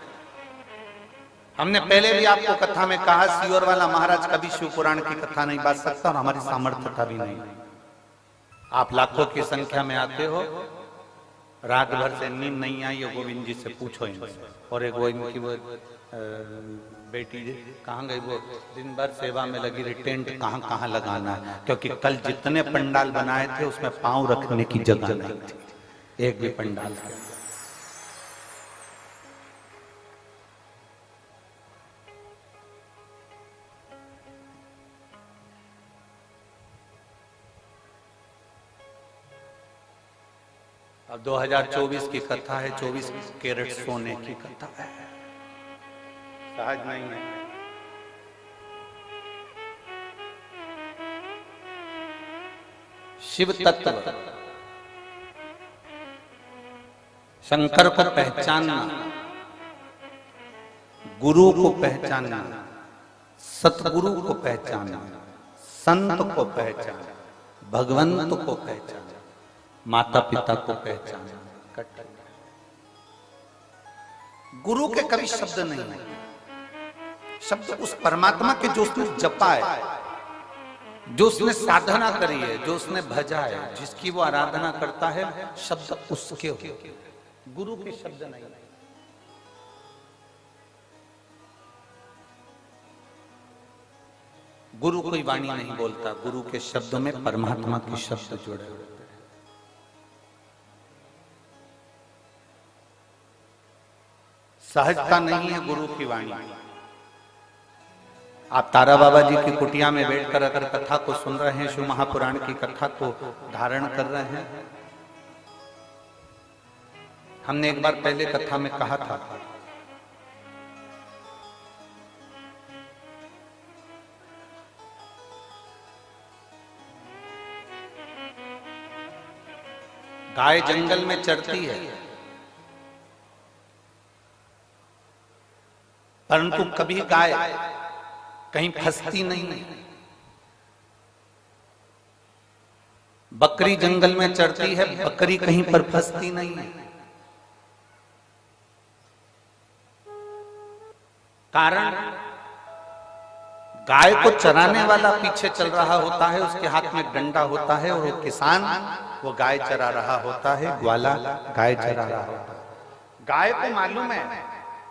हमने पहले भी आपको कथा में कहा, सियोर वाला महाराज कभी शिव पुराण की कथा नहीं बांट सकता और हमारी सामर्थ्यता भी नहीं। आप लाखों की संख्या में आते हो, रात भर से नींद नहीं आई है, गोविंद जी से पूछो इनसे। और एक वो इनकी वो बेटी कहाँ गई, वो दिन भर सेवा में लगी रही, टेंट कहाँ कहाँ लगाना है, क्योंकि कल जितने पंडाल बनाए थे उसमें पांव रखने की जगह नहीं थी, एक भी पंडाल के। अब 2024 की कथा है, 24 कैरेट सोने की कथा है, सहज नहीं है। शिव तत्व शंकर को पहचानना, गुरु को पहचानना, सतगुरु को पहचानना, संत को पहचानना, भगवंत को पहचानना, माता पिता को पहचानना। गुरु के कभी शब्द नहीं है, शब्द उस परमात्मा के जो उसने जपा है, जो उसने साधना करी है, जो उसने भजा है, जिसकी वो आराधना करता है, शब्द उसके हो, गुरु के शब्द नहीं। गुरु कोई वाणी नहीं बोलता, गुरु के शब्द में परमात्मा के शब्द जुड़े होते हैं। सहजता नहीं है गुरु की वाणी। आप तारा बाबा जी की कुटिया में बैठकर अगर कथा को सुन रहे हैं, शिव महापुराण की कथा को धारण कर रहे हैं, हमने एक बार पहले कथा में कहा था गाय जंगल में चरती है, परंतु कभी गाय कहीं फंसती नहीं है। बकरी जंगल में चरती है, बकरी कहीं पर फंसती नहीं है। कारण गाय को चराने वाला पीछे चल रहा होता है, उसके हाथ में डंडा होता है और वो किसान वो गाय चरा रहा होता है, ग्वाला गाय चरा रहा होता है। गाय को मालूम है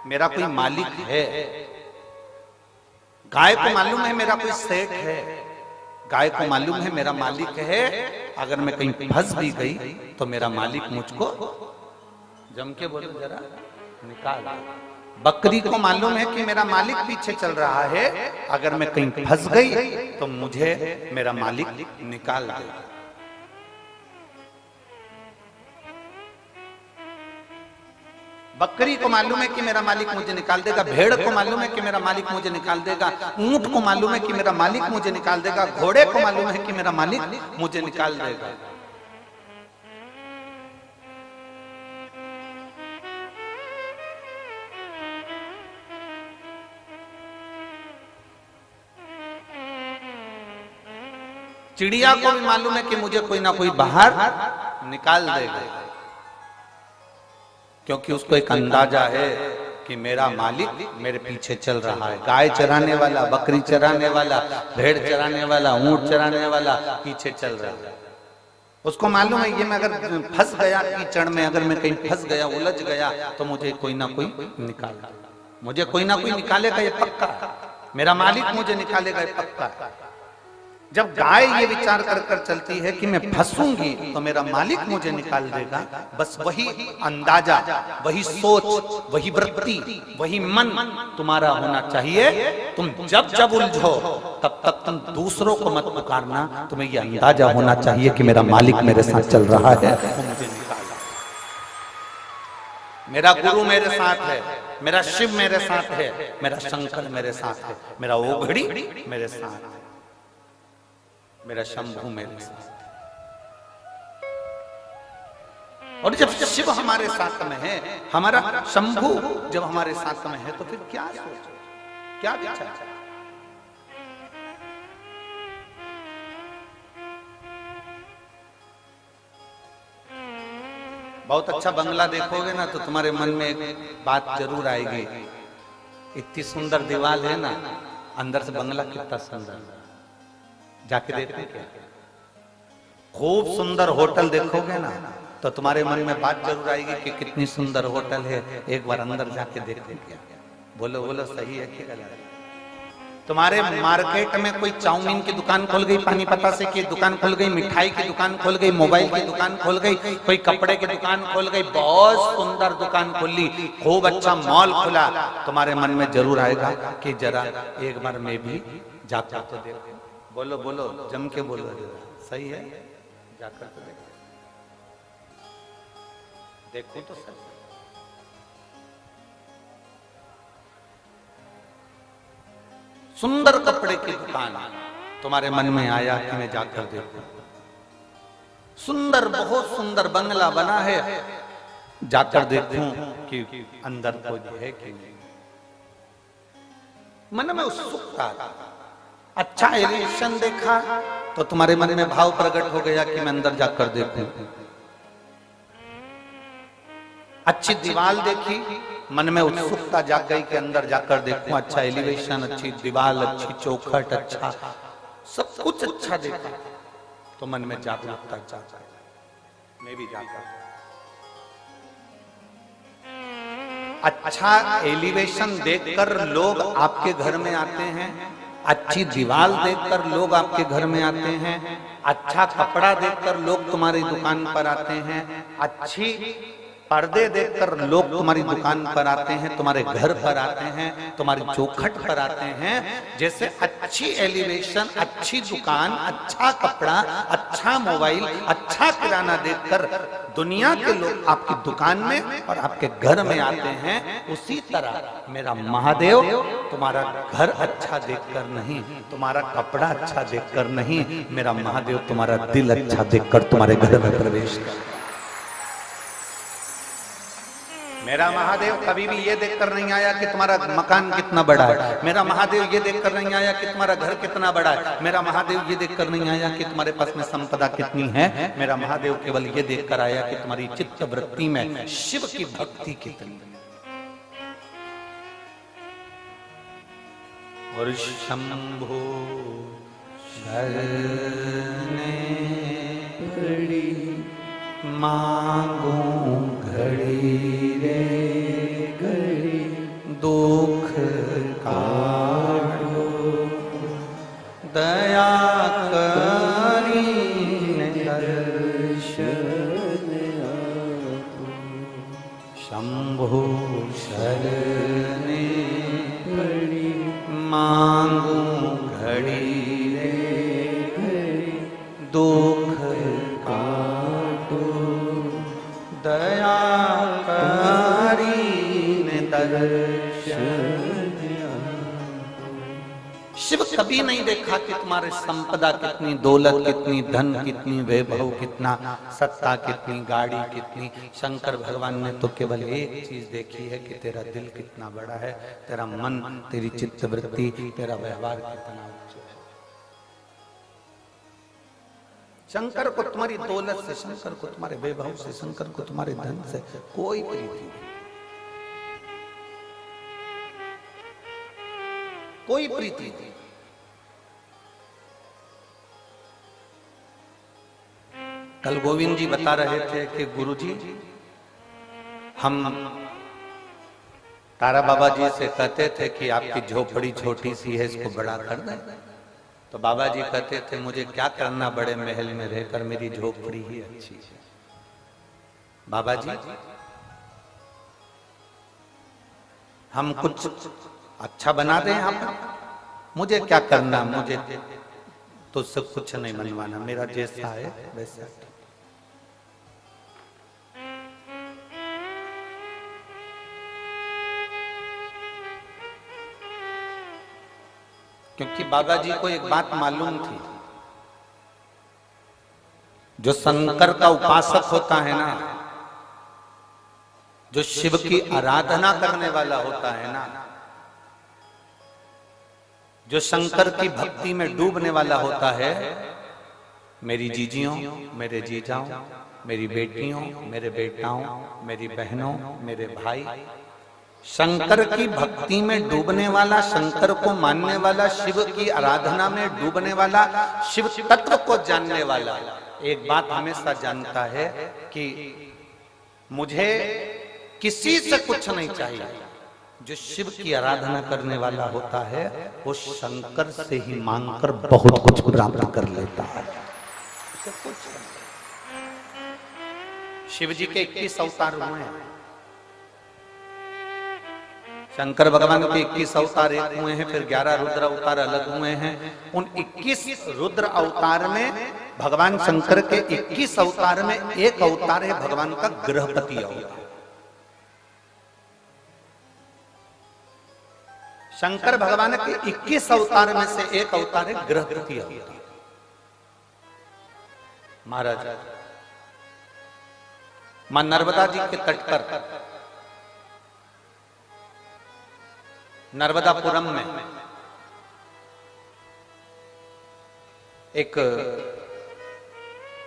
मेरा कोई मालिक है। गाय को मालूम है मेरा कोई सेठ है, गाय को मालूम है मेरा मालिक है। अगर मैं कहीं फंस भी गई तो मेरा मालिक मुझको जम के बोलो जरा निकाल। बकरी को मालूम है कि मेरा मालिक पीछे चल रहा है, अगर मैं कहीं फंस गई तो मुझे मेरा मालिक निकाल देगा। बकरी को मालूम है कि मेरा मालिक मुझे निकाल देगा, भेड़ को मालूम है कि मेरा मालिक मुझे निकाल देगा, ऊंट को मालूम है कि मेरा मालिक मुझे निकाल देगा, घोड़े को मालूम है कि मेरा मालिक मुझे निकाल देगा। चिड़िया को भी मालूम है कि मुझे कोई ना कोई बाहर निकाल देगा, क्योंकि उसको एक अंदाजा है कि मेरा मालिक मेरे पीछे चल रहा है। गाय चराने वाला, बकरी चराने वाला, भेड़ चराने वाला, ऊंट चराने वाला पीछे चल रहा है। उसको मालूम है ये मैं अगर फंस गया कीचड़ में, अगर मैं कहीं फंस गया, उलझ गया तो मुझे कोई ना कोई निकालेगा, मुझे कोई ना कोई निकालेगा, ये पक्का। मेरा मालिक मुझे निकालेगा, ये पक्का। जब गाय ये विचार कर कर चलती है कि मैं फंसूंगी तो मेरा मालिक मुझे निकाल देगा, बस वही अंदाजा, वही सोच, वही वृत्ति, वही मन तुम्हारा होना चाहिए। तुम जब जब उलझो तब तक तुम दूसरों को मत पुकारना, तुम्हें ये अंदाजा होना चाहिए कि मेरा मालिक मेरे साथ चल रहा है, वो मुझे निकाल। मेरा गुरु मेरे साथ है, मेरा शिव मेरे साथ है, मेरा शंकर मेरे साथ है, मेरा ओघड़ी मेरे साथ है, मेरा शंभू मेरे साथ। और जब शिव हमारे साथ में है, हमारा शंभू जब हमारे साथ में है, तो फिर क्या सोचो, क्या विचार। बहुत अच्छा बंगला देखोगे ना तो तुम्हारे मन में एक बात जरूर आएगी, इतनी सुंदर दीवार है ना, अंदर से बंगला कितना सुंदर, जाके देखो क्या। खूब सुंदर होटल देखोगे ना तो तुम्हारे मन में बात जरूर आएगी कि कितनी सुंदर होटल है, एक बार अंदर जाके देखो क्या। बोलो बोलो, सही है कि गलत? तुम्हारे मार्केट में कोई चाउमीन की दुकान खोल गई, पानी पतासे की दुकान खोल गई, मिठाई की दुकान खोल गई, मोबाइल की दुकान खोल गई, कोई कपड़े की दुकान खोल गई, बहुत सुंदर दुकान खोली, खूब अच्छा मॉल खुला, तुम्हारे मन में जरूर आएगा कि जरा एक बार मैं भी जाकर तो देखो। बोलो बोलो, जम के बोलो, सही है, जाकर तो देखो तो सही। सुंदर कपड़े की दुकान तुम्हारे मन में आया कि मैं जाकर देखूं। सुंदर, बहुत सुंदर बंगला बना है, जाकर देखूं कि अंदर कोई है कि नहीं। मन में उत्सुकता, अच्छा एलिवेशन देखा तो तुम्हारे मन में भाव प्रकट हो गया कि मैं अंदर जाकर देखूं। अच्छी दीवार देखी, मन में उत्सुकता जाग गई कि अंदर जाकर देखूं। अच्छा एलिवेशन, अच्छी दीवार, अच्छी चौखट, अच्छा सब कुछ अच्छा देखा तो मन में जागरूकता जाग गई, मैं भी जाकर। अच्छा एलिवेशन देखकर लोग आपके घर में आते हैं, अच्छी दीवार देखकर लोग आपके घर में आते हैं, अच्छा कपड़ा देखकर लोग तुम्हारी दुकान पर आते हैं, अच्छी पर्दे देखकर लोग तुम्हारी दुकान पर आते हैं, तुम्हारे घर पर आते हैं, तुम्हारी चौखट पर आते हैं। जैसे अच्छी एलिवेशन, अच्छी दुकान, अच्छा कपड़ा, अच्छा मोबाइल, अच्छा किराना देखकर दुनिया के लोग आपकी दुकान में और आपके घर में आते हैं, उसी तरह मेरा महादेव तुम्हारा घर अच्छा देखकर नहीं, तुम्हारा कपड़ा अच्छा देखकर नहीं, मेरा महादेव तुम्हारा दिल अच्छा देखकर तुम्हारे घर में प्रवेश कर। मेरा महादेव कभी भी ये देखकर नहीं आया कि तुम्हारा मकान कितना बड़ा है, मेरा महादेव ये देखकर नहीं आया कि तुम्हारा घर कितना बड़ा है, मेरा महादेव ये देखकर नहीं आया कि तुम्हारे पास में संपदा कितनी है, मेरा महादेव केवल ये देखकर आया कि तुम्हारी चित्त वृत्ति में शिव की भक्ति कितनी है। और शंभो शरणे पड़ी मांगू घड़ी रे घड़ी काटो दया करीने दर्शन शंभो शरणे पड़ी मांगू घड़ी रे दुख काटो दया करीने दर्शन। शिव कभी नहीं देखा कि तुम्हारे संपदा कितनी, दौलत कितनी, धन कितनी, वैभव कितना, सत्ता कितनी, गाड़ी कितनी। शंकर भगवान ने तो केवल एक चीज देखी है कि तेरा दिल कितना बड़ा है, तेरा मन, तेरी चित्तवृत्ति, तेरा व्यवहार कितना उच्च है। शंकर को तुम्हारी दौलत से, शंकर को तुम्हारे वैभव से, शंकर को तुम्हारे धन से कोई प्रीति नहीं, कोई प्रीति नहीं। कल गोविंद जी बता रहे थे कि गुरुजी हम तारा बाबा जी से कहते थे कि आपकी झोपड़ी छोटी सी है, इसको बड़ा कर दें। तो बाबा जी कहते थे मुझे क्या करना बड़े महल में रहकर, मेरी झोपड़ी ही अच्छी है। बाबा जी हम कुछ अच्छा बना दें यहाँ पर, मुझे क्या करना, मुझे तो सब कुछ नहीं बनवाना, मेरा जैसा है वैसा। क्योंकि बाबा जी को एक बात मालूम थी, जो शंकर का उपासक होता है ना, जो शिव की आराधना करने वाला होता है ना, जो शंकर की भक्ति में डूबने वाला होता है, मेरी जीजियों, मेरे जीजाओं, मेरी बेटियों, मेरे बेटाओं, मेरी बहनों, मेरे भाई, शंकर की भक्ति में डूबने वाला, शंकर को मानने वाला, शिव की आराधना में डूबने वाला, शिव तत्व को जानने वाला एक बात हमेशा जानता है कि मुझे किसी से कुछ नहीं चाहिए। जो शिव की आराधना करने वाला होता है वो शंकर से ही मांगकर बहुत कुछ प्राप्त कर लेता है। शिव जी के 21 अवतार हुए हैं, शंकर भगवान के 21 अवतार एक हुए हैं, फिर 11 रुद्र अवतार अलग हुए हैं। उन 21 रुद्र अवतार में भगवान शंकर के 21 अवतार में एक अवतार है भगवान का गृहपति अवतार। शंकर भगवान के 21 अवतार में से एक अवतार है गृहपति अवतार। महाराज मां नर्मदा जी के तट पर नर्मदापुरम में एक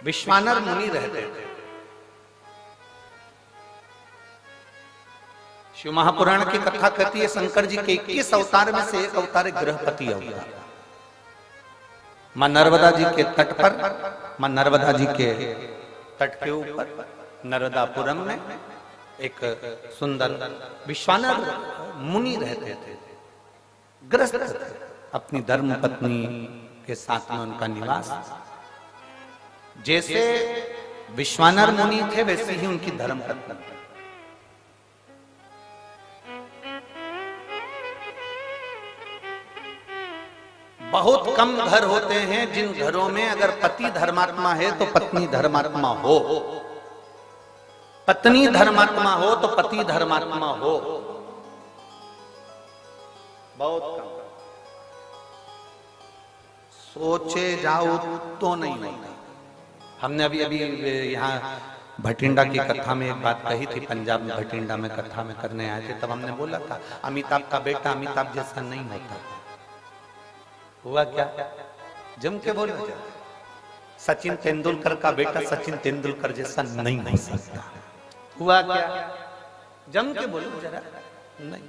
विश्वानर मुनि रहते थे। शिव महापुराण की कथा कहती है शंकर जी के 21 अवतार में से एक अवतार गृहपति अवतार। मां नर्मदा जी के तट पर, मां नर्मदा जी के तट के ऊपर नर्मदापुरम में एक सुंदर विश्वानर मुनि रहते थे, ग्रस्त थे। अपनी धर्म पत्नी के साथ में उनका निवास। जैसे विश्वानर मुनि थे वैसे ही उनकी धर्म पत्नी। बहुत कम घर होते हैं जिन घरों में अगर पति धर्मात्मा है तो पत्नी धर्मात्मा हो, पत्नी धर्मात्मा हो तो पति धर्मात्मा हो। बहुत कम। सोचे जाओ तो नहीं होता। हमने अभी अभी यहाँ भटिंडा की कथा में एक बात कही थी, पंजाब में भटिंडा में कथा में करने आए थे, तब हमने बोला था अमिताभ का बेटा अमिताभ जैसा नहीं होता। हुआ क्या? जम के बोलो। सचिन तेंदुलकर का बेटा सचिन तेंदुलकर जैसा नहीं हो सकता। हुआ क्या? जम के बोलो जरा। नहीं।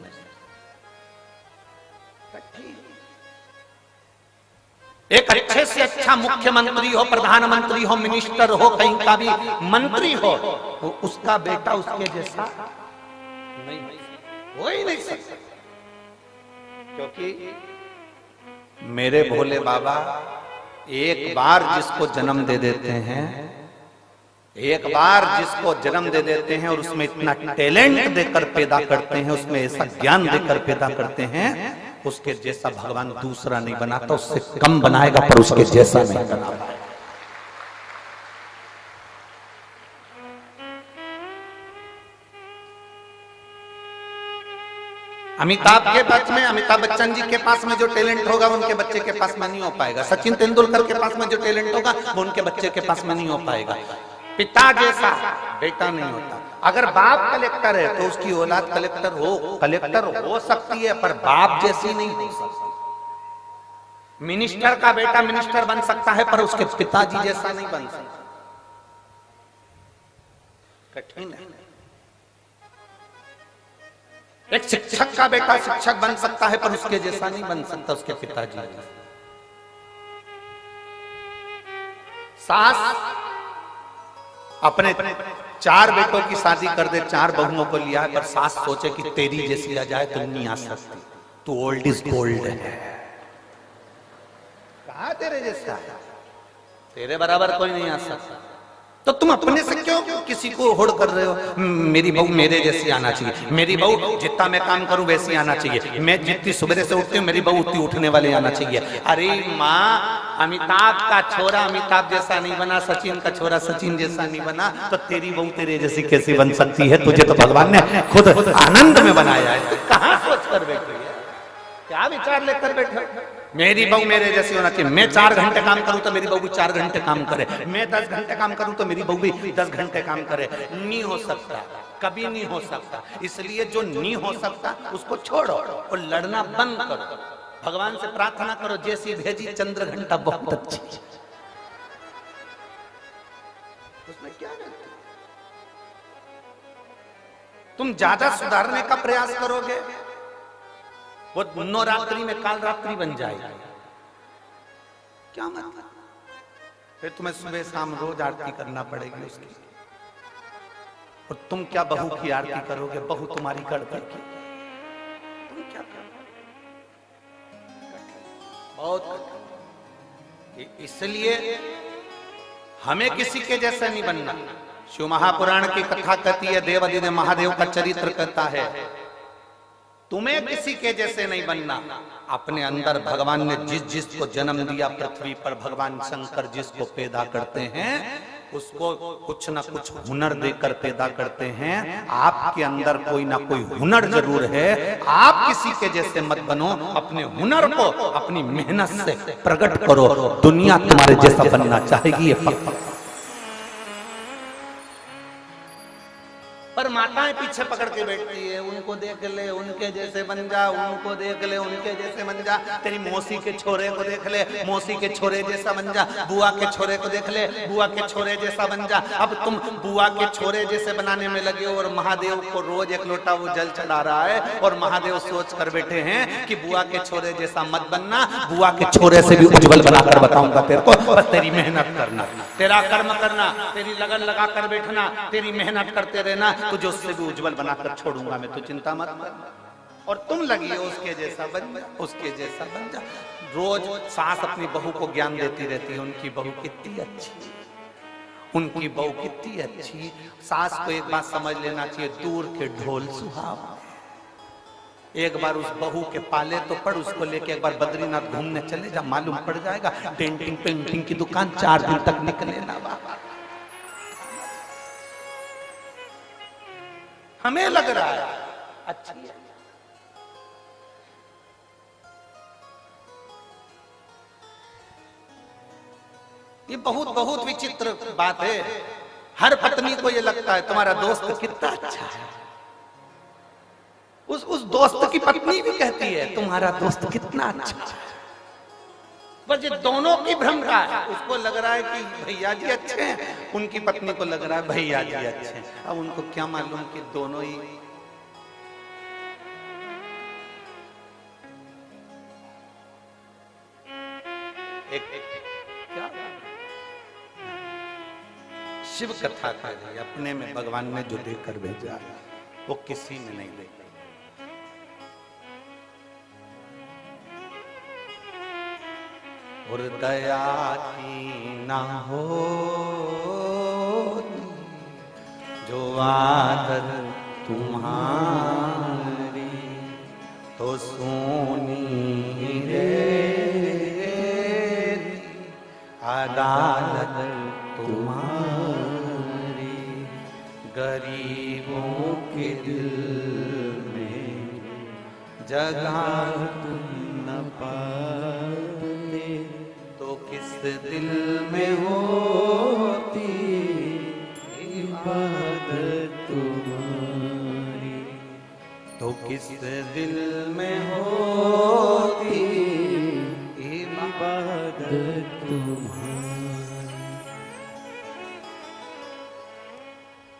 एक अच्छे से अच्छा मुख्यमंत्री हो, प्रधानमंत्री हो, मिनिस्टर हो, कहीं का भी मंत्री हो, तो उसका बेटा उसके जैसा नहीं हो ही नहीं सकता। क्योंकि मेरे भोले बाबा एक बार जिसको जन्म दे देते हैं, एक बार जिसको जन्म दे देते हैं और उसमें इतना टैलेंट देकर पैदा करते हैं, उसमें ऐसा ज्ञान देकर पैदा करते हैं, उसके जैसा भगवान दूसरा नहीं बनाता, उससे कम बनाएगा पर उसके जैसा नहीं बना पाएगा। अमिताभ के पास में, अमिताभ बच्चन जी के पास में जो टैलेंट होगा उनके बच्चे के पास में नहीं हो पाएगा। सचिन तेंदुलकर के पास में जो टैलेंट होगा वो उनके बच्चे के पास में नहीं हो पाएगा। पिता जैसा बेटा नहीं होता। अगर बाप कलेक्टर है तो उसकी औलाद कलेक्टर हो सकती है, पर बाप जैसी नहीं हो सकती। मिनिस्टर का बेटा मिनिस्टर बन सकता है, पर उसके पिताजी जैसा नहीं बन सकता। कठिन है। एक शिक्षक का बेटा शिक्षक बन सकता है, पर उसके जैसा नहीं बन सकता उसके पिताजी जैसा। सास अपने 4 बेटों की शादी कर दे, 4 बहुओं को लिया, पर सास सोचे कि तेरी जैसी आ जाए तो नहीं आ सकती, तू ओल्ड इज गोल्ड है। कहा तेरे जैसा, तेरे बराबर कोई नहीं आ सकता। तो तुम अपने से क्यों किसी को होड़ कर रहे हो? मेरी बहू मेरे जैसी आना चाहिए, मेरी बहू जितना मैं काम करूं वैसी आना चाहिए, मैं जितनी सुबह से उठती हूँ मेरी बहू उतनी उठने वाली आना चाहिए। अरे माँ, अमिताभ का छोरा अमिताभ जैसा नहीं बना, सचिन का छोरा सचिन जैसा नहीं बना, तो तेरी बहू तेरे जैसी कैसे बन सकती है? तुझे तो भगवान ने खुद आनंद में बनाया है। कहाँ सोच कर बैठे, क्या विचार लेकर बैठे? मेरी बहू मेरे जैसी होना चाहिए। मैं 4 घंटे काम करूं तो मेरी बहू भी 4 घंटे काम करे, मैं 10 घंटे काम करूं तो मेरी बहू भी 10 घंटे काम करे। नहीं हो सकता, कभी नहीं हो सकता। इसलिए जो नहीं हो सकता उसको छोड़ो और लड़ना बंद करो। भगवान से प्रार्थना करो, जैसी भेजी चंद्र घंटा बहुत अच्छी। उसमें क्या गलती? तुम ज्यादा सुधारने का प्रयास करोगे, वो नवरात्रि में काल रात्रि बन जाएगी। क्या मतलब? फिर तुम्हें सुबह शाम रोज आरती करना पड़ेगी उसकी। और तुम क्या बहू की आरती करोगे? बहू तुम्हारी कर देगी। तुम क्या करोगे? बहुत। इसलिए हमें किसी के जैसा नहीं बनना। शिव महापुराण की कथा कहती है, देवादिदेव महादेव का चरित्र कहता है, तुम्हें किसी के जैसे नहीं बनना। अपने अंदर भगवान ने जिस जिसको जन्म दिया पृथ्वी पर, भगवान शंकर जिसको पैदा करते हैं उसको कुछ ना कुछ हुनर देकर पैदा करते हैं। आपके अंदर कोई ना कोई हुनर जरूर है। आप किसी के जैसे मत बनो, अपने हुनर को अपनी मेहनत से प्रकट करो। दुनिया तुम्हारे जैसा बनना चाहेगी, ये पक्का। पर माताएं पीछे पकड़ के बैठती है, उनको देख ले उनके जैसे बन जा, उनको देख ले उनके जैसे बन जा, तेरी मौसी के छोरे को देख ले मौसी के छोरे जैसा बन जा, बुआ के छोरे को देख ले बुआ के छोरे जैसा बन जा। अब तुम बुआ के छोरे जैसे बनाने में लगे हो और महादेव को रोज 1 लोटा वो जल चढ़ा रहा है, और महादेव सोच कर बैठे हैं कि बुआ के छोरे जैसा मत बनना, बुआ के छोरे से भी उज्जवल बनाकर बताऊंगा तेरे को। बस तेरी मेहनत करना, तेरा कर्म करना, तेरी लगन लगा कर बैठना, तेरी मेहनत करते रहना, तुझे उससे भी उज्जवल बनाकर छोड़ूंगा मैं, तो चिंता मत कर। और तुम लगी हो उसके जैसा बन जा, उसके जैसा बन जा। रोज सास अपनी बहू को ज्ञान देती रहती है, उनकी बहू कितनी अच्छी, उनकी बहू कितनी अच्छी। सास को एक बात समझ लेना चाहिए, दूर के ढोल सुहावने। एक बार उस बहू के पाले तो पड़, उसको लेके एक बार बद्रीनाथ घूमने चले जा, मालूम पड़ जाएगा। पेंटिंग पेंटिंग की दुकान 4 दिन तक निकले ना बाबा। हमें लग रहा है अच्छी है। ये बहुत बहुत विचित्र बात है। हर पत्नी को ये लगता है तुम्हारा दोस्त कितना अच्छा है। उस दोस्त की पत्नी भी कहती है तुम्हारा दोस्त कितना अच्छा है। बस ये दोनों की भ्रम का है। उसको लग रहा है कि भैया जी अच्छे हैं, उनकी पत्नी को लग रहा है भैया जी अच्छे हैं। अब उनको क्या मालूम कि दोनों ही क्या शिव कथा कर रही, अपने में भगवान ने जो देकर भेजा वो किसी में नहीं देखा। और दया की ना हो जो आदत तुम्हारी तो सोनी रे अदालत तुम्हारी। गरीबों के दिल में जगह तुम न पाते तो किस दिल में होती इबादत तुम्हारी, तो किस दिल में होती इबादत तुम्हारी।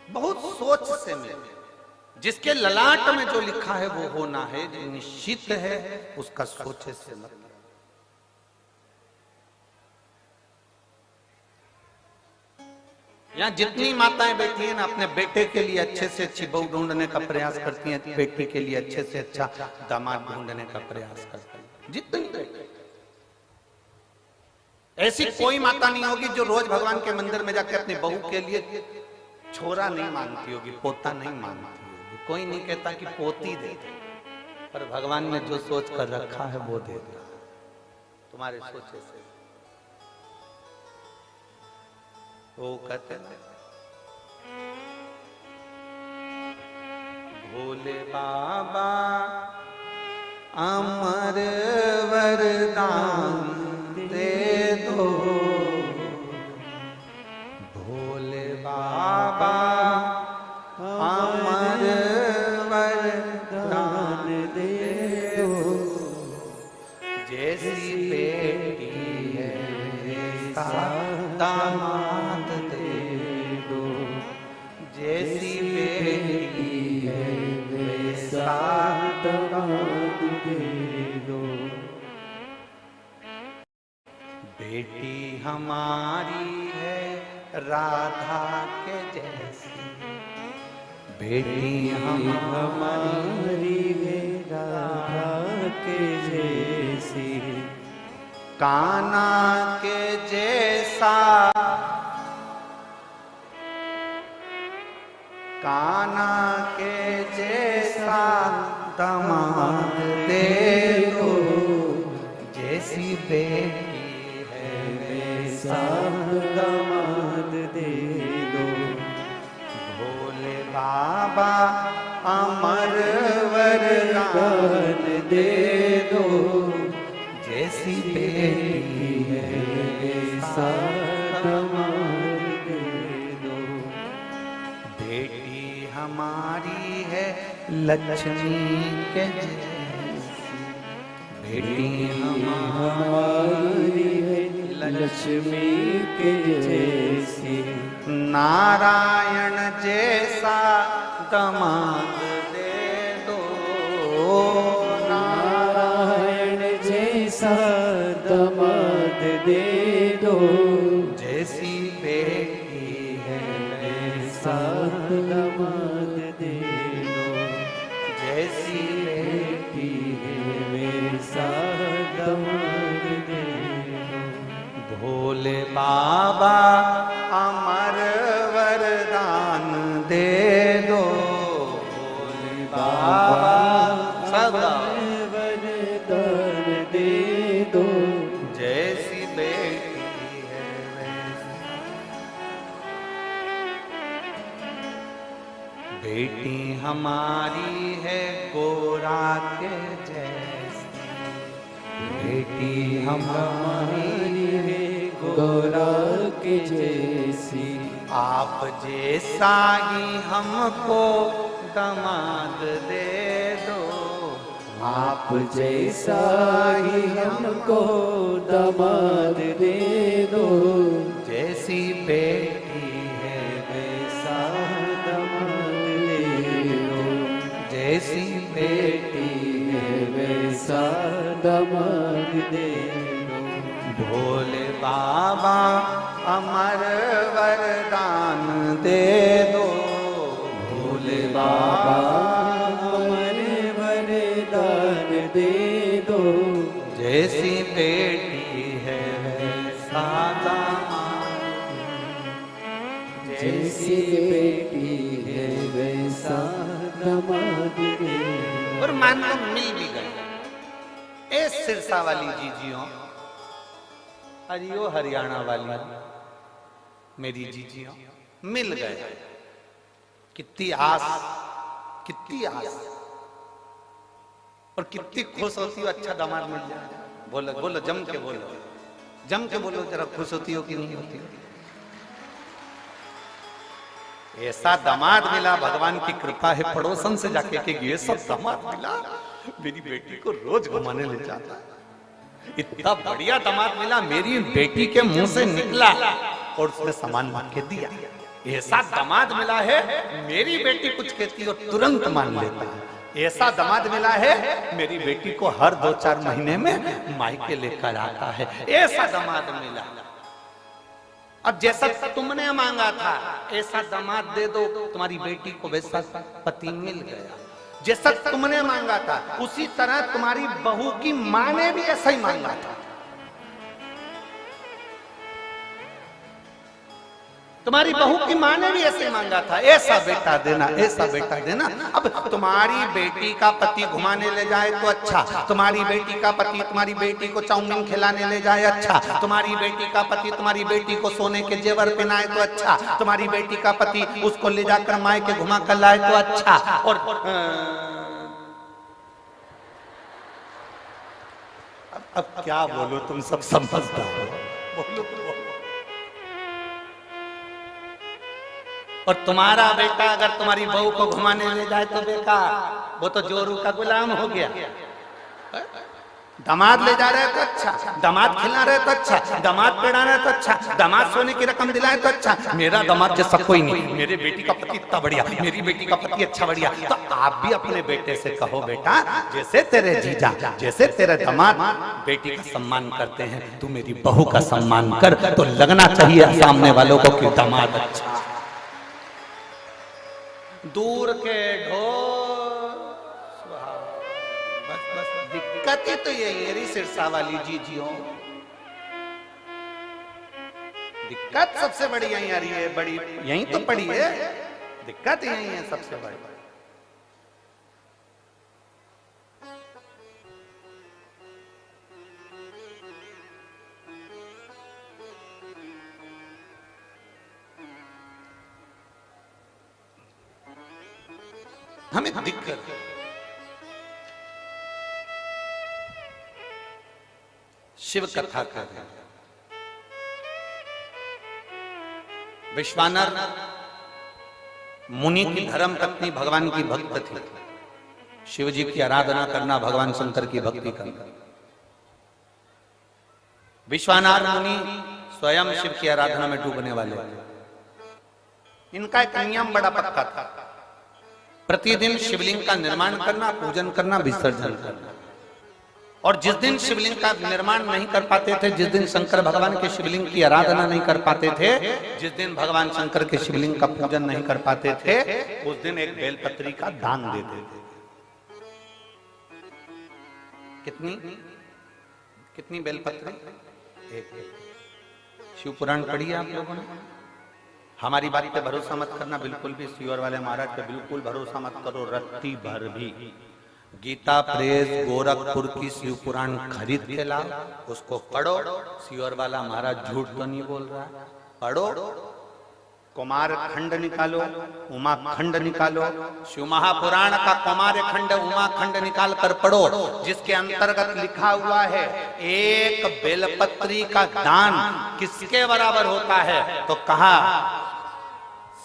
बहुत सोच से मिले, जिसके ललाट में जो लिखा है वो होना है, जो निश्चित है उसका सोचे से मतलब। यहाँ जितनी माताएं बैठी हैं ना, अपने बेटे के लिए अच्छे से अच्छी बहू ढूंढने का प्रयास करती हैं, बेटी के लिए अच्छे से अच्छा दामाद ढूंढने का प्रयास करती हैं। जितनी बेटे, ऐसी कोई माता नहीं होगी जो रोज भगवान के मंदिर में जाकर अपनी बहू के लिए छोरा नहीं मांगती होगी, पोता नहीं मांगती होगी। कोई नहीं कहता कि पोती दे दे, पर भगवान ने जो सोच कर रखा है वो दे दे तुम्हारे सोचे से। वो कहते हैं भोले बाबा अमर वरदान दे दो, भोले बाबा अमर वरदान दे दो। जैसी बेटी है दामाद दे दो, जैसी बेटी है वैसा दामाद दे दो। बेटी हमारी है राधा के जैसी, बेटी हमारी है राधा के जैसी, कान्हा के जैसा, कान्हा के जैसा दामाद दे दो। जैसी बेटी है वैसा दामाद दे दो। भोले बाबा अमर वरदान दे दो, जैसी बेटी है वैसा दामाद दे दो। बेटी हमारी है लक्ष्मी के जैसी, बेटी हमारी है लक्ष्मी के जैसी, नारायण जैसा दामाद दे दो। नारायण जैसा दामाद दे दो। जैसी बेटी है वैसा दामाद दे दो, जैसी बेटी है वैसा दामाद दे दो। भोले बाबा अमर वरदान दे दो, भोले बाबा सदा वरदान दे दो। जैसी बेटी है वैसी, बेटी हमारी है गोरा के जैसी, बेटी हमारी है गोरा के जैसी, आप जैसा ही हमको दामाद दे दो। आप जैसा ही हमको दामाद दे दो। जैसी बेटी है वैसा दामाद दे दो, जैसी बेटी है वैसा दामाद दे दो। भोले बाबा अमर वरदान दे दो, भोले बाबा अमर वरदान दे दो। जैसी बेटी है जैसा जैसी बेटी है वैसा दामाद है। और मान लो मिल भी गए, ए सिरसा वाली जीजियों, हरियो हरियाणा वाली मेरी जीजियों, मिल गए, कितनी आस, कितनी आस, और कितनी खुश होती हो अच्छा दामाद मिल जाए। बोलो बोलो, जम के बोलो, जम के बोलो, जरा खुश होती हो कि नहीं होती हो? ऐसा दामाद मिला, भगवान की कृपा है, पड़ोसन से जाके कि ये सब दामाद मिला, मेरी बेटी को रोज घुमाने ले जाता है। इतना बढ़िया दामाद मिला, मेरी बेटी के मुंह से निकला और उसने सामान मांग के दिया। ऐसा दामाद मिला है, मेरी बेटी कुछ कहती हो तुरंत मान लेता है। ऐसा दामाद मिला है, मेरी बेटी को हर 2-4 महीने में मायके लेकर आता है। ऐसा दामाद मिला। अब जैसा तुमने मांगा था ऐसा दामाद दे दो, तुम्हारी बेटी को वैसा पति मिल गया। जैसा तुमने मांगा था उसी तरह तुम्हारी बहू की मां ने भी ऐसा ही मांगा था। तुम्हारी बहू की मां ने भी ऐसे मांगा था, ऐसा बेटा देना, ऐसा बेटा देना। अब तुम्हारी बेटी का पति घुमाने ले जाए तो अच्छा, तुम्हारी बेटी का पति तुम्हारी बेटी को चाउमीन खिलाने ले जाए अच्छा, तुम्हारी बेटी का पति तुम्हारी बेटी को सोने के जेवर पहनाए तो अच्छा, तुम्हारी बेटी का पति उसको ले जाकर मायके घुमा कर लाए तो अच्छा। और अब क्या बोलो, तुम सब समझदार हो, बोलो। और तुम्हारा बेटा अगर तुम्हारी बहू को घुमाने ले जाए तो बेकार, वो तो जोरू का गुलाम हो गया। दामाद ले जा रहे तो अच्छा, दामाद खिला रहे तो अच्छा, दामाद पहना रहे तो अच्छा, दामाद सोने की रकम दिलाए तो अच्छा। मेरा दामाद जैसा कोई नहीं, मेरे बेटी का पति इतना बढ़िया, मेरी बेटी का पति अच्छा बढ़िया। तो आप भी अपने बेटे से कहो, बेटा जैसे तेरे जीजा, जैसे तेरे दामाद बेटी का सम्मान करते हैं, तू मेरी बहू का सम्मान कर। तो लगना चाहिए सामने वालों को कि दामाद अच्छा। दूर के ढोल, बस बस दिक्कत ही तो यही है सिरसा वाली जीजियों, दिक्कत सबसे बड़ी यही आ रही है, बड़ी यही तो पड़ी है, दिक्कत यही है सबसे बड़ी। हमें दिक्कत शिव कथा कर रहे हैं। विश्वानर मुनि की धर्म पत्नी भगवान की भक्त थी। शिव जी की आराधना करना, भगवान शंकर की भक्ति करना। विश्वानर मुनि स्वयं शिव की आराधना में डूबने वाले। इनका एक नियम बड़ा पक्का था, प्रतिदिन शिवलिंग का निर्माण करना, पूजन करना, विसर्जन करना। और जिस दिन शिवलिंग का निर्माण नहीं कर पाते थे, जिस दिन शंकर भगवान के शिवलिंग की आराधना नहीं कर पाते थे, जिस दिन भगवान शंकर के शिवलिंग का पूजन नहीं कर पाते थे, उस दिन एक बेलपत्री का दान देते थे। कितनी कितनी बेलपत्री? एक। शिव पुराण पढ़ी है आप लोगों ने? हमारी बात पे भरोसा मत करना, बिल्कुल भी। सीवर वाले महाराज पे बिल्कुल भरोसा मत करो, रत्ती भर भी। गीता प्रेस गोरखपुर की शिव पुराण खरीद के लाओ, उसको पढ़ो। सीवर वाला महाराज झूठ तो नहीं बोल रहा, पढ़ो। कुमार खंड निकालो, उमा खंड निकालो, शिव महापुराण का कुमार खंड, उमा खंड निकाल कर पढ़ो, जिसके अंतर्गत लिखा हुआ है एक बेलपत्री का दान किसके बराबर होता है। तो कहा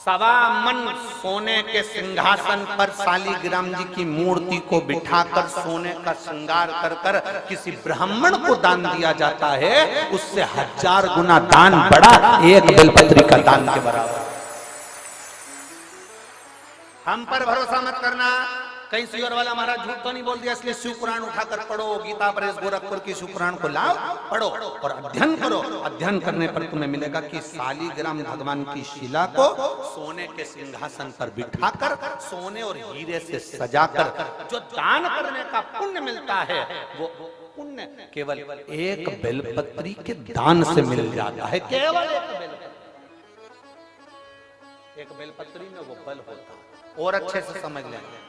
1.25 मन सोने के सिंहासन पर शालिग्राम जी की मूर्ति को बिठाकर सोने का श्रृंगार कर कर किसी ब्राह्मण को दान दिया जाता है, उससे 1000 गुना दान बड़ा एक बेलपत्री का दान के बराबर। हम पर भरोसा मत करना, कहीं सीवर वाला महाराज झूठ तो नहीं बोल दिया, इसलिए शिव पुराण उठाकर पढ़ो। गीता प्रेस गोरखपुर की शिव पुराण को लाओ, पढ़ो और अध्ययन करो। अध्ययन करने पर तुम्हें मिलेगा कि शालिग्राम भगवान की शिला को सोने के सिंहासन पर बिठाकर, सोने और हीरे से सजाकर जो दान करने का पुण्य मिलता है, वो पुण्य केवल एक बेलपत्री के दान से मिल जाता है। केवल एक बेलपत्री में वो बल होता है। और अच्छे से समझ लेंगे,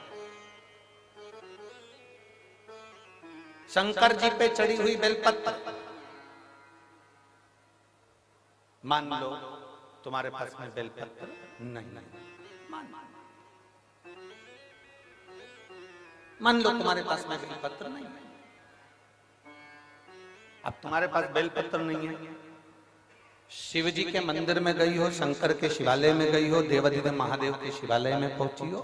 शंकर जी पे चढ़ी हुई बेलपत्र, मान लो तुम्हारे पास में बेलपत्र नहीं, मान लो तुम्हारे पास में बेलपत्र नहीं, अब तुम्हारे पास बेलपत्र नहीं है, शिव जी के मंदिर में गई हो, शंकर के शिवालय में गई हो, देवाधिदेव महादेव के शिवालय में पहुंची हो,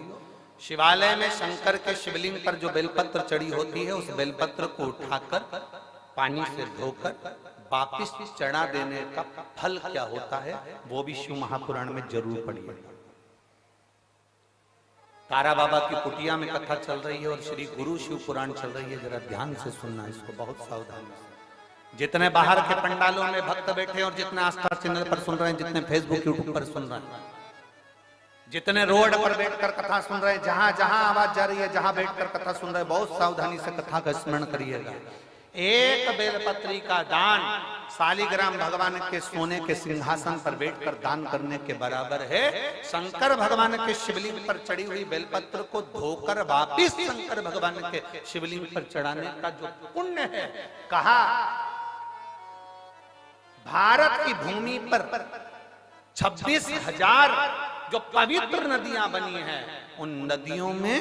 शिवालय में शंकर के शिवलिंग पर जो बेलपत्र चढ़ी होती है, उस बेलपत्र को उठाकर पानी से धोकर वापिस चढ़ा देने का फल क्या होता है, वो भी शिव महापुराण में जरूर पढ़िए। तारा बाबा की कुटिया में कथा चल रही है और श्री गुरु शिव पुराण चल रही है, जरा ध्यान से सुनना इसको, बहुत सावधानी से। जितने बाहर के पंडालों में भक्त बैठे और जितने आस्था चैनल पर सुन रहे हैं, जितने फेसबुक यूट्यूब पर सुन रहे हैं, जितने रोड पर बैठकर कथा सुन रहे हैं, जहां जहां आवाज जा रही है, जहां बैठकर कथा सुन रहे हैं, बहुत सावधानी से कथा का स्मरण करिएगा। एक बेलपत्री का दान शालिग्राम भगवान के सोने के सिंहासन पर बैठकर दान करने के बराबर है। शंकर भगवान के शिवलिंग पर चढ़ी हुई बेलपत्र को धोकर वापिस शंकर भगवान के शिवलिंग पर चढ़ाने का जो पुण्य है, कहा भारत की भूमि पर 26,000 जो पवित्र नदियां बनी हैं, उन नदियों में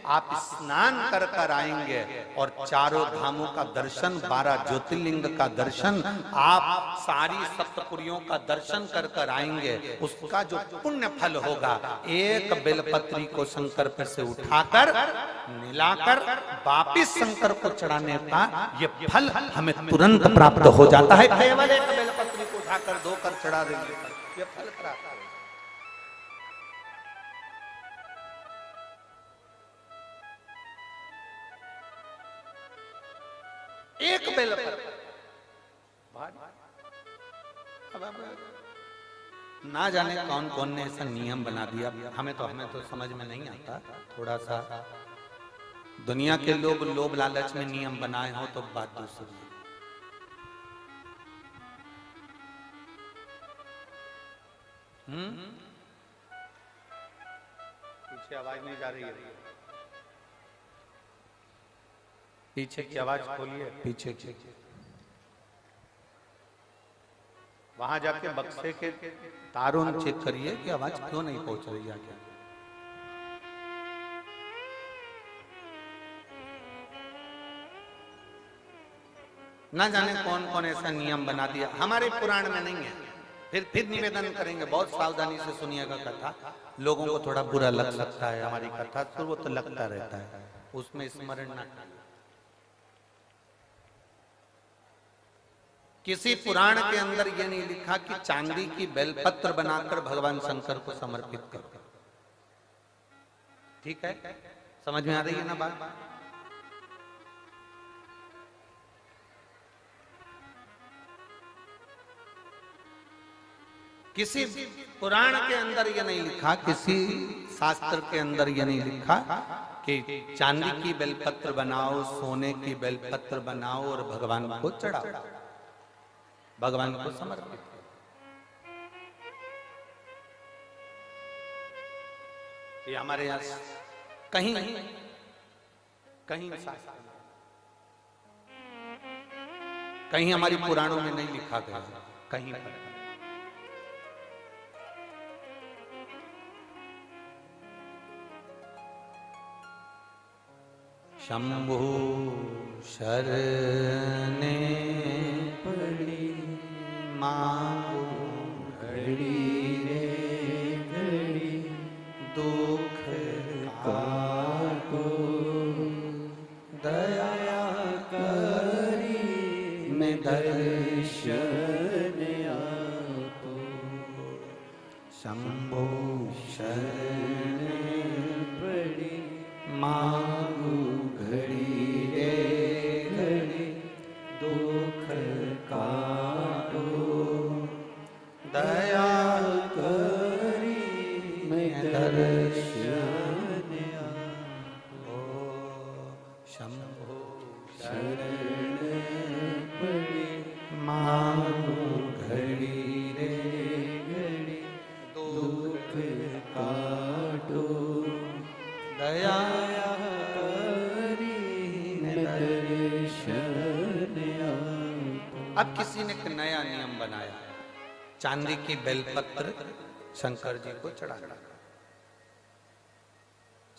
आप स्नान कर कर आएंगे और चारों धामों का दर्शन, 12 ज्योतिर्लिंग का दर्शन, आप सारी सप्तपुरियों का दर्शन कर कर आएंगे। उसका जो पुण्य फल होगा, एक बेलपत्री को शंकर पर से उठाकर मिलाकर वापिस शंकर को चढ़ाने का ये फल हमें तुरंत प्राप्त हो जाता है। केवल एक बेलपत्री को उठाकर धोकर चढ़ा देंगे, ये फल प्राप्त है। एक बेलपत्र, ना जाने कौन कौन ने ऐसा नियम बना दिया, हमें तो समझ में नहीं आता। थोड़ा सा दुनिया के लोग लोभ लालच में नियम बनाए हो तो बात दूसरी। पीछे आवाज नहीं जा रही है, पीछे की आवाज खोलिए, पीछे की। वहां जाके बक्से के तारों चेक करिए कि आवाज क्यों नहीं पहुंच रही है। ना जाने कौन कौन ऐसा नियम बना दिया, हमारे पुराण में नहीं है। फिर निवेदन करेंगे, बहुत सावधानी से सुनिएगा कथा। लोगों को थोड़ा बुरा लग सकता है हमारी कथा, तो वो तो लगता रहता है, उसमें स्मरण ना करें। किसी पुराण के अंदर यह नहीं लिखा कि चांदी की बेलपत्र बनाकर भगवान शंकर को समर्पित करो। ठीक है, समझ में आ रही है ना बात? किसी पुराण के अंदर यह नहीं लिखा, किसी शास्त्र के अंदर यह नहीं लिखा कि चांदी की बेलपत्र बनाओ, सोने की बेलपत्र बनाओ और भगवान को चढ़ाओ, भगवान को समर्पित करो। ये हमारे यहाँ कहीं कहीं कहीं हमारी पुराणों में नहीं लिखा गया, कहीं पर। शंभु शरणे पड़ी मांगो घड़ी रे घड़ी, दुख काटो दया करी, मैं दर्शन आपो। शंभु शरणे पड़ी मांगो घड़ी रे घड़ी, दुख काटो दया करी, मैं दर्शन आपो। शंभो शरण चांदी की बेलपत्र शंकर जी को चढ़ाता,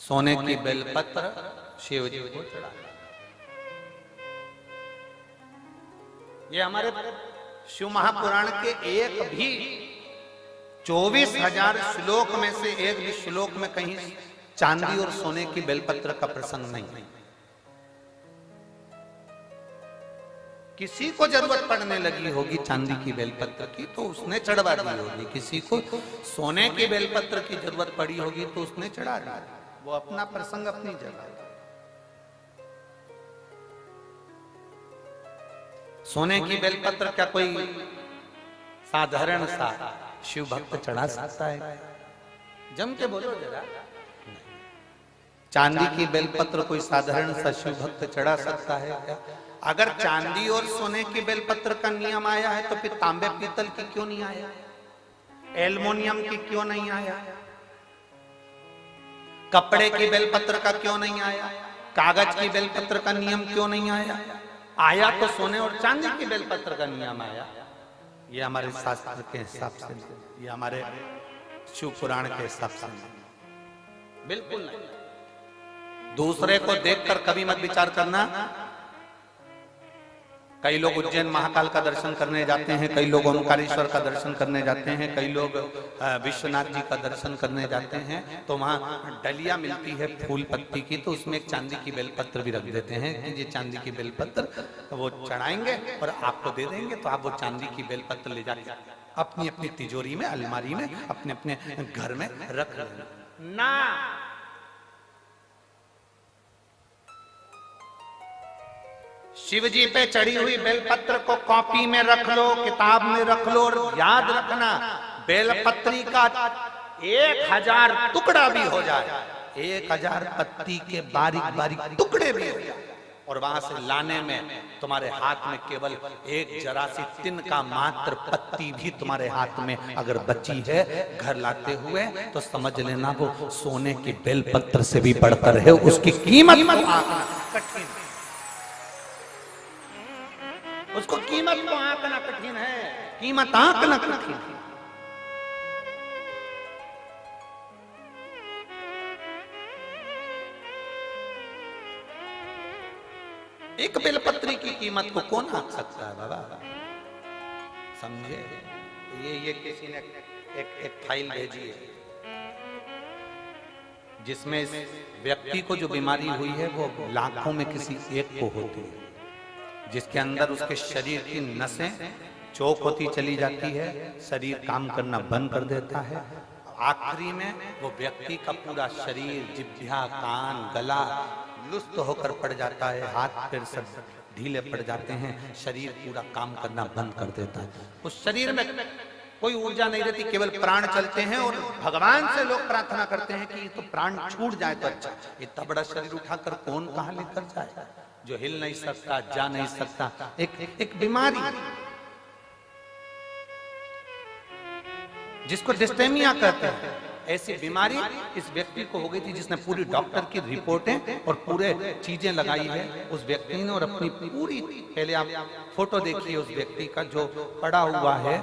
सोने की बेलपत्र शिव जी को चढ़ाता। ये हमारे शिव महापुराण के एक भी 24,000 श्लोक में से एक भी श्लोक में कहीं चांदी और सोने की बेलपत्र का प्रसंग नहीं है। किसी को जरूरत पड़ने लगी होगी चांदी की बेलपत्र की तो उसने चढ़वा दी होगी, किसी को सोने की बेलपत्र की जरूरत पड़ी होगी तो उसने चढ़ा दी। वो अपना प्रसंग अपनी जगह। सोने की बेलपत्र क्या कोई साधारण सा शिव भक्त चढ़ा सकता है? जम के बोलो जरा। चांदी की बेलपत्र कोई साधारण सा शिव भक्त चढ़ा सकता है क्या? अगर चांदी और सोने की बेलपत्र का नियम आया है तो फिर तांबे पीतल की क्यों नहीं आया? एल्युमिनियम की क्यों नहीं आया? कपड़े की बेलपत्र का क्यों नहीं आया? कागज की बेलपत्र का नियम क्यों नहीं आया? आया तो सोने और चांदी की बेलपत्र का नियम आया। ये हमारे शास्त्र के हिसाब से, ये हमारे शिव पुराण के हिसाब से बिल्कुल नहीं। दूसरे को देखकर कभी मत विचार करना। कई लोग उज्जैन महाकाल का दर्शन करने जाते हैं, कई लोग ओमकारेश्वर का दर्शन करने जाते हैं, कई लोग विश्वनाथ जी का दर्शन करने जाते हैं, तो वहां डलिया मिलती है फूल पत्ती की, तो उसमें एक चांदी की बेलपत्र भी रख देते हैं कि ये चांदी की बेलपत्र वो चढ़ाएंगे और आपको दे देंगे, तो आप वो चांदी की बेलपत्र ले जाके अपनी अपनी तिजोरी में, अलमारी में, अपने अपने घर में रख लेना ना। शिव जी पे चढ़ी हुई बेलपत्र को कॉपी में रख लो, किताब में रख लो, और याद रखना बेलपत्री का 1000 टुकड़ा भी हो जाए, 1000 पत्ती के बारीक बारीक टुकड़े भी हो जाए, और वहां से लाने में तुम्हारे हाथ में केवल एक जरा सी तिन का मात्र पत्ती भी तुम्हारे हाथ में अगर बची है घर लाते हुए, तो समझ लेना वो सोने की बेलपत्र से भी बढ़कर है। उसकी कीमत कठिन, उसको कीमत को आंकना कठिन है, कीमत आंकना कठिन है। एक बेलपत्री की कीमत को कौन आंक सकता है बाबा? समझे? ये किसी ने एक फाइल भेजी है जिसमें इस व्यक्ति को जो बीमारी हुई है वो लाखों में किसी एक को होती है, जिसके अंदर उसके शरीर की नसें चौक होती चली जाती है, शरीर काम करना बंद कर देता है, आखिरी में वो व्यक्ति का पूरा शरीर, जिह्वा, कान, गला लुप्त होकर पड़ जाता है, हाथ पैर सब ढीले पड़ जाते हैं, शरीर पूरा काम करना बंद कर देता है। उस शरीर में कोई ऊर्जा नहीं रहती, केवल प्राण चलते हैं, और भगवान से लोग प्रार्थना करते हैं कि ये तो प्राण छूट जाए तो अच्छा। इतना बड़ा शरीर उठाकर कौन कहां लेकर जाए? जो हिल नहीं सकता, जा नहीं सकता, एक बीमारी जिसको डिस्टेमिया कहते हैं, ऐसी बीमारी इस व्यक्ति को हो गई थी, जिसने पूरी डॉक्टर की रिपोर्टें और पूरे चीजें लगाई है उस व्यक्ति ने, और अपनी पूरी, पहले आप फोटो देखिए उस व्यक्ति का जो पड़ा हुआ है,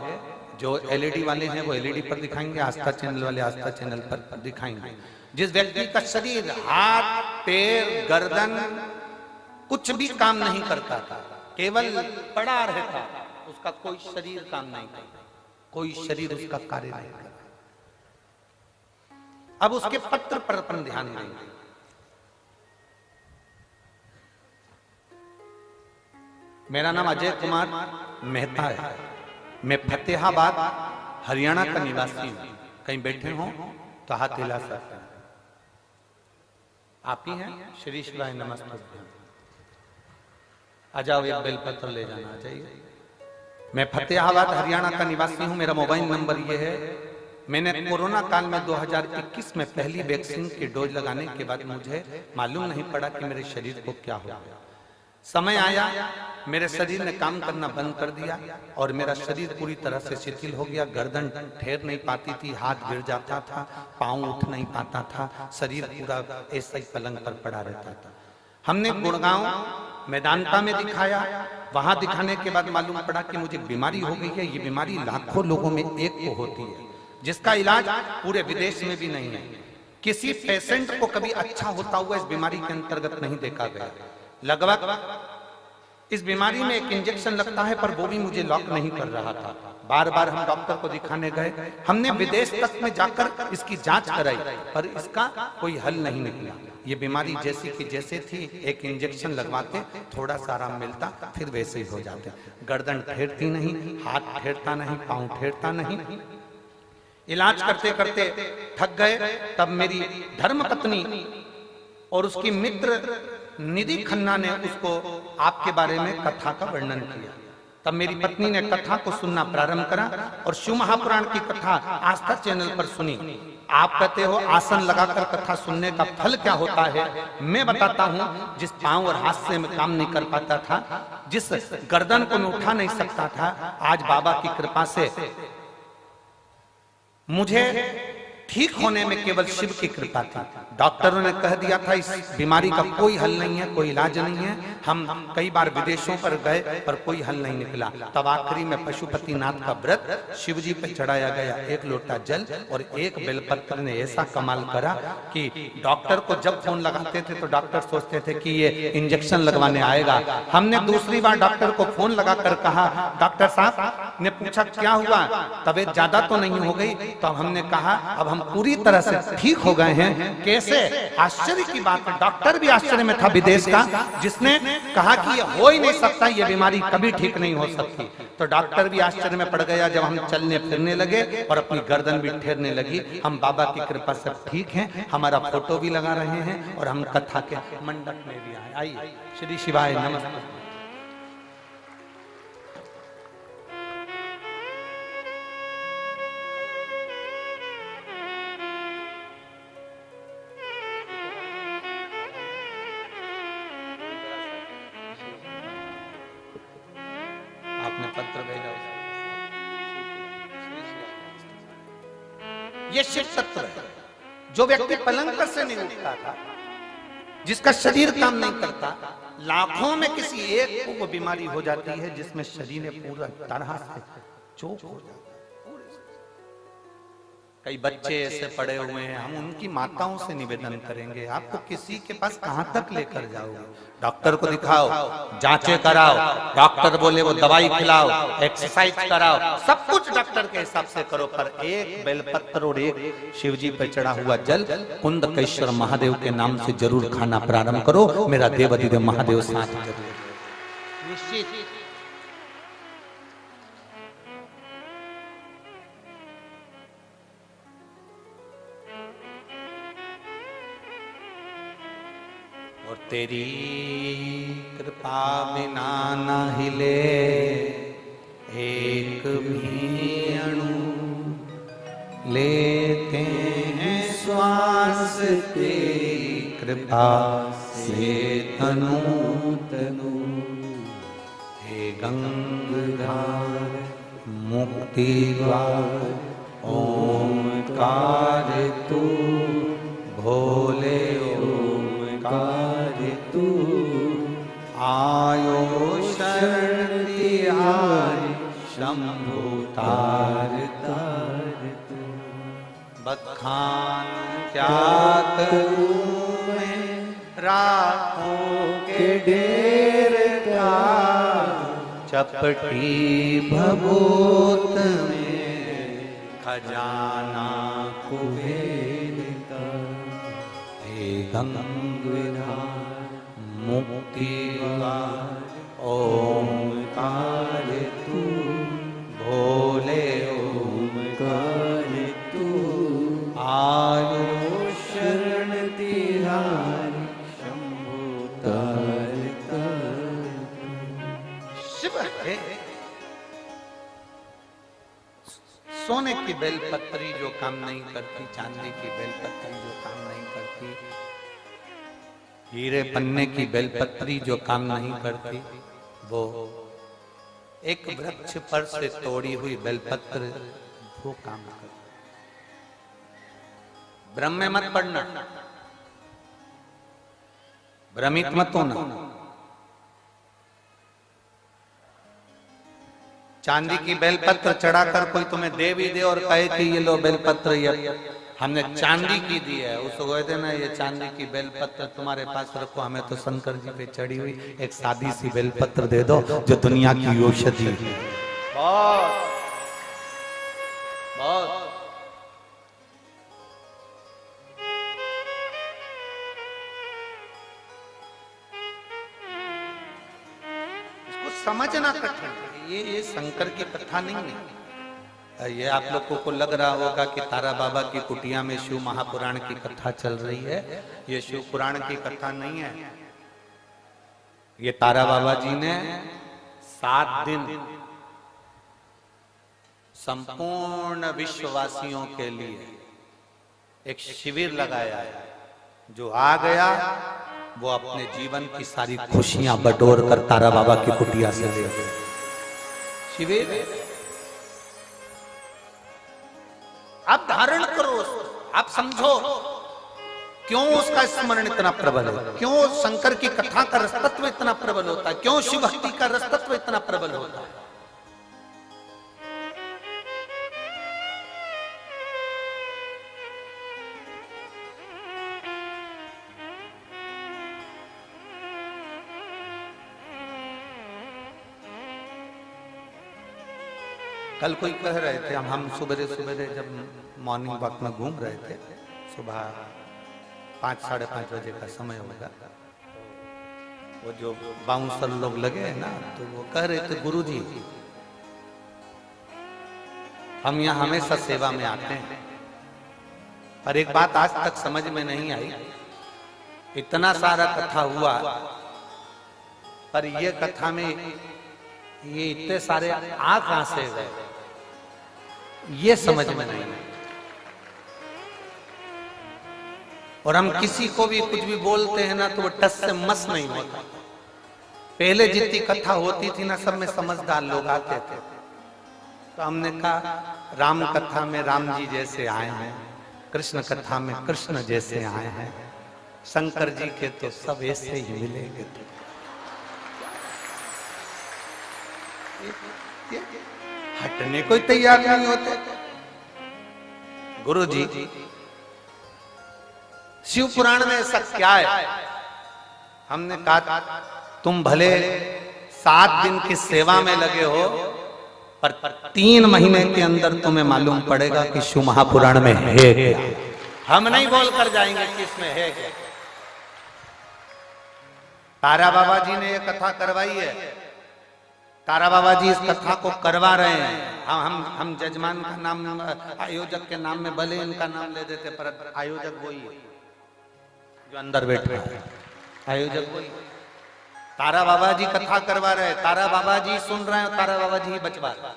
जो एलईडी वाले हैं वो एलईडी पर दिखाएंगे, आस्था चैनल वाले आस्था चैनल पर दिखाएंगे। जिस व्यक्ति का शरीर, हाथ पैर गर्दन कुछ भी काम नहीं करता था, केवल पड़ा रहता, उसका कोई शरीर काम नहीं करता, कोई शरीर उसका कार्य नहीं करता। अब उसके पत्र पर अपन ध्यान देंगे। मेरा नाम अजय कुमार मेहता है, मैं फतेहाबाद हरियाणा का निवासी हूं। कहीं बैठे हो तो हाथ हिला सकते हैं। आप ही हैं? श्री शिवाय नमस्ते। आ जाओ, एक बेलपत्र ले जाना चाहिए। मैं फतेहाबाद हरियाणा का निवासी हूं, मेरा मोबाइल नंबर ये है। मैंने कोरोना काल में 2021 में पहली वैक्सीन की डोज लगाने के बाद मुझे मालूम नहीं पड़ा कि मेरे शरीर को क्या हो गया। समय आया, मेरे शरीर ने काम करना बंद कर दिया और मेरा शरीर पूरी तरह से शिथिल हो गया। गर्दन ठहर नहीं पाती थी, हाथ गिर जाता था, पांव उठ नहीं पाता था, शरीर पूरा ऐसा ही पलंग पर पड़ा रहता था। हमने गुड़गांव मेदांता में दिखाया, वहां दिखाने के बाद मालूम पड़ा कि मुझे बीमारी हो गई है। ये बीमारी लाखों लोगों में एक को होती है, जिसका इलाज पूरे विदेश में भी नहीं है। किसी पेशेंट को कभी अच्छा होता हुआ इस बीमारी के अंतर्गत नहीं देखा गया। लगभग इस बीमारी में एक इंजेक्शन लगता है, पर वो भी मुझे लॉक नहीं कर रहा था। बार बार हम डॉक्टर को दिखाने गए, हमने विदेश तक में जाकर इसकी जांच कराई, पर इसका कोई हल नहीं निकला। ये बीमारी जैसी की जैसे थी, एक इंजेक्शन लगवाते थोड़ा सा आराम मिलता, फिर वैसे ही हो जाते। गर्दन ठेरती नहीं, हाथ ठेरता नहीं, पांव ठेरता नहीं। इलाज करते करते थक गए। तब मेरी धर्मपत्नी और उसकी मित्र निधि खन्ना ने उसको आपके बारे में कथा का वर्णन किया। तब मेरी पत्नी ने कथा को सुनना प्रारंभ करा और शिव महापुराण की कथा आस्था चैनल पर सुनी। आप कहते हो आसन लगाकर कथा सुनने का फल क्या होता है, मैं बताता हूं। जिस पांव और हाथ से मैं काम नहीं कर पाता था, जिस गर्दन को मैं उठा नहीं सकता था, आज बाबा की कृपा से मुझे ठीक होने में केवल शिव की कृपा थी। डॉक्टरों ने कह दिया था इस बीमारी का कोई हल नहीं है, कोई इलाज नहीं है। हम कई बार विदेशों पर गए, पर कोई हल नहीं निकला। तब आखिरी में पशुपतिनाथ का व्रत शिव जी पे चढ़ाया गया, 1 लोटा जल और 1 बेलपत्र ने ऐसा कमाल करा कि डॉक्टर को जब फोन लगाते थे तो डॉक्टर सोचते थे कि ये इंजेक्शन लगवाने आएगा। हमने दूसरी बार डॉक्टर को फोन लगाकर कहा, डॉक्टर साहब ने पूछा क्या हुआ, तबीयत ज्यादा तो नहीं हो गई? तो हमने कहा अब हम पूरी तरह से ठीक हो गए हैं। कैसे? आश्चर्य की बात है, डॉक्टर भी आश्चर्य में था विदेश का, जिसने कहा कि ये हो ही नहीं सकता, ये बीमारी कभी ठीक नहीं हो सकती। तो डॉक्टर भी आश्चर्य में पड़ गया जब हम चलने फिरने लगे और अपनी गर्दन भी ठेरने लगी। हम बाबा की कृपा से ठीक हैं, हमारा फोटो भी लगा रहे हैं और हम कथा के मंडप में भी आए। आइए, श्री शिवाय नमस्ते। आपने पत्र भेजा, ये शिव तत्व है। जो व्यक्ति पलंग पर से नहीं उठता था, जिसका शरीर काम नहीं करता, लाखों में किसी एक को वो बीमारी हो जाती है जिसमें शरीर पूरा तरह से चोक हो जाता है। कई बच्चे ऐसे पड़े हुए हैं, हम उनकी माताओं से निवेदन करेंगे, आपको किसी के पास कहां तक लेकर जाओगे? डॉक्टर को दिखाओ, जांचें कराओ, डॉक्टर बोले वो दवाई खिलाओ, एक्सरसाइज कराओ, सब कुछ डॉक्टर के हिसाब से करो, पर एक बेलपत्र और एक शिवजी पर चढ़ा हुआ जल कुंदकेश्वर महादेव के नाम से जरूर खाना प्रारंभ करो। मेरा देवाधिदेव महादेव साथ जरूर निश्चित। और तेरी कृपा बिना न हिले एक भी अणु, लेते हैं श्वास तेरी कृपा से तनु तनु। हे गंगाधार मुक्ति द्वार ओमकार तू, भोले ओमकार तू। आयो शरण तिहारी शंभु तार तार तू। बखान क्या करूं मैं राखों के ढेर का, चपटी भभूत में खजाना कुबेर का। हे गंगाधार मुक्ति द्वार ओमकार तू, भोले ओमकार तू। आयो शरण तिहारी शंभु तार तार। शिव है सोने की बेलपत्री जो काम नहीं करती, चांदी की बेलपत्री जो काम नहीं करती, हीरे पन्ने की बेलपत्री जो काम नहीं करती, वो एक वृक्ष पर से तोड़ी हुई बेलपत्र वो काम करती। भ्रम में मत पड़ना, भ्रमित मत होना। चांदी की बेलपत्र चढ़ाकर कोई तुम्हें दे भी दे और कहे कि ये लो बेलपत्र, ये हमने चांदी की दी है, उसको कहते ना ये चांदी की बेलपत्र तुम्हारे पास रखो, हमें तो शंकर जी पे चढ़ी हुई एक सादी सी बेलपत्र दे दो जो दुनिया की औषधि है। बहुत बहुत समझना कठिन है। ये शंकर की कथा नहीं है। ये आप लोगों को लग रहा होगा कि तारा बाबा की कुटिया में शिव महापुराण की कथा चल रही है। ये शिव पुराण की कथा नहीं है। ये तारा बाबा जी ने 7 दिन संपूर्ण विश्ववासियों के लिए एक शिविर लगाया है। जो आ गया वो अपने जीवन की सारी खुशियां बटोर कर तारा बाबा की कुटिया से ले गए। शिविर आप धारण करो उसको, आप समझो क्यों उसका स्मरण इतना प्रबल है, क्यों शंकर की कथा का रसतत्व इतना प्रबल होता है, क्यों शिव भक्ति का रसतत्व इतना प्रबल होता है। कल कोई कह रहे थे, हम सुबह सुबह जब मॉर्निंग वॉक में घूम रहे थे, सुबह 5 साढ़े 5 बजे का समय होगा, वो जो बाउंसर लोग लगे हैं ना, तो वो कह रहे थे गुरुजी हम यहाँ हमेशा सेवा में आते हैं, पर एक बात आज तक समझ में नहीं आई, इतना सारा कथा हुआ पर ये कथा में ये इतने सारे आ कहां से गए, ये समझ में नहीं। और हम किसी को भी कुछ भी बोलते हैं ना तो वो टस से मस नहीं होता। पहले जितनी कथा होती थी ना, सब में समझदार लोग आते थे, तो हमने कहा राम कथा में राम जी जैसे आए हैं, कृष्ण कथा में कृष्ण जैसे आए हैं, शंकर जी के तो सब ऐसे ही मिलेंगे। हटने को तैयार नहीं होते। गुरु जी शिव पुराण में ऐसा क्या है? हमने कहा तुम भले 7 दिन की सेवा में लगे हो, पर 3 महीने के अंदर तुम्हें मालूम पड़ेगा कि शिव महापुराण में है क्या। हम नहीं बोल कर जाएंगे कि इसमें है क्या। तारा बाबा जी ने यह कथा करवाई है, तारा बाबा जी इस कथा को करवा रहे हैं। हम जजमान का नाम, आयोजक के नाम में भले इनका नाम ले देते, पर आयोजक वही है जो अंदर बैठे हैं, आयोजक वही। तारा बाबा जी कथा करवा रहे हैं, तारा बाबा जी सुन रहे हैं, तारा बाबा जी बचवा रहे,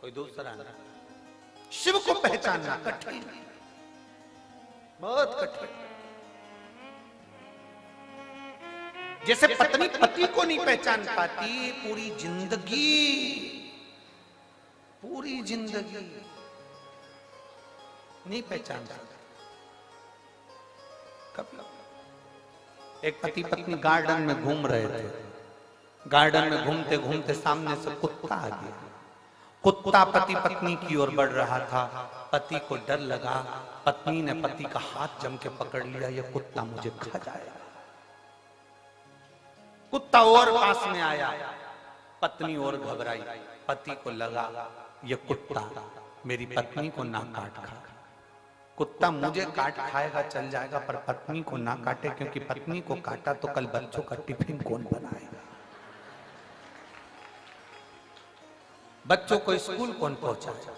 कोई दूसरा नहीं। शिव को पहचानना कठिन, बहुत कठिन। जैसे पत्नी पति को नहीं पहचान पाती, पूरी जिंदगी नहीं पहचान पाती। एक पति पत्नी गार्डन में घूम रहे थे, गार्डन में घूमते घूमते सामने से कुत्ता आ गया। कुत्ता पति पत्नी की ओर बढ़ रहा था, पति को डर लगा, पत्नी ने पति का हाथ जम के पकड़ लिया, ये कुत्ता मुझे खा जाएगा। कुत्ता और पास में आया, पत्नी और घबराई, पति को लगा ये कुत्ता मेरी पत्नी को ना काट खा, कुत्ता मुझे काट खाएगा चल जाएगा, पर पत्नी को ना काटे, क्योंकि पत्नी को काटा तो कल बच्चों का टिफिन कौन बनाएगा, बच्चों को स्कूल कौन पहुंचाएगा।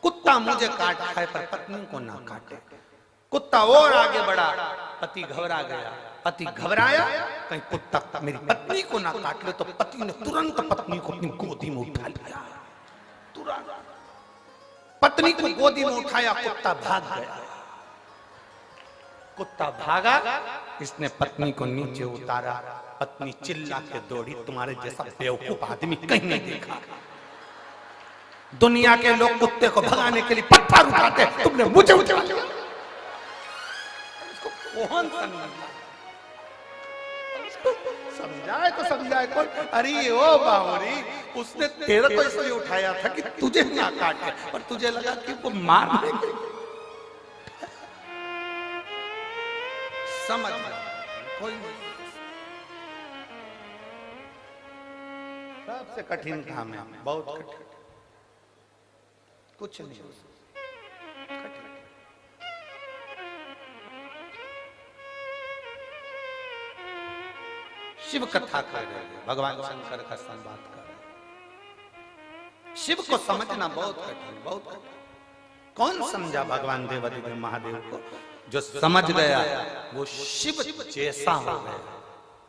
कुत्ता मुझे काट खाए पर पत्नी को ना काटे। कुत्ता और आगे बढ़ा, पति घबरा गया, पति घबराया, कहीं कुत्ता मेरी पत्नी को ना काट ले, तो पति ने तुरंत पत्नी को अपनी गोदी में उठा लिया। तुरंत पत्नी को गोदी में उठाया, कुत्ता भाग गया। कुत्ता भागा, इसने पत्नी को नीचे उतारा, पत्नी चिल्ला के दौड़ी, तुम्हारे जैसा बेवकूफ आदमी कहीं नहीं देखा। दुनिया के लोग कुत्ते को भगाने के लिए पत्थर उठाते, तुमने मुझे उठा लिया। कौन समझाए तो समझाए कोई। अरे ओ बावरी, उसने तेरे को इसलिए उठाया था कि तुझे ना काटे, और तुझे लगा कि वो मार देंगे। समझ कोई नहीं। सबसे कठिन काम है, बहुत कठिन, कुछ नहीं कठिन। शिव कथा कर रहे हैं, भगवान शंकर का संवाद कर रहे हैं। शिव को समझना बहुत कठिन, बहुत कठिन। कौन समझा भगवान देवादिदेव महादेव को? जो समझ गया वो शिव जैसा हो गया,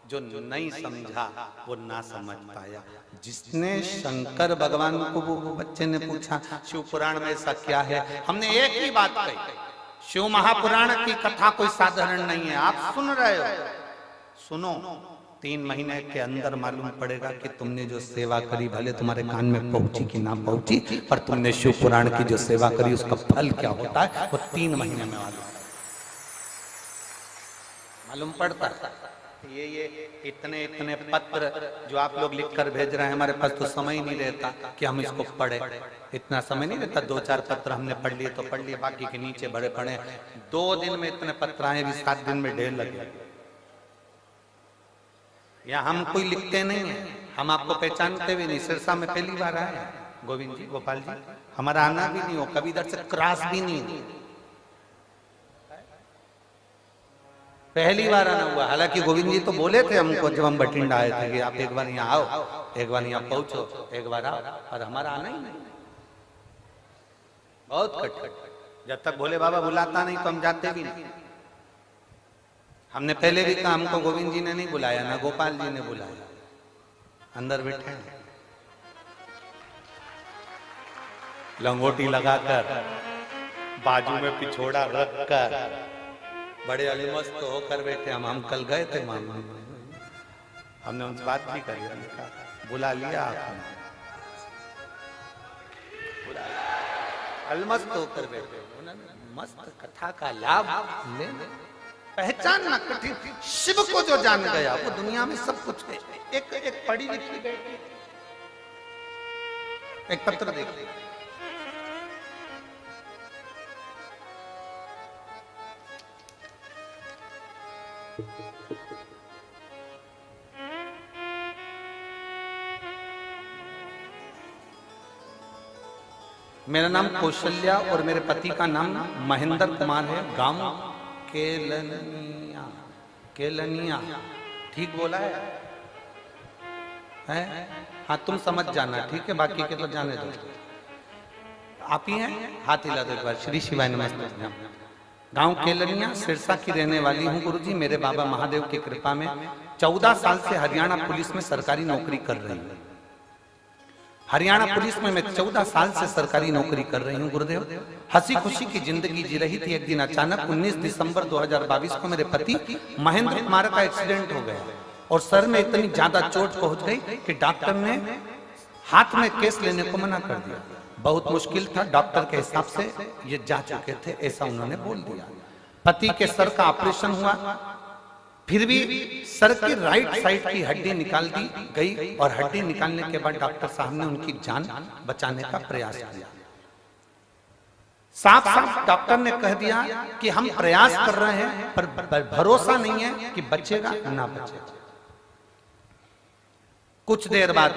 जो नहीं समझा वो ना समझ पाया। जिसने शंकर भगवान को, वो बच्चे ने पूछा शिव पुराण में ऐसा क्या है, हमने एक ही बात कही, शिव महापुराण की कथा कोई साधारण नहीं है। आप सुन रहे हो, सुनो, 3 महीने के अंदर मालूम पड़ेगा कि तुमने जो सेवा करी, भले तुम्हारे कान में पहुंची कि ना पहुंची, पर तुमने शिव पुराण की जो सेवा करी उसका फल क्या होता है वो 3 महीने में मालूम पड़ता है। ये इतने पत्र जो आप लोग लिखकर भेज रहे हैं, हमारे पास तो समय ही नहीं रहता कि हम इसको पढ़े, इतना समय नहीं रहता। 2-4 पत्र हमने पढ़ लिए तो पढ़ लिए, बाकी के नीचे बड़े पढ़े। 2 दिन में इतने पत्र आए, भी 7 दिन में ढेर लगे। या हम कोई लिखते नहीं है, हम आपको पहचानते भी नहीं। सिरसा में पहली बार आए गोविंद जी, गोपाल जी, हमारा आना भी नहीं हो, कभी इधर से क्रॉस भी नहीं हो, पहली बार आना हुआ। हालांकि गोविंद जी तो बोले थे हमको जब हम बठिंडा आए थे कि आप एक बार यहाँ आओ, एक बार यहाँ पहुंचो, एक बार आओ, और हमारा आना ही नहीं। बहुत कठिन। जब तक भोले बाबा बुलाता नहीं तो हम जाते भी नहीं। हमने पहले भी कहा, हमको गोविंद जी ने नहीं बुलाया, ना गोपाल जी ने बुलाया, अंदर बैठे हैं लंगोटी लगाकर, बाजू में पिछोड़ा रखकर, बड़े अलमस्त होकर बैठे। हम कल गए थे मामा, हमने उनसे बात भी करी, बुला लिया आपने, अलमस्त होकर बैठे। मस्त कथा का लाभ ले, पहचानना कठिन। शिव को जो जान गया वो दुनिया में सब कुछ है। एक पढ़ी लिखी गई, एक पत्र देखिए, मेरा नाम कौशल्या और मेरे पति का नाम महेंद्र कुमार है। गांव केलनिया, ठीक बोला है? हाँ, तुम समझ जाना, ठीक है, बाकी के तो जाने दो। आप ही हैं? हाथ हिला दो एक बार। श्री शिवाय नमस्ते। गांव केलनिया, सिरसा की रहने वाली हूँ गुरुजी। मेरे बाबा महादेव की कृपा में 14 साल से हरियाणा पुलिस में सरकारी नौकरी कर रही हूँ। हरियाणा पुलिस में मैं 14 साल से सरकारी नौकरी कर रही हूँ गुरुदेव। हंसी खुशी की जिंदगी जी रही थी। एक दिन अचानक 19 दिसंबर 2022 को मेरे पति महेंद्र कुमार का एक्सीडेंट हो गया और सर में इतनी ज्यादा चोट पहुंच गई कि डॉक्टर ने हाथ में केस लेने को मना कर दिया। बहुत मुश्किल था, डॉक्टर के हिसाब से ये जा चुके थे, ऐसा उन्होंने बोल दिया। पति के सर का ऑपरेशन हुआ, फिर भी सर की राइट साइड की हड्डी निकाल दी गई और हड्डी निकालने के बाद डॉक्टर साहब ने उनकी जान बचाने का प्रयास किया। साफ साफ डॉक्टर ने कह दिया कि हम प्रयास कर रहे हैं पर भरोसा नहीं है कि बचेगा ना बचेगा। कुछ देर बाद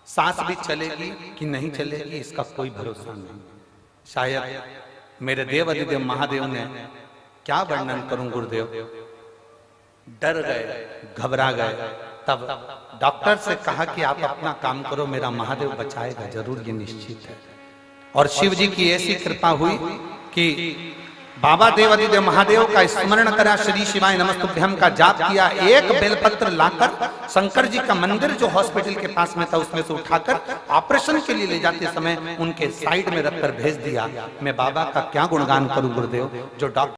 सांस भी चलेगी कि नहीं चलेगी इसका कोई भरोसा नहीं। शायद मेरे देव अधिदेव महादेव ने, क्या वर्णन करूं गुरुदेव, डर गए, घबरा गए। तब डॉक्टर से कहा कि आप अपना काम करो, मेरा महादेव बचाएगा जरूर, ये निश्चित है। और शिव जी की ऐसी कृपा हुई कि बाबा देवादिदेव महादेव का स्मरण करा, श्री शिवाय नमस्तुभ्यम का जाप किया, एक बेलपत्र लाकर शंकर जी का मंदिर जो हॉस्पिटल के पास में था उसमें से उठाकर ऑपरेशन के लिए ले जाते समय उनके साइड में रखकर भेज दिया। मैं बाबा का क्या गुणगान करूं गुरुदेव, जो डॉक्टर